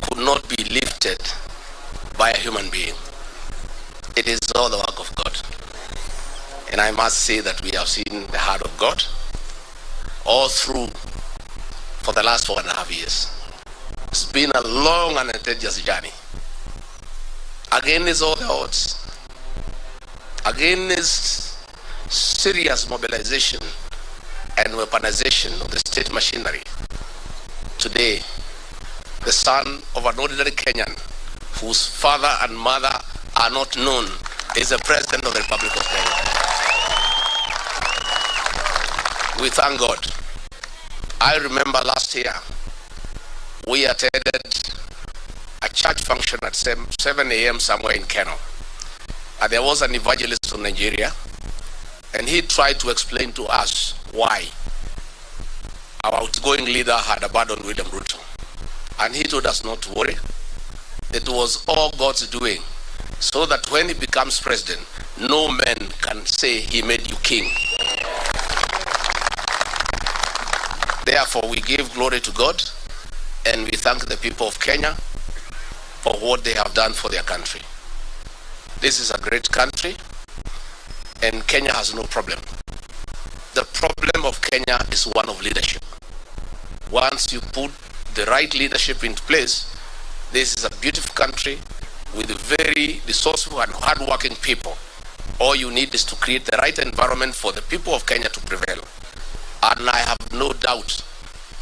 could not be lifted by a human being. It is all the work of God. And I must say that we have seen the heart of God all through for the last 4.5 years. It's been a long and tedious journey. Against all the odds, against serious mobilization and weaponization of the state machinery, today, the son of an ordinary Kenyan whose father and mother are not known is the President of the Republic of Kenya. We thank God. I remember last year, we attended a church function at 7 a.m. somewhere in Kano. And there was an evangelist from Nigeria, and he tried to explain to us why our outgoing leader had abandoned William Ruto. And he told us not to worry. It was all God's doing, so that when he becomes president, no man can say he made you king. Therefore, we give glory to God, and we thank the people of Kenya for what they have done for their country. This is a great country, and Kenya has no problem. The problem of Kenya is one of leadership. Once you put the right leadership into place, this is a beautiful country with very resourceful and hardworking people. All you need is to create the right environment for the people of Kenya to prevail. And I have no doubt,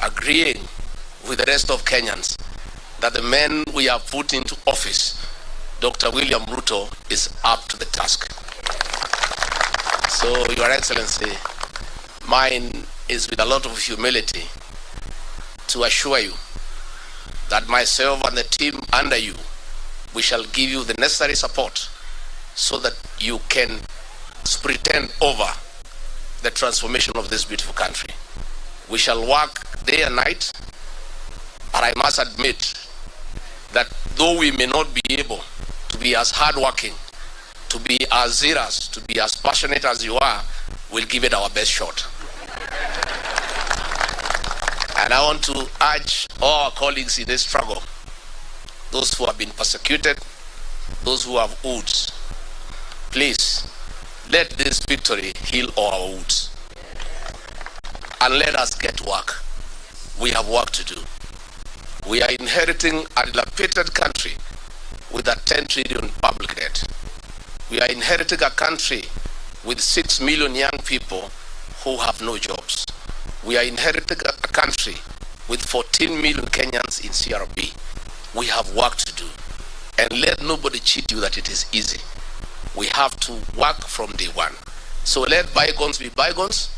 agreeing with the rest of Kenyans, that the man we have put into office, Dr. William Ruto, is up to the task. So, Your Excellency, mine is with a lot of humility to assure you that myself and the team under you, we shall give you the necessary support so that you can pretend over the transformation of this beautiful country. We shall work day and night, but I must admit that though we may not be able to be as hardworking, to be as zealous, to be as passionate as you are, we'll give it our best shot. And I want to urge all our colleagues in this struggle, those who have been persecuted, those who have wounds, please, let this victory heal all our wounds. And let us get to work. We have work to do. We are inheriting a dilapidated country with a 10 trillion public debt. We are inheriting a country with 6 million young people who have no jobs. We are inheriting a country with 14 million Kenyans in CRB. We have work to do. And let nobody cheat you that it is easy. We have to work from day one. So let bygones be bygones,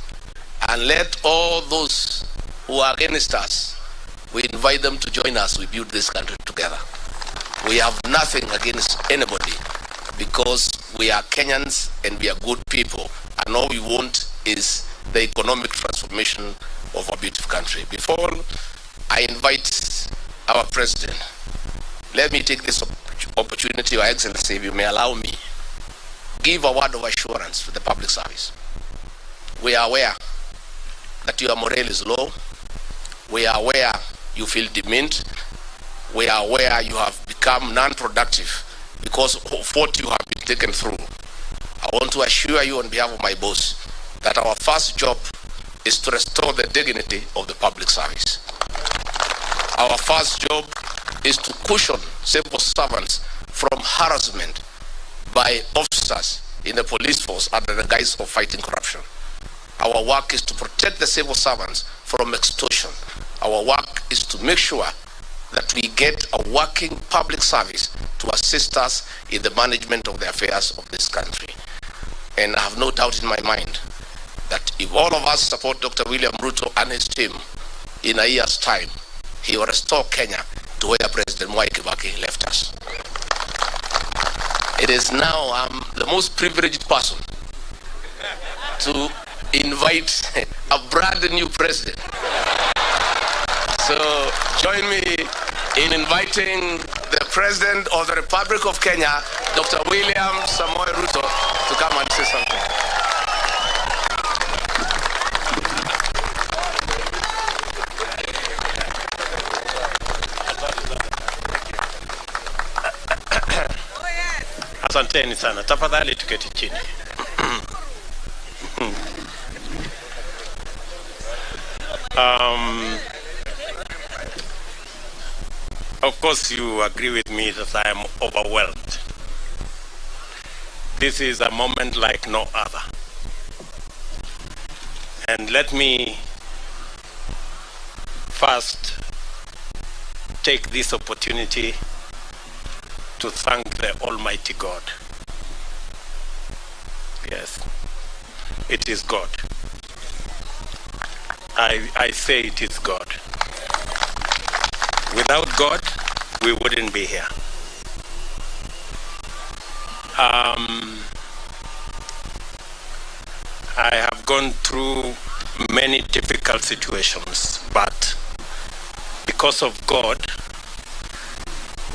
and let all those who are against us, we invite them to join us. We build this country together. We have nothing against anybody because we are Kenyans and we are good people, and all we want is the economic transformation of our beautiful country. Before I invite our president, let me take this opportunity, Your Excellency, if you may allow me, give a word of assurance to the public service. We are aware that your morale is low. We are aware you feel demeaned. We are aware you have become non-productive because of what you have been taken through. I want to assure you on behalf of my boss that our first job is to restore the dignity of the public service. Our first job is to cushion civil servants from harassment by officers in the police force under the guise of fighting corruption. Our work is to protect the civil servants from extortion. Our work is to make sure that we get a working public service to assist us in the management of the affairs of this country. And I have no doubt in my mind that if all of us support Dr. William Ruto and his team, in a year's time, he will restore Kenya to where President Mwai Kibaki left us. It is now I'm the most privileged person to invite a brand new president. So join me in inviting the President of the Republic of Kenya, Dr. William Samoei Ruto, to come and say something. Asanteni sana. Tafadhali tuketi chini. Of course you agree with me that I am overwhelmed. This is a moment like no other. And let me first take this opportunity to thank the Almighty God. Yes, it is God. I say it is God. Without God, we wouldn't be here. I have gone through many difficult situations, but because of God,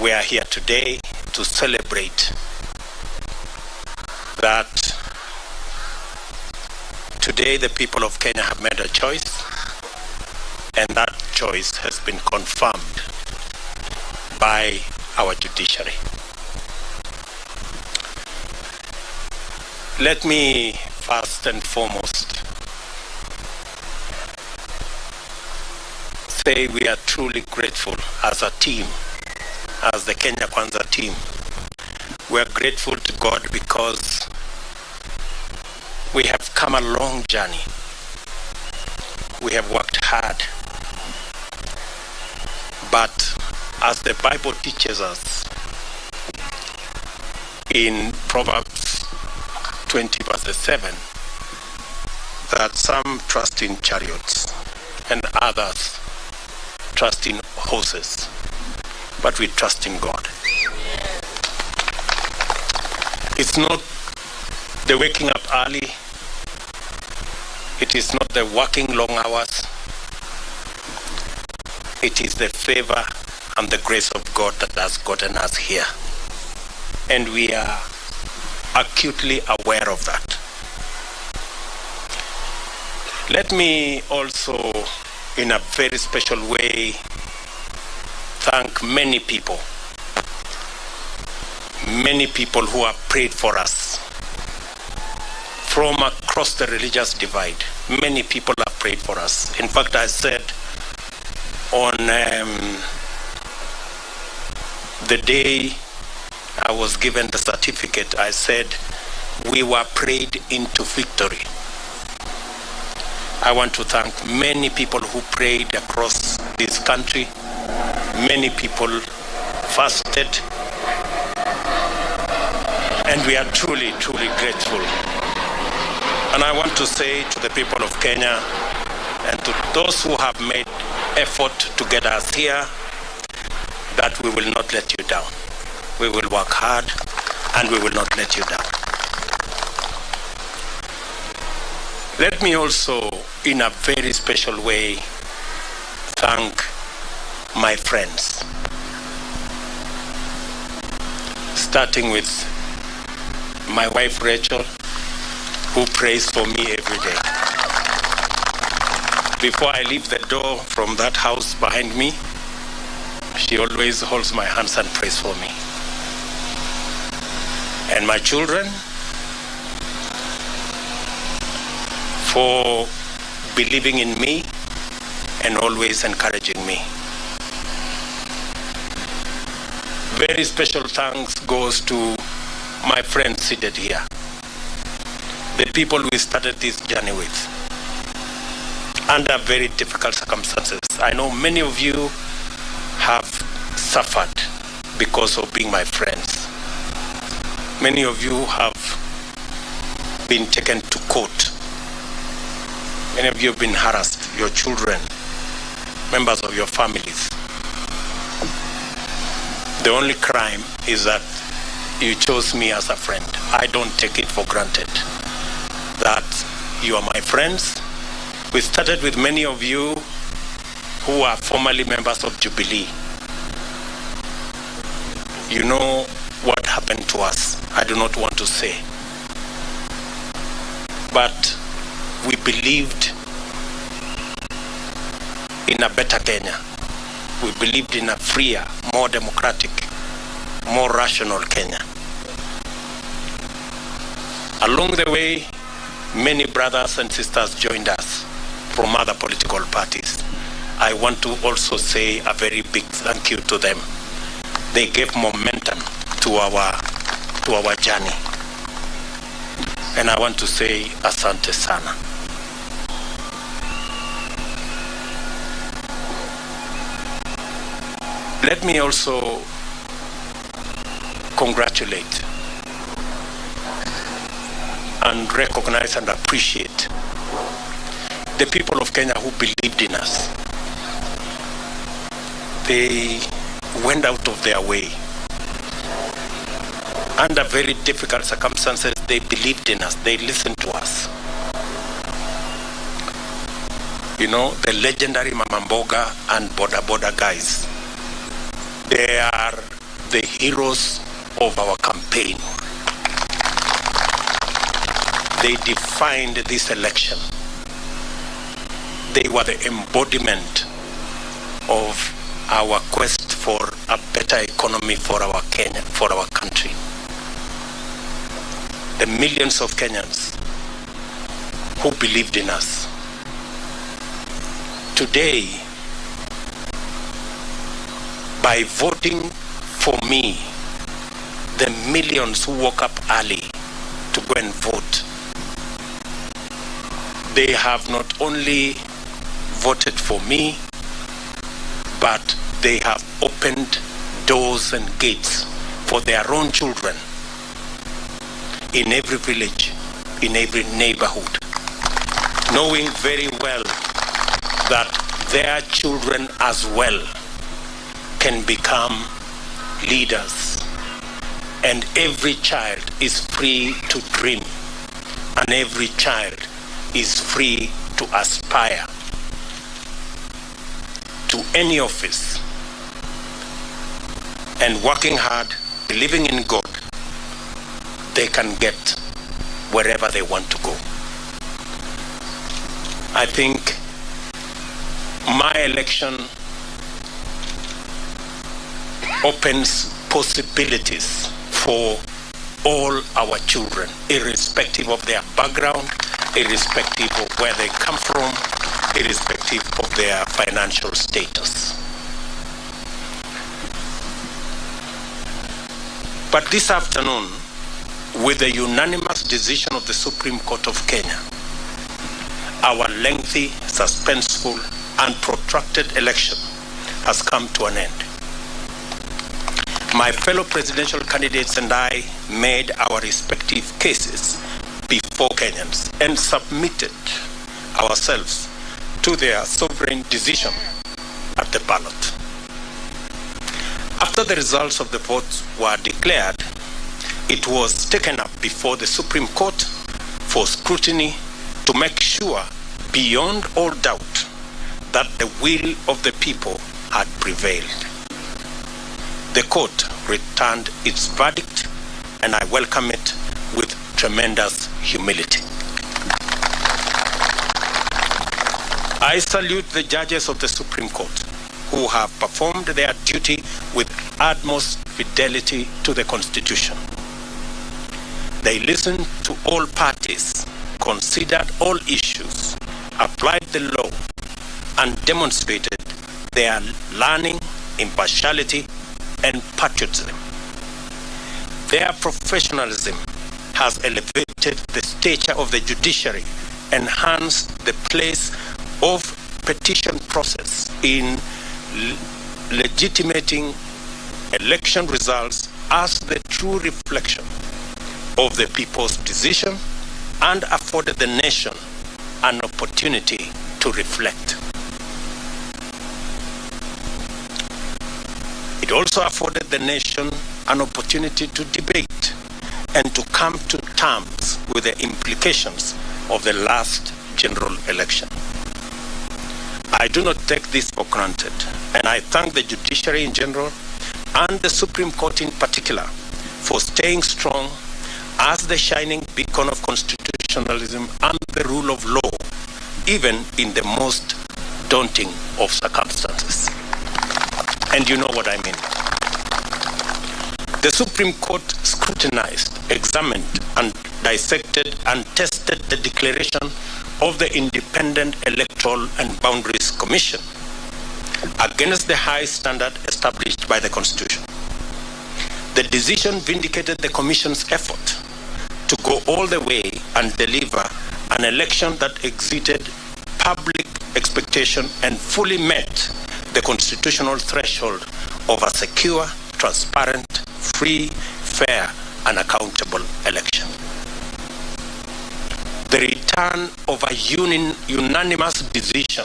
we are here today to celebrate that today the people of Kenya have made a choice, and that choice has been confirmed by our judiciary. Let me first and foremost say we are truly grateful as a team, as the Kenya Kwanza team. We are grateful to God because we have come a long journey. We have worked hard. But as the Bible teaches us in Proverbs 20 verse 7, that some trust in chariots and others trust in horses, but we trust in God. It's not the waking up early. It is not the working long hours. It is the favor and the grace of God that has gotten us here. And we are acutely aware of that. Let me also, in a very special way, thank many people who have prayed for us from across the religious divide. Many people have prayed for us. In fact, I said on the day I was given the certificate, I said we were prayed into victory. I want to thank many people who prayed across this country. Many people fasted, and we are truly, truly grateful. And I want to say to the people of Kenya and to those who have made effort to get us here, that we will not let you down. We will work hard and we will not let you down. Let me also, in a very special way, thank my friends, starting with my wife Rachel, who prays for me every day. Before I leave the door from that house behind me, she always holds my hands and prays for me. And my children, for believing in me and always encouraging me. Very special thanks goes to my friends seated here, the people we started this journey with, under very difficult circumstances. I know many of you have suffered because of being my friends. Many of you have been taken to court Many of you have been harassed, your children, members of your families. The only crime is that you chose me as a friend. I don't take it for granted that you are my friends. We started with many of you who are formerly members of Jubilee. You know what happened to us. I do not want to say. But we believed in a better Kenya. We believed in a freer, more democratic, more rational Kenya. Along the way, many brothers and sisters joined us from other political parties. I want to also say a very big thank you to them. They gave momentum to our journey. And I want to say asante sana. Let me also congratulate and recognize and appreciate the people of Kenya who believed in us. They went out of their way. Under very difficult circumstances, they believed in us. They listened to us. You know, the legendary Mama Mboga and Boda Boda guys, they are the heroes of our campaign. They defined this election. They were the embodiment of our quest for a better economy for our Kenya, for our country. The millions of Kenyans who believed in us. Today, by voting for me, the millions who woke up early to go and vote, they have not only voted for me, but they have opened doors and gates for their own children in every village, in every neighborhood, knowing very well that their children as well can become leaders. And every child is free to dream, and every child is free to aspire to any office. And working hard, believing in God, they can get wherever they want to go. I think my election opens possibilities for all our children, irrespective of their background, irrespective of where they come from, irrespective of their financial status. But this afternoon, with the unanimous decision of the Supreme Court of Kenya, our lengthy, suspenseful, and protracted election has come to an end. My fellow presidential candidates and I made our respective cases before Kenyans and submitted ourselves to their sovereign decision at the ballot. After the results of the votes were declared, it was taken up before the Supreme Court for scrutiny to make sure, beyond all doubt, that the will of the people had prevailed. The court returned its verdict, and I welcome it with tremendous humility. I salute the judges of the Supreme Court who have performed their duty with utmost fidelity to the Constitution. They listened to all parties, considered all issues, applied the law, and demonstrated their learning, impartiality, and patriotism. Their professionalism has elevated the stature of the judiciary, enhanced the place of petition process in legitimating election results as the true reflection of the people's decision, and afforded the nation an opportunity to reflect. It also afforded the nation an opportunity to debate and to come to terms with the implications of the last general election. I do not take this for granted, and I thank the judiciary in general and the Supreme Court in particular for staying strong as the shining beacon of constitutionalism and the rule of law, even in the most daunting of circumstances. And you know what I mean. The Supreme Court scrutinized, examined, and dissected and tested the declaration of the Independent Electoral and Boundaries Commission against the high standard established by the Constitution. The decision vindicated the Commission's effort to go all the way and deliver an election that exceeded public expectation and fully met the constitutional threshold of a secure, transparent, free, fair, and accountable election. The return of a unanimous decision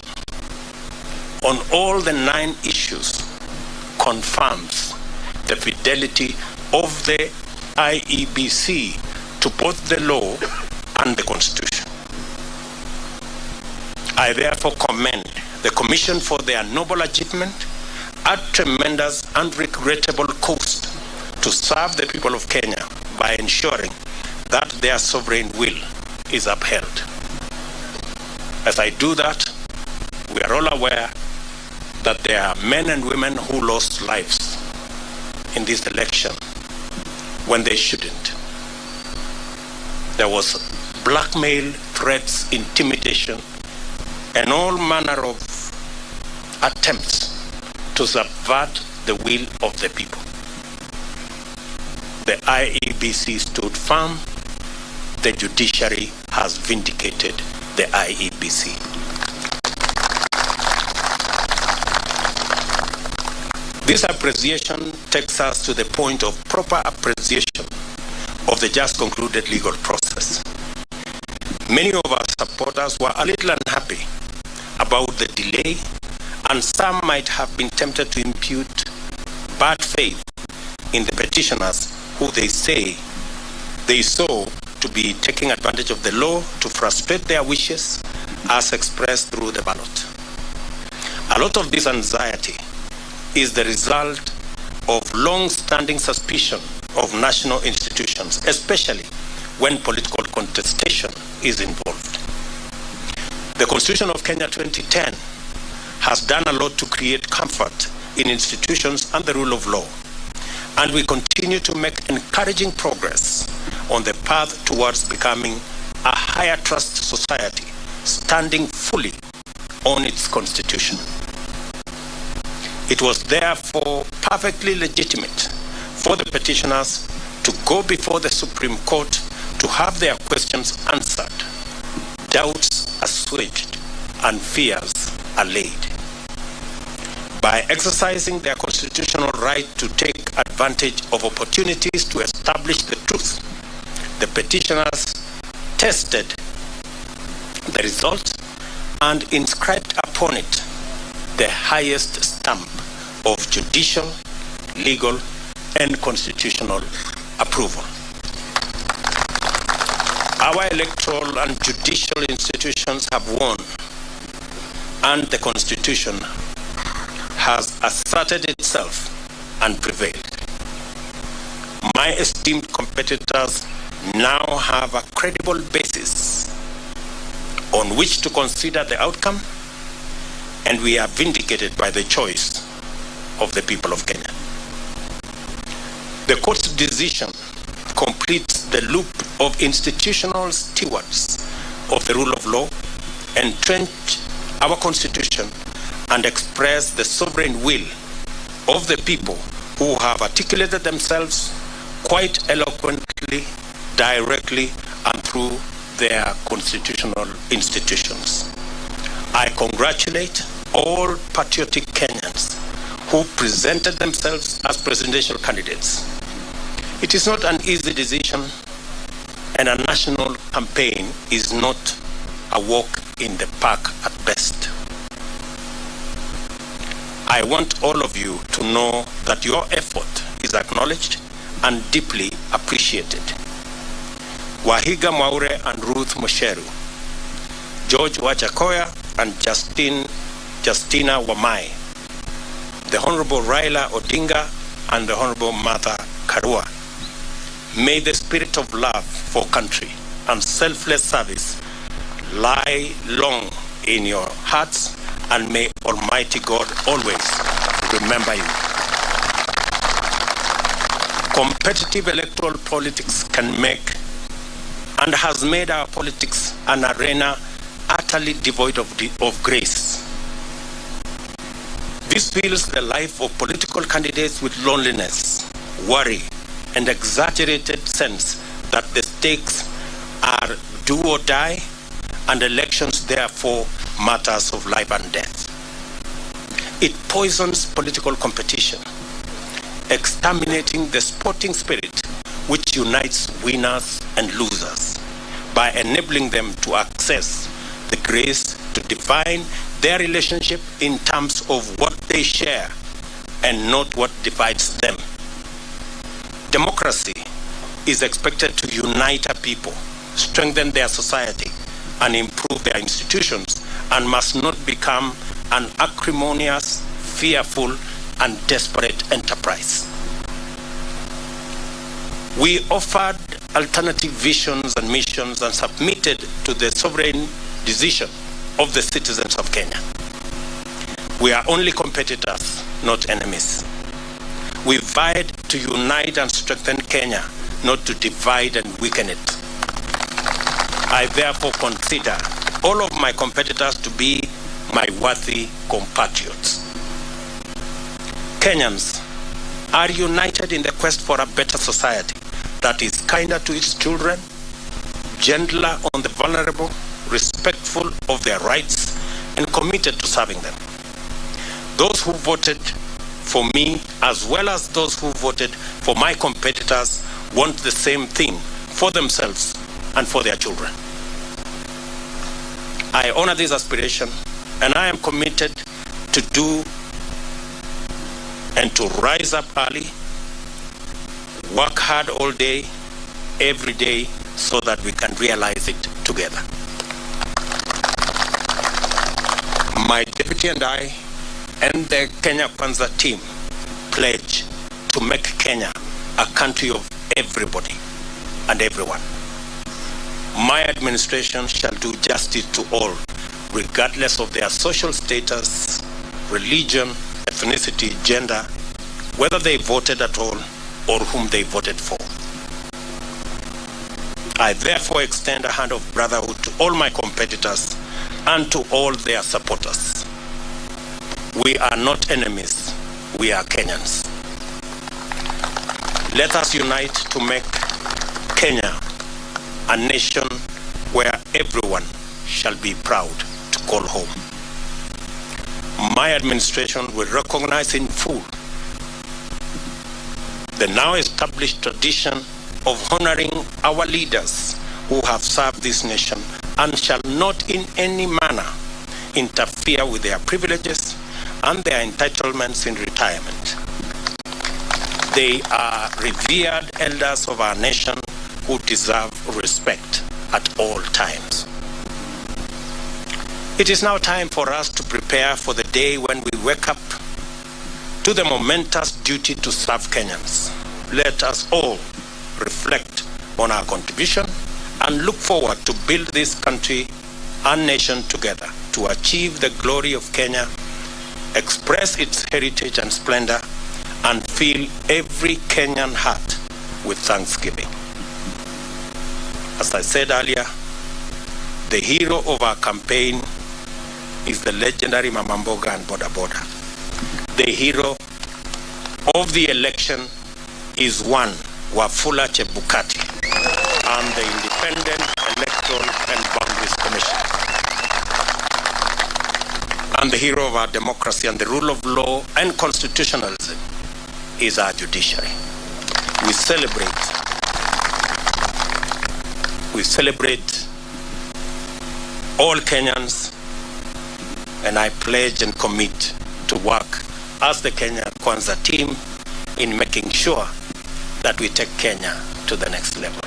on all the 9 issues confirms the fidelity of the IEBC to both the law and the Constitution. I therefore commend the Commission for their noble achievement at tremendous and regrettable cost to serve the people of Kenya by ensuring that their sovereign will is upheld. As I do that, we are all aware that there are men and women who lost lives in this election when they shouldn't. There was blackmail, threats, intimidation, and all manner of attempts to subvert the will of the people. The IEBC stood firm. The judiciary has vindicated the IEBC. This appreciation takes us to the point of proper appreciation of the just concluded legal process. Many of our supporters were a little unhappy about the delay, and some might have been tempted to impute bad faith in the petitioners who they say they saw to be taking advantage of the law to frustrate their wishes as expressed through the ballot. A lot of this anxiety is the result of long-standing suspicion of national institutions, especially when political contestation is involved. The Constitution of Kenya 2010 has done a lot to create comfort in institutions and the rule of law, and we continue to make encouraging progress on the path towards becoming a higher trust society, standing fully on its constitution. It was therefore perfectly legitimate for the petitioners to go before the Supreme Court to have their questions answered, doubts assuaged, and fears allayed. By exercising their constitutional right to take advantage of opportunities to establish the truth, the petitioners tested the result and inscribed upon it the highest stamp of judicial, legal, and constitutional approval. Our electoral and judicial institutions have won, and the Constitution has asserted itself and prevailed. My esteemed competitors now have a credible basis on which to consider the outcome, and we are vindicated by the choice of the people of Kenya. The court's decision completes the loop of institutional stewards of the rule of law, entrench our constitution, and express the sovereign will of the people who have articulated themselves quite eloquently, directly, and through their constitutional institutions. I congratulate all patriotic Kenyans who presented themselves as presidential candidates. It is not an easy decision, and a national campaign is not a walk in the park at best. I want all of you to know that your effort is acknowledged and deeply appreciated. Wahiga Mwaure and Ruth Musheru, George Wajakoya and Justina Wamai, the Honorable Raila Odinga and the Honorable Martha Karua. May the spirit of love for country and selfless service lie long in your hearts, and may Almighty God always remember you. Competitive electoral politics can make and has made our politics an arena utterly devoid of grace. This fills the life of political candidates with loneliness, worry, and exaggerated sense that the stakes are do or die, and elections therefore matters of life and death. It poisons political competition, exterminating the sporting spirit which unites winners and losers by enabling them to access the grace to define their relationship in terms of what they share and not what divides them. Democracy is expected to unite a people, strengthen their society, and improve their institutions, and must not become an acrimonious, fearful, and desperate enterprise. We offered alternative visions and missions and submitted to the sovereign decision of the citizens of Kenya. We are only competitors, not enemies. We vied to unite and strengthen Kenya, not to divide and weaken it. I therefore consider all of my competitors to be my worthy compatriots. Kenyans are united in the quest for a better society that is kinder to its children, gentler on the vulnerable, respectful of their rights, and committed to serving them. Those who voted for me, as well as those who voted for my competitors, want the same thing for themselves and for their children. I honor this aspiration, and I am committed to do and to rise up early, work hard all day, every day, so that we can realize it together. My deputy and I and the Kenya Kwanza team pledge to make Kenya a country of everybody and everyone. My administration shall do justice to all, regardless of their social status, religion, ethnicity, gender, whether they voted at all or whom they voted for. I therefore extend a hand of brotherhood to all my competitors and to all their supporters. We are not enemies, we are Kenyans. Let us unite to make Kenya a nation where everyone shall be proud to call home. My administration will recognize in full the now established tradition of honoring our leaders who have served this nation and shall not in any manner interfere with their privileges and their entitlements in retirement. They are revered elders of our nation who deserve respect at all times. It is now time for us to prepare for the day when we wake up to the momentous duty to serve Kenyans. Let us all reflect on our contribution and look forward to build this country and nation together to achieve the glory of Kenya, express its heritage and splendor, and fill every Kenyan heart with thanksgiving. As I said earlier, the hero of our campaign is the legendary Mama Mboga and Boda Boda. The hero of the election is one Wafula Chebukati and the Independent Electoral and Boundaries Commission. And the hero of our democracy and the rule of law and constitutionalism is our judiciary. We celebrate all Kenyans, and I pledge and commit to work as the Kenya Kwanza team in making sure that we take Kenya to the next level.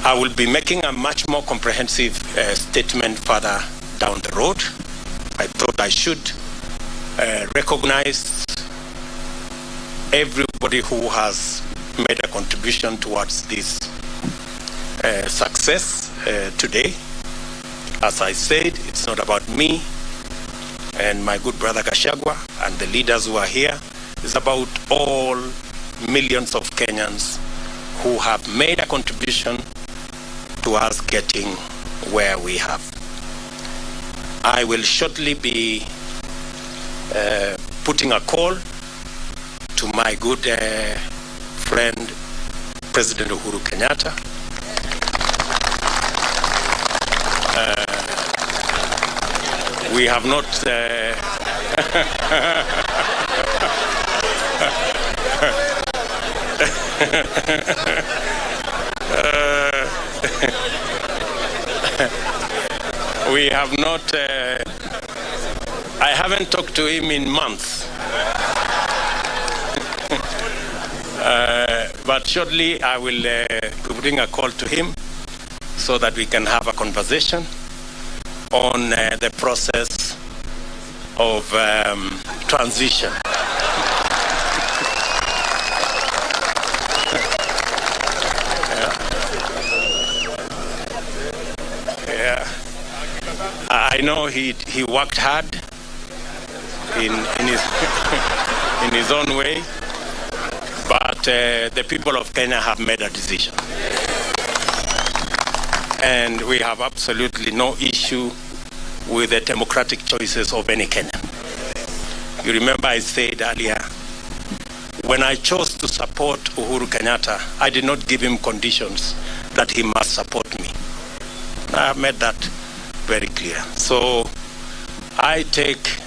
I will be making a much more comprehensive statement further down the road. I thought I should recognize everybody who has made a contribution towards this success today. As I said, it's not about me and my good brother Gachagua and the leaders who are here. It's about all millions of Kenyans who have made a contribution to us getting where we have. I will shortly be putting a call to my good friend, President Uhuru Kenyatta. We have not we have not I haven't talked to him in months. But shortly I will bring a call to him so that we can have a conversation on the process of transition. Yeah. I know he worked hard in his in his own way, but the people of Kenya have made a decision. And we have absolutely no issue with the democratic choices of any Kenyan. You remember I said earlier, when I chose to support Uhuru Kenyatta, I did not give him conditions that he must support me. I have made that very clear. So I take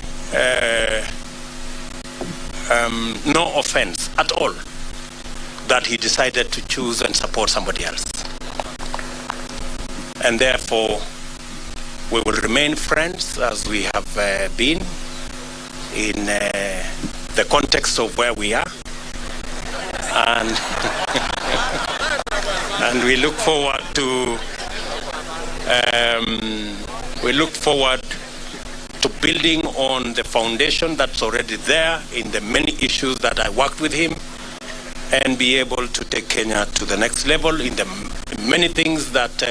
no offense at all that he decided to choose and support somebody else. And therefore, we will remain friends as we have been in the context of where we are. And, and we look forward to building on the foundation that's already there in the many issues that I worked with him, and be able to take Kenya to the next level in the many things that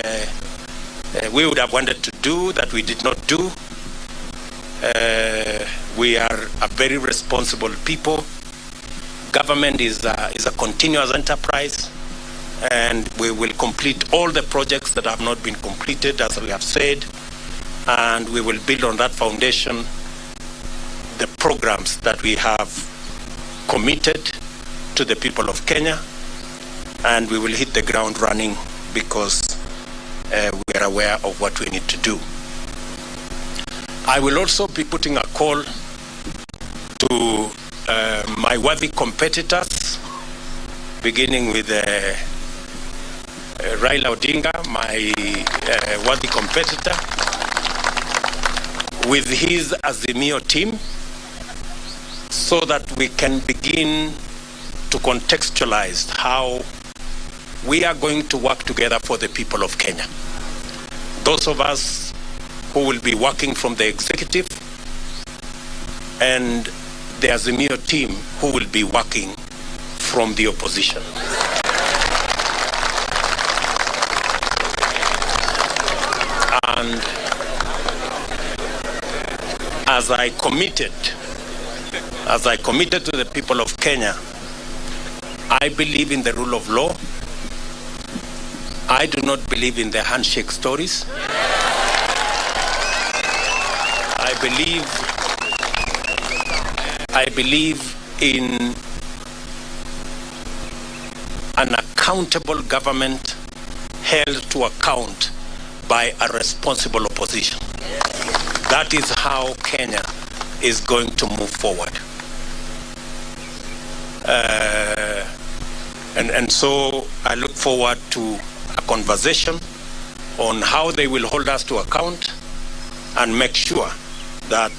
we would have wanted to do that we did not do. We are a very responsible people. Government is a continuous enterprise, and we will complete all the projects that have not been completed, as we have said, and we will build on that foundation the programs that we have committed to the people of Kenya, and we will hit the ground running because we are aware of what we need to do. I will also be putting a call to my worthy competitors, beginning with Raila Odinga, my worthy competitor, with his Azimio team, so that we can begin to contextualize how we are going to work together for the people of Kenya. Those of us who will be working from the executive, and the Azimio team who will be working from the opposition. And as I committed to the people of Kenya, I believe in the rule of law. I do not believe in the handshake stories. I believe in an accountable government held to account by a responsible opposition. That is how Kenya is going to move forward. And so I look forward to a conversation on how they will hold us to account and make sure that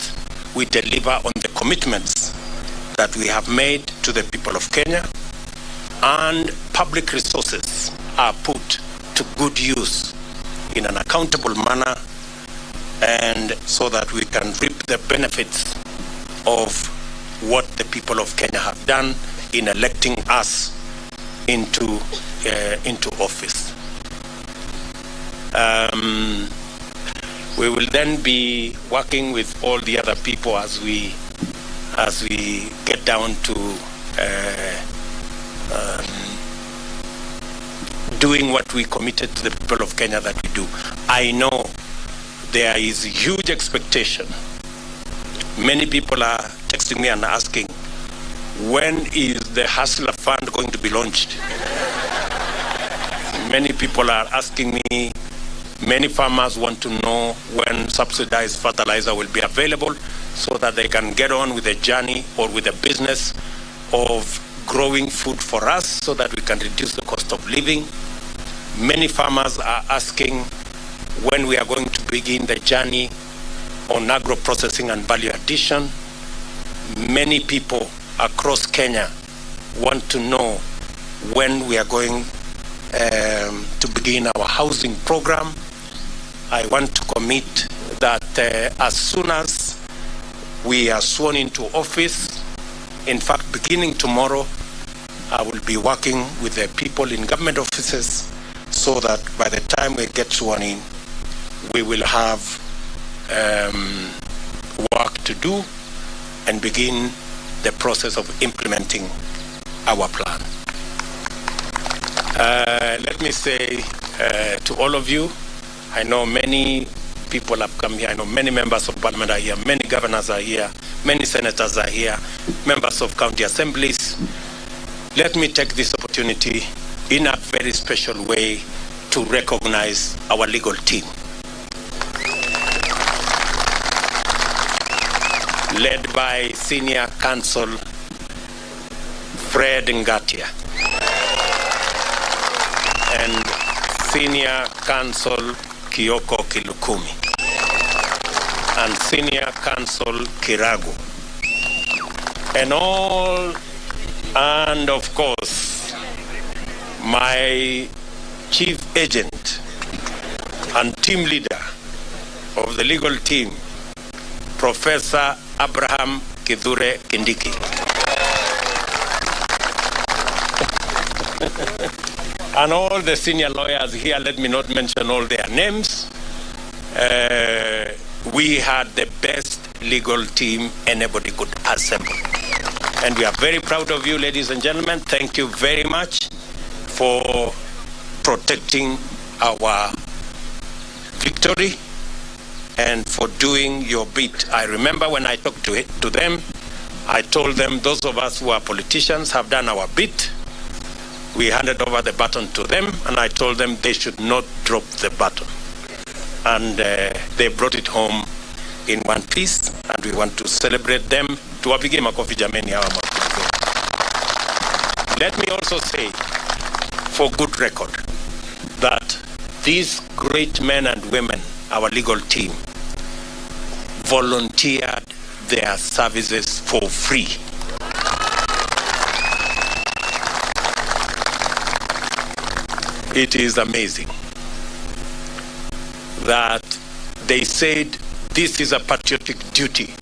we deliver on the commitments that we have made to the people of Kenya, and public resources are put to good use in an accountable manner, and so that we can reap the benefits of what the people of Kenya have done in electing us into office. We will then be working with all the other people as we get down to doing what we committed to the people of Kenya that we do. I know there is huge expectation. Many people are texting me and asking, when is the Hustler Fund going to be launched? Many people are asking me, many farmers want to know when subsidized fertilizer will be available so that they can get on with the journey or with the business of growing food for us so that we can reduce the cost of living. Many farmers are asking when we are going to begin the journey on agro-processing and value addition. Many people across Kenya want to know when we are going to begin our housing program. I want to commit that as soon as we are sworn into office, in fact, beginning tomorrow, I will be working with the people in government offices so that by the time we get sworn in, we will have work to do and begin the process of implementing our plan. Let me say to all of you, I know many people have come here. I know many members of parliament are here, many governors are here, many senators are here, members of county assemblies. Let me take this opportunity in a very special way to recognize our legal team, led by Senior Counsel Fred Ngatia and Senior Counsel Kioko Kilukumi and Senior Counsel Kiragu, and of course my chief agent and team leader of the legal team, Professor Abraham Kithure Kindiki. And all the senior lawyers here, let me not mention all their names. We had the best legal team anybody could assemble. And we are very proud of you, ladies and gentlemen. Thank you very much for protecting our victory and for doing your bit. I remember when I talked to them, I told them those of us who are politicians have done our bit. We handed over the baton to them, and I told them they should not drop the baton. And they brought it home in one piece, and we want to celebrate them. Tuwapige makofi jameni hawa makofi. Let me also say, for good record, that these great men and women, our legal team, volunteered their services for free. It is amazing that they said this is a patriotic duty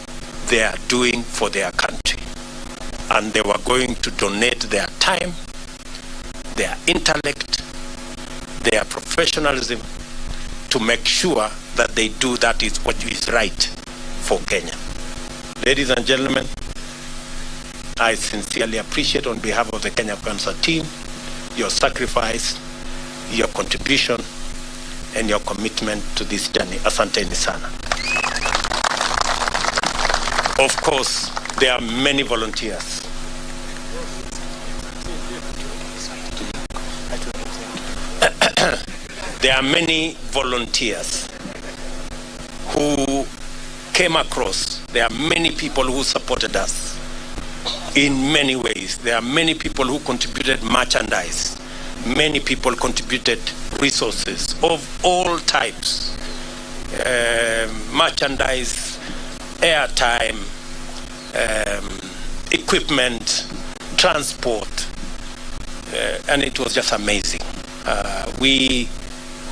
they are doing for their country. And they were going to donate their time, their intellect, their professionalism to make sure that they do that is what is right for Kenya. Ladies and gentlemen, I sincerely appreciate on behalf of the Kenya Cancer team your sacrifice, your contribution, and your commitment to this journey. Asanteni sana. Of course, there are many volunteers. There are many volunteers who came across. There are many people who supported us in many ways. There are many people who contributed merchandise. Many people contributed resources. of all types, merchandise, airtime, equipment, transport, and it was just amazing. We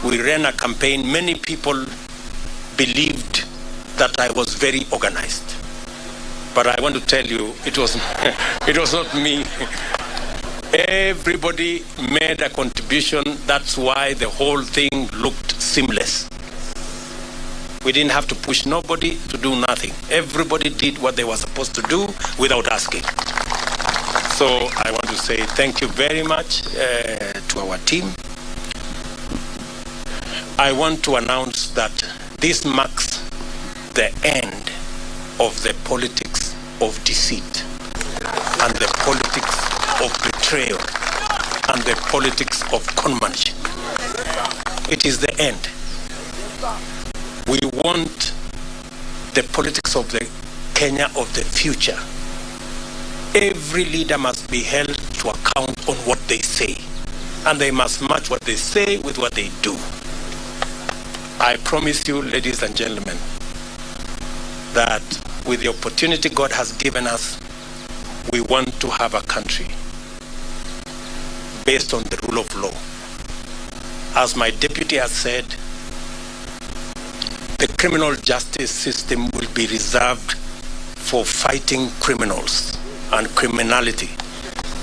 ran a campaign. Many people believed that I was very organized, but I want to tell you, it was not me. Everybody made a contribution. That's why the whole thing looked seamless. We didn't have to push nobody to do nothing. Everybody did what they were supposed to do without asking. So I want to say thank you very much to our team. I want to announce that this marks the end of the politics of deceit and the politics of betrayal and the politics of conmanship. It is the end. We want the politics of the Kenya of the future. Every leader must be held to account on what they say, and they must match what they say with what they do. I promise you, ladies and gentlemen, that with the opportunity God has given us, we want to have a country based on the rule of law. As my deputy has said, the criminal justice system will be reserved for fighting criminals and criminality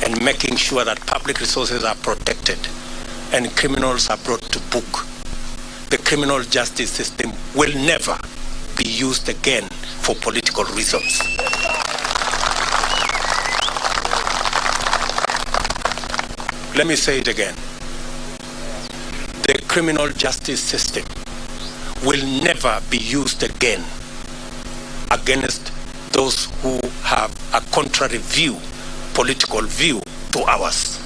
and making sure that public resources are protected and criminals are brought to book. The criminal justice system will never be used again for political reasons. Let me say it again. The criminal justice system will never be used again against those who have a contrary view, political view to ours.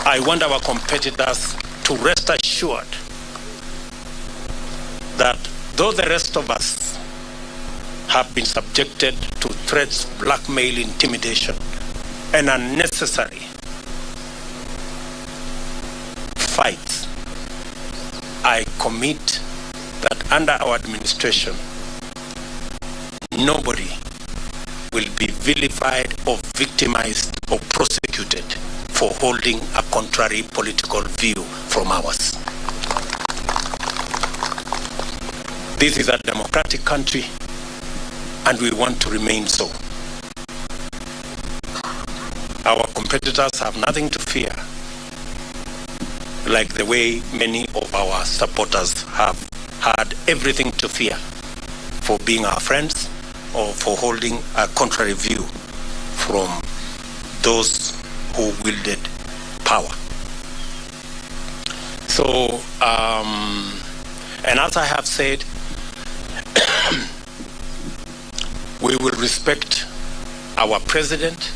I want our competitors to rest assured that though the rest of us have been subjected to threats, blackmail, intimidation, and unnecessary fights, I commit that under our administration, nobody will be vilified or victimized or prosecuted for holding a contrary political view from ours. This is a democratic country, and we want to remain so. Our competitors have nothing to fear, like the way many of our supporters have had everything to fear for being our friends or for holding a contrary view from those who wielded power. So, and as I have said, we will respect our President,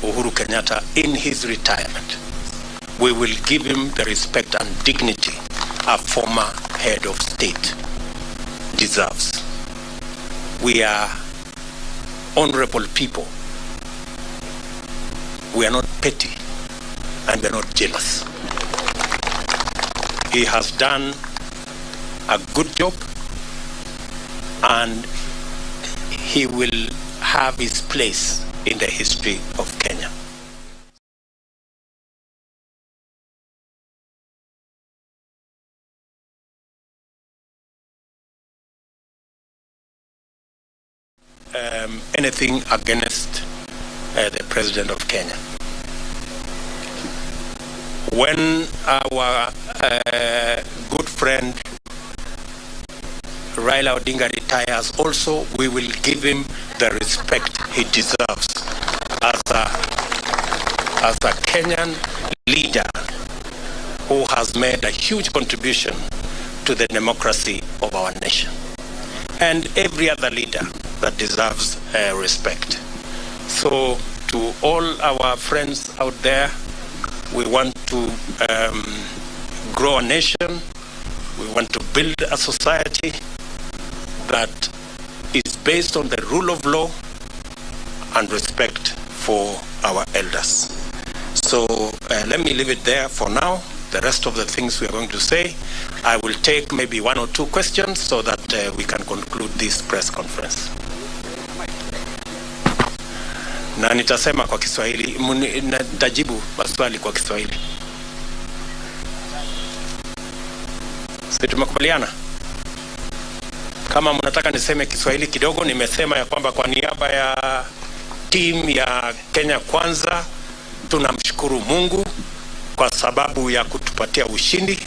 Uhuru Kenyatta, in his retirement. We will give him the respect and dignity a former head of state deserves. We are honorable people. We are not petty, and we are not jealous. He has done a good job, and he will have his place in the history of Kenya. Anything against the President of Kenya. When our good friend Raila Odinga retires, also we will give him the respect he deserves as a Kenyan leader who has made a huge contribution to the democracy of our nation, and every other leader that deserves respect. So to all our friends out there, we want to grow a nation. We want to build a society that is based on the rule of law and respect for our elders. So let me leave it there for now. the rest of the things we are going to say. I will take maybe 1 or 2 questions so that we can conclude this press conference. Na nitasema kwa Kiswahili, nitajibu maswali kwa Kiswahili. Sisi tumekubaliana? Kama mnataka niseme Kiswahili kidogo, nimesema ya kwamba kwa niaba ya team ya Kenya Kwanza tunamshukuru Mungu kwa sababu ya kutupatia ushindi.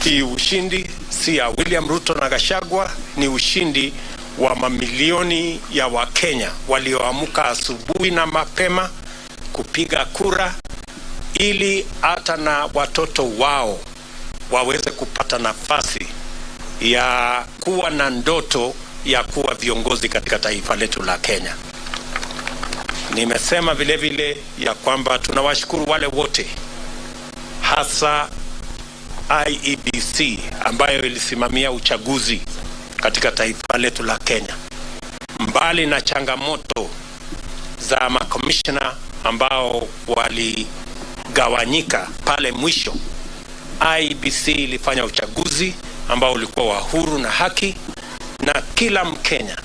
Hii ushindi si ya William Ruto na Gachagua, ni ushindi wa mamilioni ya Wakenya walioamka asubuhi na mapema kupiga kura ili hata na watoto wao waweze kupata nafasi ya kuwa na ndoto ya kuwa viongozi katika taifa letu la Kenya. Nimesema vile vile ya kwamba tunawashukuru wale wote, hasa IEBC ambayo ilisimamia uchaguzi katika taifa letu la Kenya. Mbali na changamoto za makomishna ambao waligawanyika pale mwisho, IEBC ilifanya uchaguzi ambao ulikuwa wa huru na haki, na kila Mkenya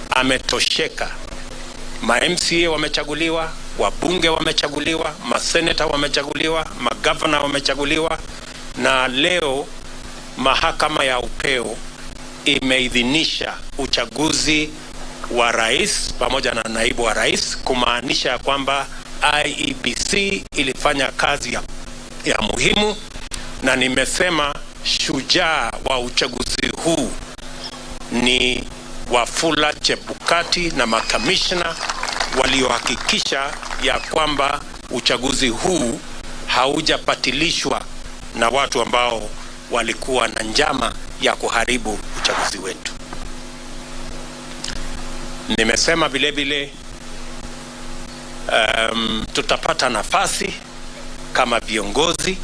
ametosheka. Ma-MCA wamechaguliwa, wabunge wamechaguliwa, maseneta wamechaguliwa, magavana wamechaguliwa, na leo mahakama ya upeo imeidhinisha uchaguzi wa rais pamoja na naibu wa rais, kumaanisha kwamba IEBC ilifanya kazi ya muhimu. Na nimesema shujaa wa uchaguzi huu ni Wafula Chebukati na makamishna waliohakikisha ya kwamba uchaguzi huu haujapatilishwa na watu ambao walikuwa na njama ya kuharibu uchaguzi wetu. Nimesema vile vile tutapata nafasi kama viongozi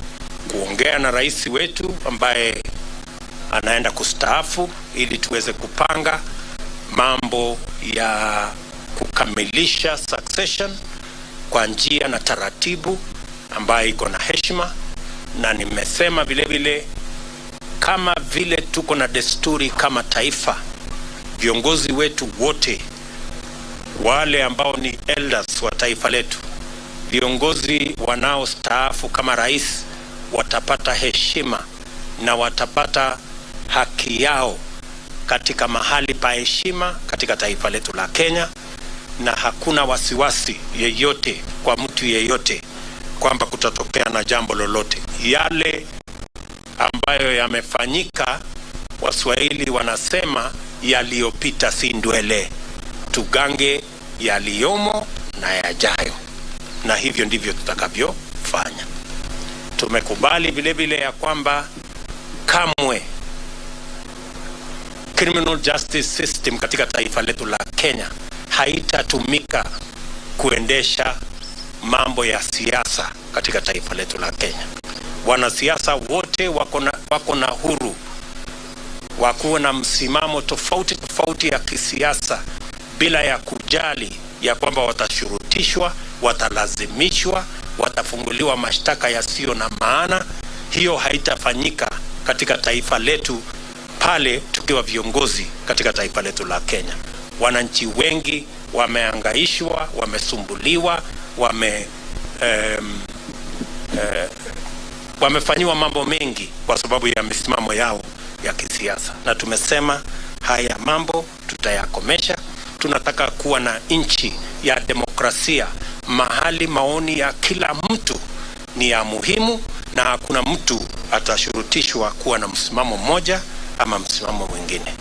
kuongea na rais wetu ambaye anaenda kustaafu, ili tuweze kupanga mambo ya kukamilisha succession kwa njia na taratibu ambayo iko na heshima. Na nimesema vile vile kama vile tuko na desturi kama taifa, viongozi wetu wote wale ambao ni elders wa taifa letu, viongozi wanaostaafu kama rais, watapata heshima na watapata haki yao katika mahali pa heshima katika taifa letu la Kenya. Na hakuna wasiwasi yeyote kwa mtu yeyote kwamba kutatokea na jambo lolote. Yale ambayo yamefanyika, Waswahili wanasema yaliyopita si ndwele, tugange yaliyomo na yajayo, na hivyo ndivyo tutakavyofanya. Tumekubali vile vile ya kwamba kamwe criminal justice system katika taifa letu la Kenya haitatumika kuendesha mambo ya siasa katika taifa letu la Kenya. Wanasiasa wote wako na huru wa kuwa na msimamo tofauti ya kisiasa bila ya kujali ya kwamba watashurutishwa, watalazimishwa, watafunguliwa mashtaka yasiyo na maana. Hiyo haitafanyika katika taifa letu pale tukiwa viongozi katika taifa letu la Kenya. Wananchi wengi wameangaishwa, wamesumbuliwa, wamefanyiwa mambo mengi kwa sababu ya misimamo yao ya kisiasa, na tumesema haya mambo tutayakomesha. Tunataka kuwa na nchi ya demokrasia, mahali maoni ya kila mtu ni ya muhimu na hakuna mtu atashurutishwa kuwa na msimamo mmoja ama msimamo mwingine.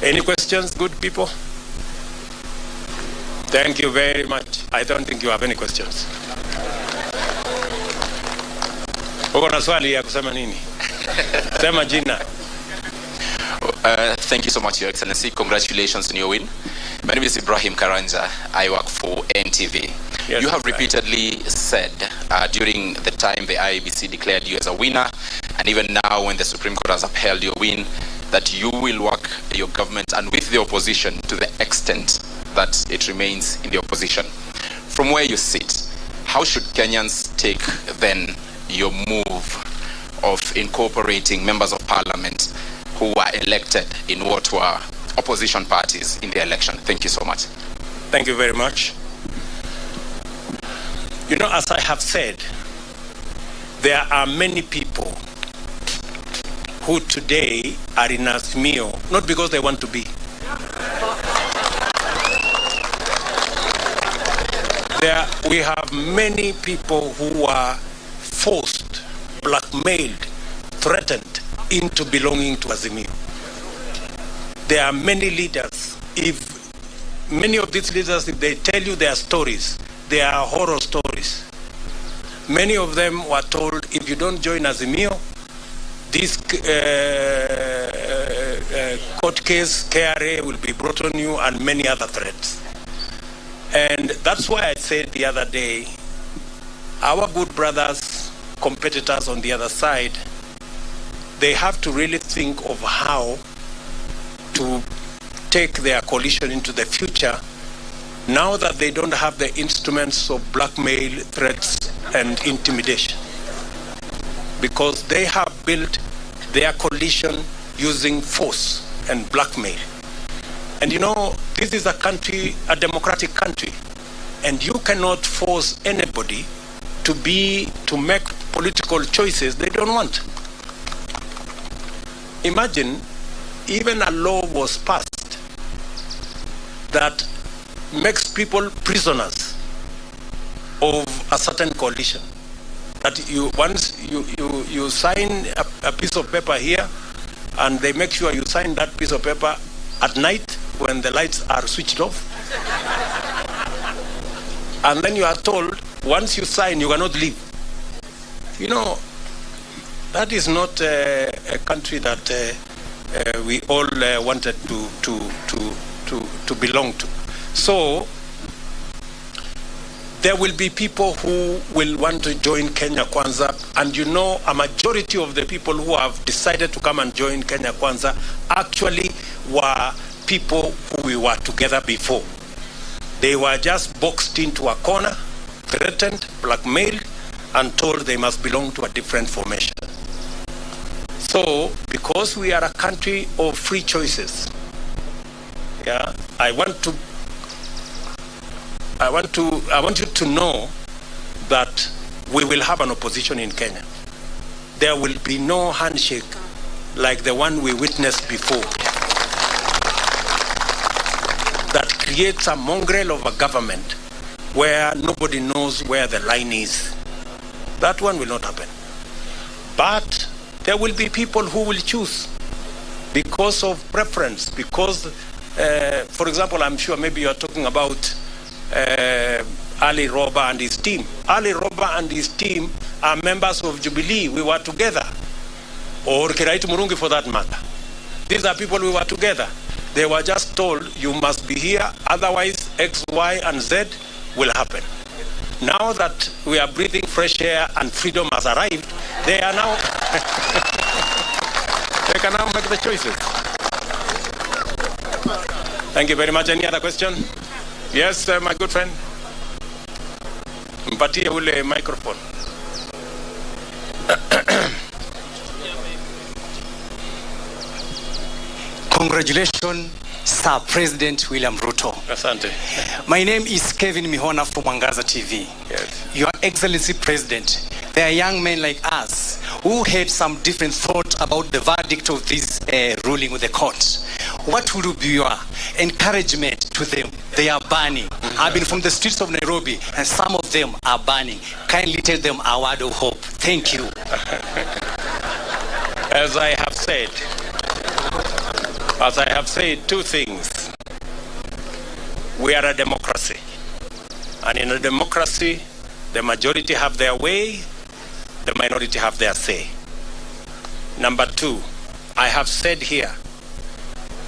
Any questions, good people? Thank you very much. I don't think you have any questions. Uko na swali ya kusema nini? Sema jina. Thank you so much, Your Excellency. Congratulations on your win. My name is Ibrahim Karanja. I work for NTV. Yes, you have repeatedly said during the time the IEBC declared you as a winner, and even now when the Supreme Court has upheld your win, that you will work your government and with the opposition to the extent that it remains in the opposition. From where you sit, how should Kenyans take then your move of incorporating members of parliament who were elected in what were opposition parties in the election? Thank you so much. Thank you very much. You know, as I have said, there are many people who today are in Azimio, not because they want to be. We have many people who are forced, blackmailed, threatened into belonging to Azimio. There are many leaders. If many of these leaders, if they tell you their stories, they are horror stories. Many of them were told, if you don't join Azimio, this court case, KRA will be brought on you, and many other threats. And that's why I said the other day, our good brothers, competitors on the other side, they have to really think of how to take their coalition into the future now that they don't have the instruments of blackmail, threats, and intimidation. Because they have built their coalition using force and blackmail. And you know, this is a country, a democratic country, and you cannot force anybody to make political choices they don't want. Imagine, even a law was passed that makes people prisoners of a certain coalition. That once you sign a piece of paper here, and they make sure you sign that piece of paper at night when the lights are switched off. And then you are told, once you sign, you cannot leave. You know, that is not a country that we all wanted to belong to. So there will be people who will want to join Kenya Kwanza, and you know, a majority of the people who have decided to come and join Kenya Kwanza actually were people who we were together before. They were just boxed into a corner, threatened, blackmailed, and told they must belong to a different formation. So, because we are a country of free choices, yeah, I want you to know that we will have an opposition in Kenya. There will be no handshake like the one we witnessed before, that creates a mongrel of a government where nobody knows where the line is. That one will not happen. But there will be people who will choose because of preference, because, for example, I'm sure maybe you're talking about Ali Roba and his team. Ali Roba and his team are members of Jubilee. We were together. Or Kiraitu Murungi for that matter. These are people we were together. They were just told, you must be here, otherwise X, Y, and Z will happen. Now that we are breathing fresh air and freedom has arrived, they are now, they can now make the choices. Thank you very much. Any other question? Yes, my good friend. Mpatie ule microphone. Congratulations, Sir President William Ruto. Asante. My name is Kevin Mihona from Mwangaza TV. Yes. Your Excellency President, there are young men like us who had some different thoughts about the verdict of this ruling with the court. What would be your encouragement to them? They are burning. I've been from the streets of Nairobi, and some of them are burning. Kindly tell them a word of hope. Thank you. As I have said, two things. We are a democracy. And in a democracy, the majority have their way, the minority have their say. Number two, I have said here,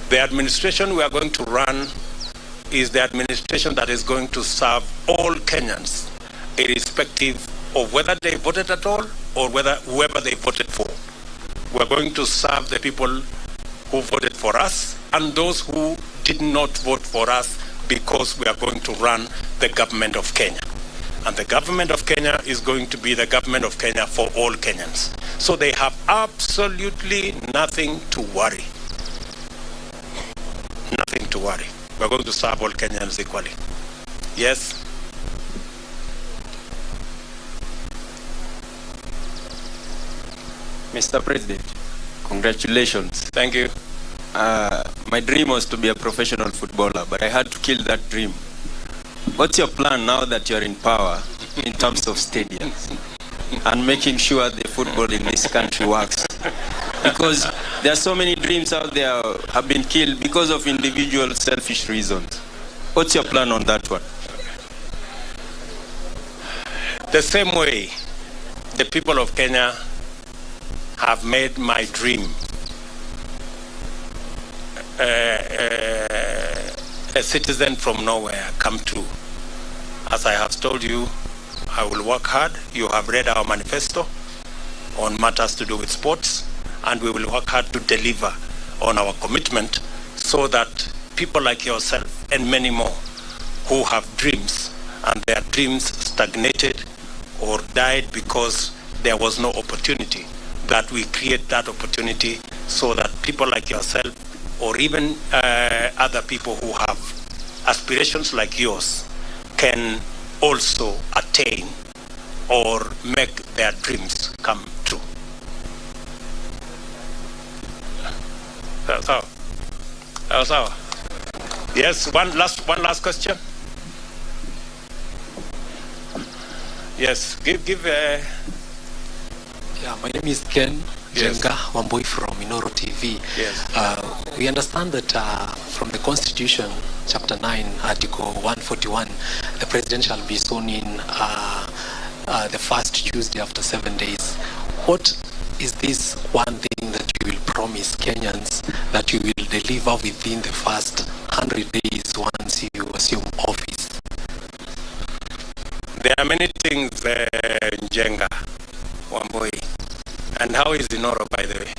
the administration we are going to run is the administration that is going to serve all Kenyans, irrespective of whether they voted at all or whoever they voted for. We are going to serve the people who voted for us and those who did not vote for us, because we are going to run the government of Kenya. And the government of Kenya is going to be the government of Kenya for all Kenyans. So they have absolutely nothing to worry. Nothing to worry. We're going to serve all Kenyans equally. Yes? Mr. President, congratulations. Thank you. My dream was to be a professional footballer, but I had to kill that dream. What's your plan now that you're in power in terms of stadiums and making sure the football in this country works? Because there are so many dreams out there have been killed because of individual selfish reasons. What's your plan on that one? The same way the people of Kenya have made my dream a citizen from nowhere come true. As I have told you, I will work hard. You have read our manifesto on matters to do with sports, and we will work hard to deliver on our commitment so that people like yourself and many more who have dreams and their dreams stagnated or died because there was no opportunity, that we create that opportunity so that people like yourself or even other people who have aspirations like yours can also attain or make their dreams come true. That's how. Yes, one last question. Yes, give. Yeah, my name is Ken Yes. Jenga Wambui from Inoro TV. Yes. We understand that from the Constitution, Chapter 9, Article 141, the President shall be sworn in the first Tuesday after 7 days. What is this one thing that you will promise Kenyans that you will deliver within the first 100 days once you assume office? There are many things, Jenga Wambui. And how is Inoro, by the way?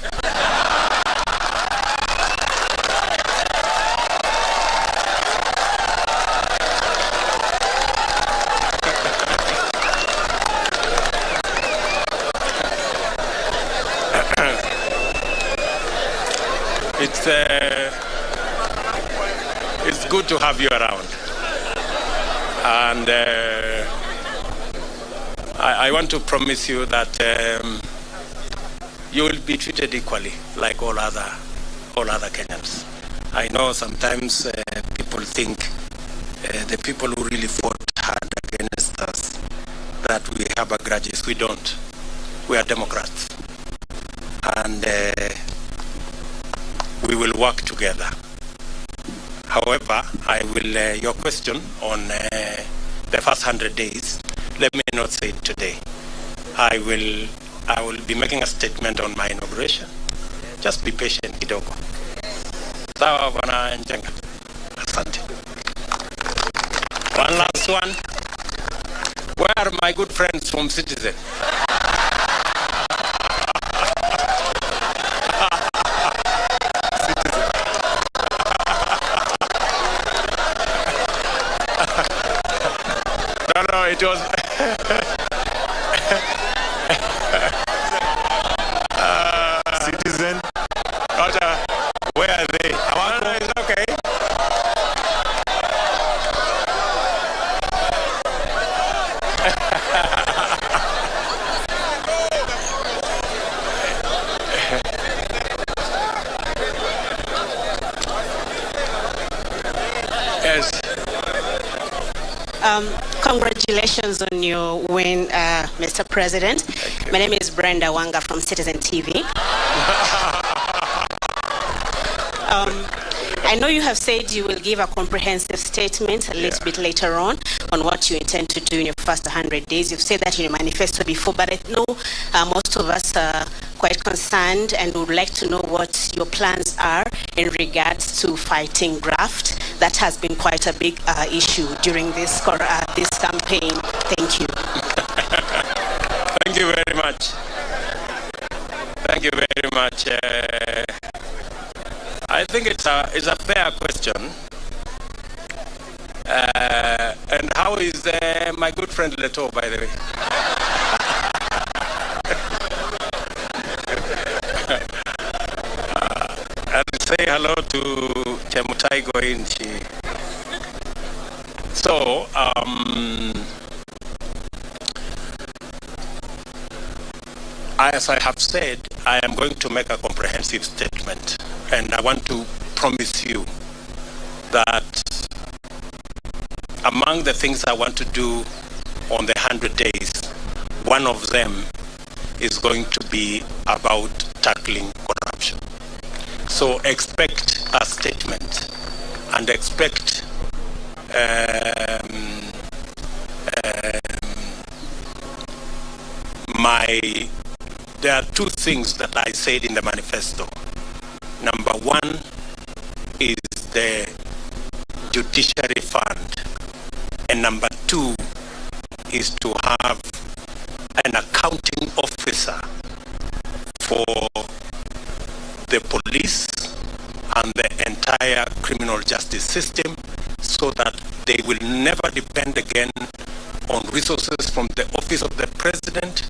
It's good to have you around, and I want to promise you that you will be treated equally like all other Kenyans. I know sometimes people think the people who really fought hard against us that we have a grudges. We don't. We are Democrats, and we will work together. However, I will your question on the first 100 days. Let me not say it today. I will be making a statement on my inauguration. Just be patient kidogo. Sawa bwana Njenga. Asante. One last one. Where are my good friends from Citizen? No, it was Citizen. Where are they? No, it's okay. Yes. Congratulations on your win, Mr. President. My name is Brenda Wanga from Citizen TV. I know you have said you will give a comprehensive statement a little bit later on what you intend to do in your first 100 days. You've said that in your manifesto before, but I know most of us are quite concerned and would like to know what your plans are in regards to fighting graft. That has been quite a big issue during this campaign. Thank you. Thank you very much. Thank you very much. I think it's a fair question. And how is my good friend Leto, by the way? And say hello to Chemutai Goinchi. So, as I have said, I am going to make a comprehensive statement, and I want to promise you that among the things I want to do on the 100 days, one of them is going to be about tackling corruption. So expect a statement and expect there are two things that I said in the manifesto. Number one is the judiciary fund, and number two is to have an accounting officer for the police and the entire criminal justice system, so that they will never depend again on resources from the office of the president.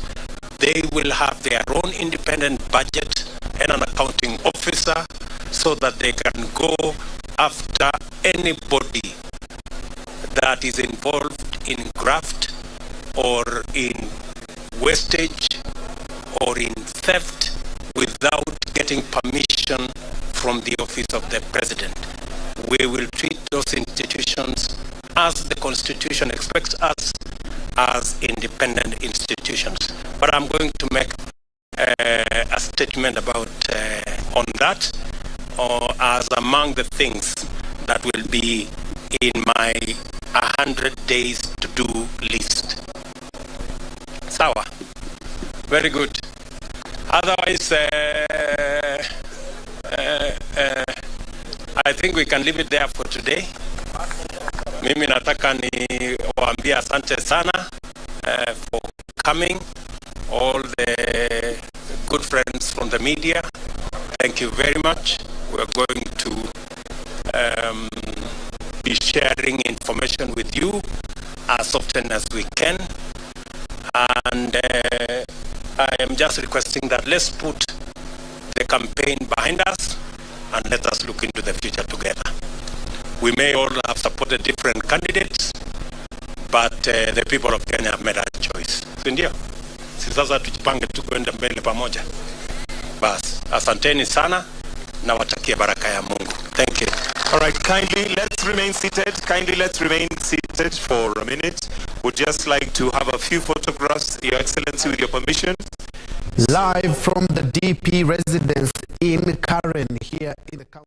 They will have their own independent budget and an accounting officer, so that they can go after anybody that is involved in graft or in wastage or in theft without getting permission from the office of the president. We will treat those institutions as the Constitution expects us, as independent institutions. But I'm going to make a statement about on that, or as among the things that will be in my 100 days to do list. Sawa, very good. Otherwise, I think we can leave it there for today. Mimi nataka ni waambie asante sana for coming, all the good friends from the media. Thank you very much. We're going to be sharing information with you as often as we can. And I am just requesting that let's put the campaign behind us and let us look into the future together. We may all have supported different candidates, but the people of Kenya have made a choice. Sindio? Sasa tujipange tu kwenda mbele pamoja. Bas, asanteni sana na watakia baraka ya Mungu. Thank you. All right, kindly let's remain seated. Kindly let's remain seated for a minute. Would just like to have a few photographs, Your Excellency, with your permission. Live from the DP residence in Karen here in the county.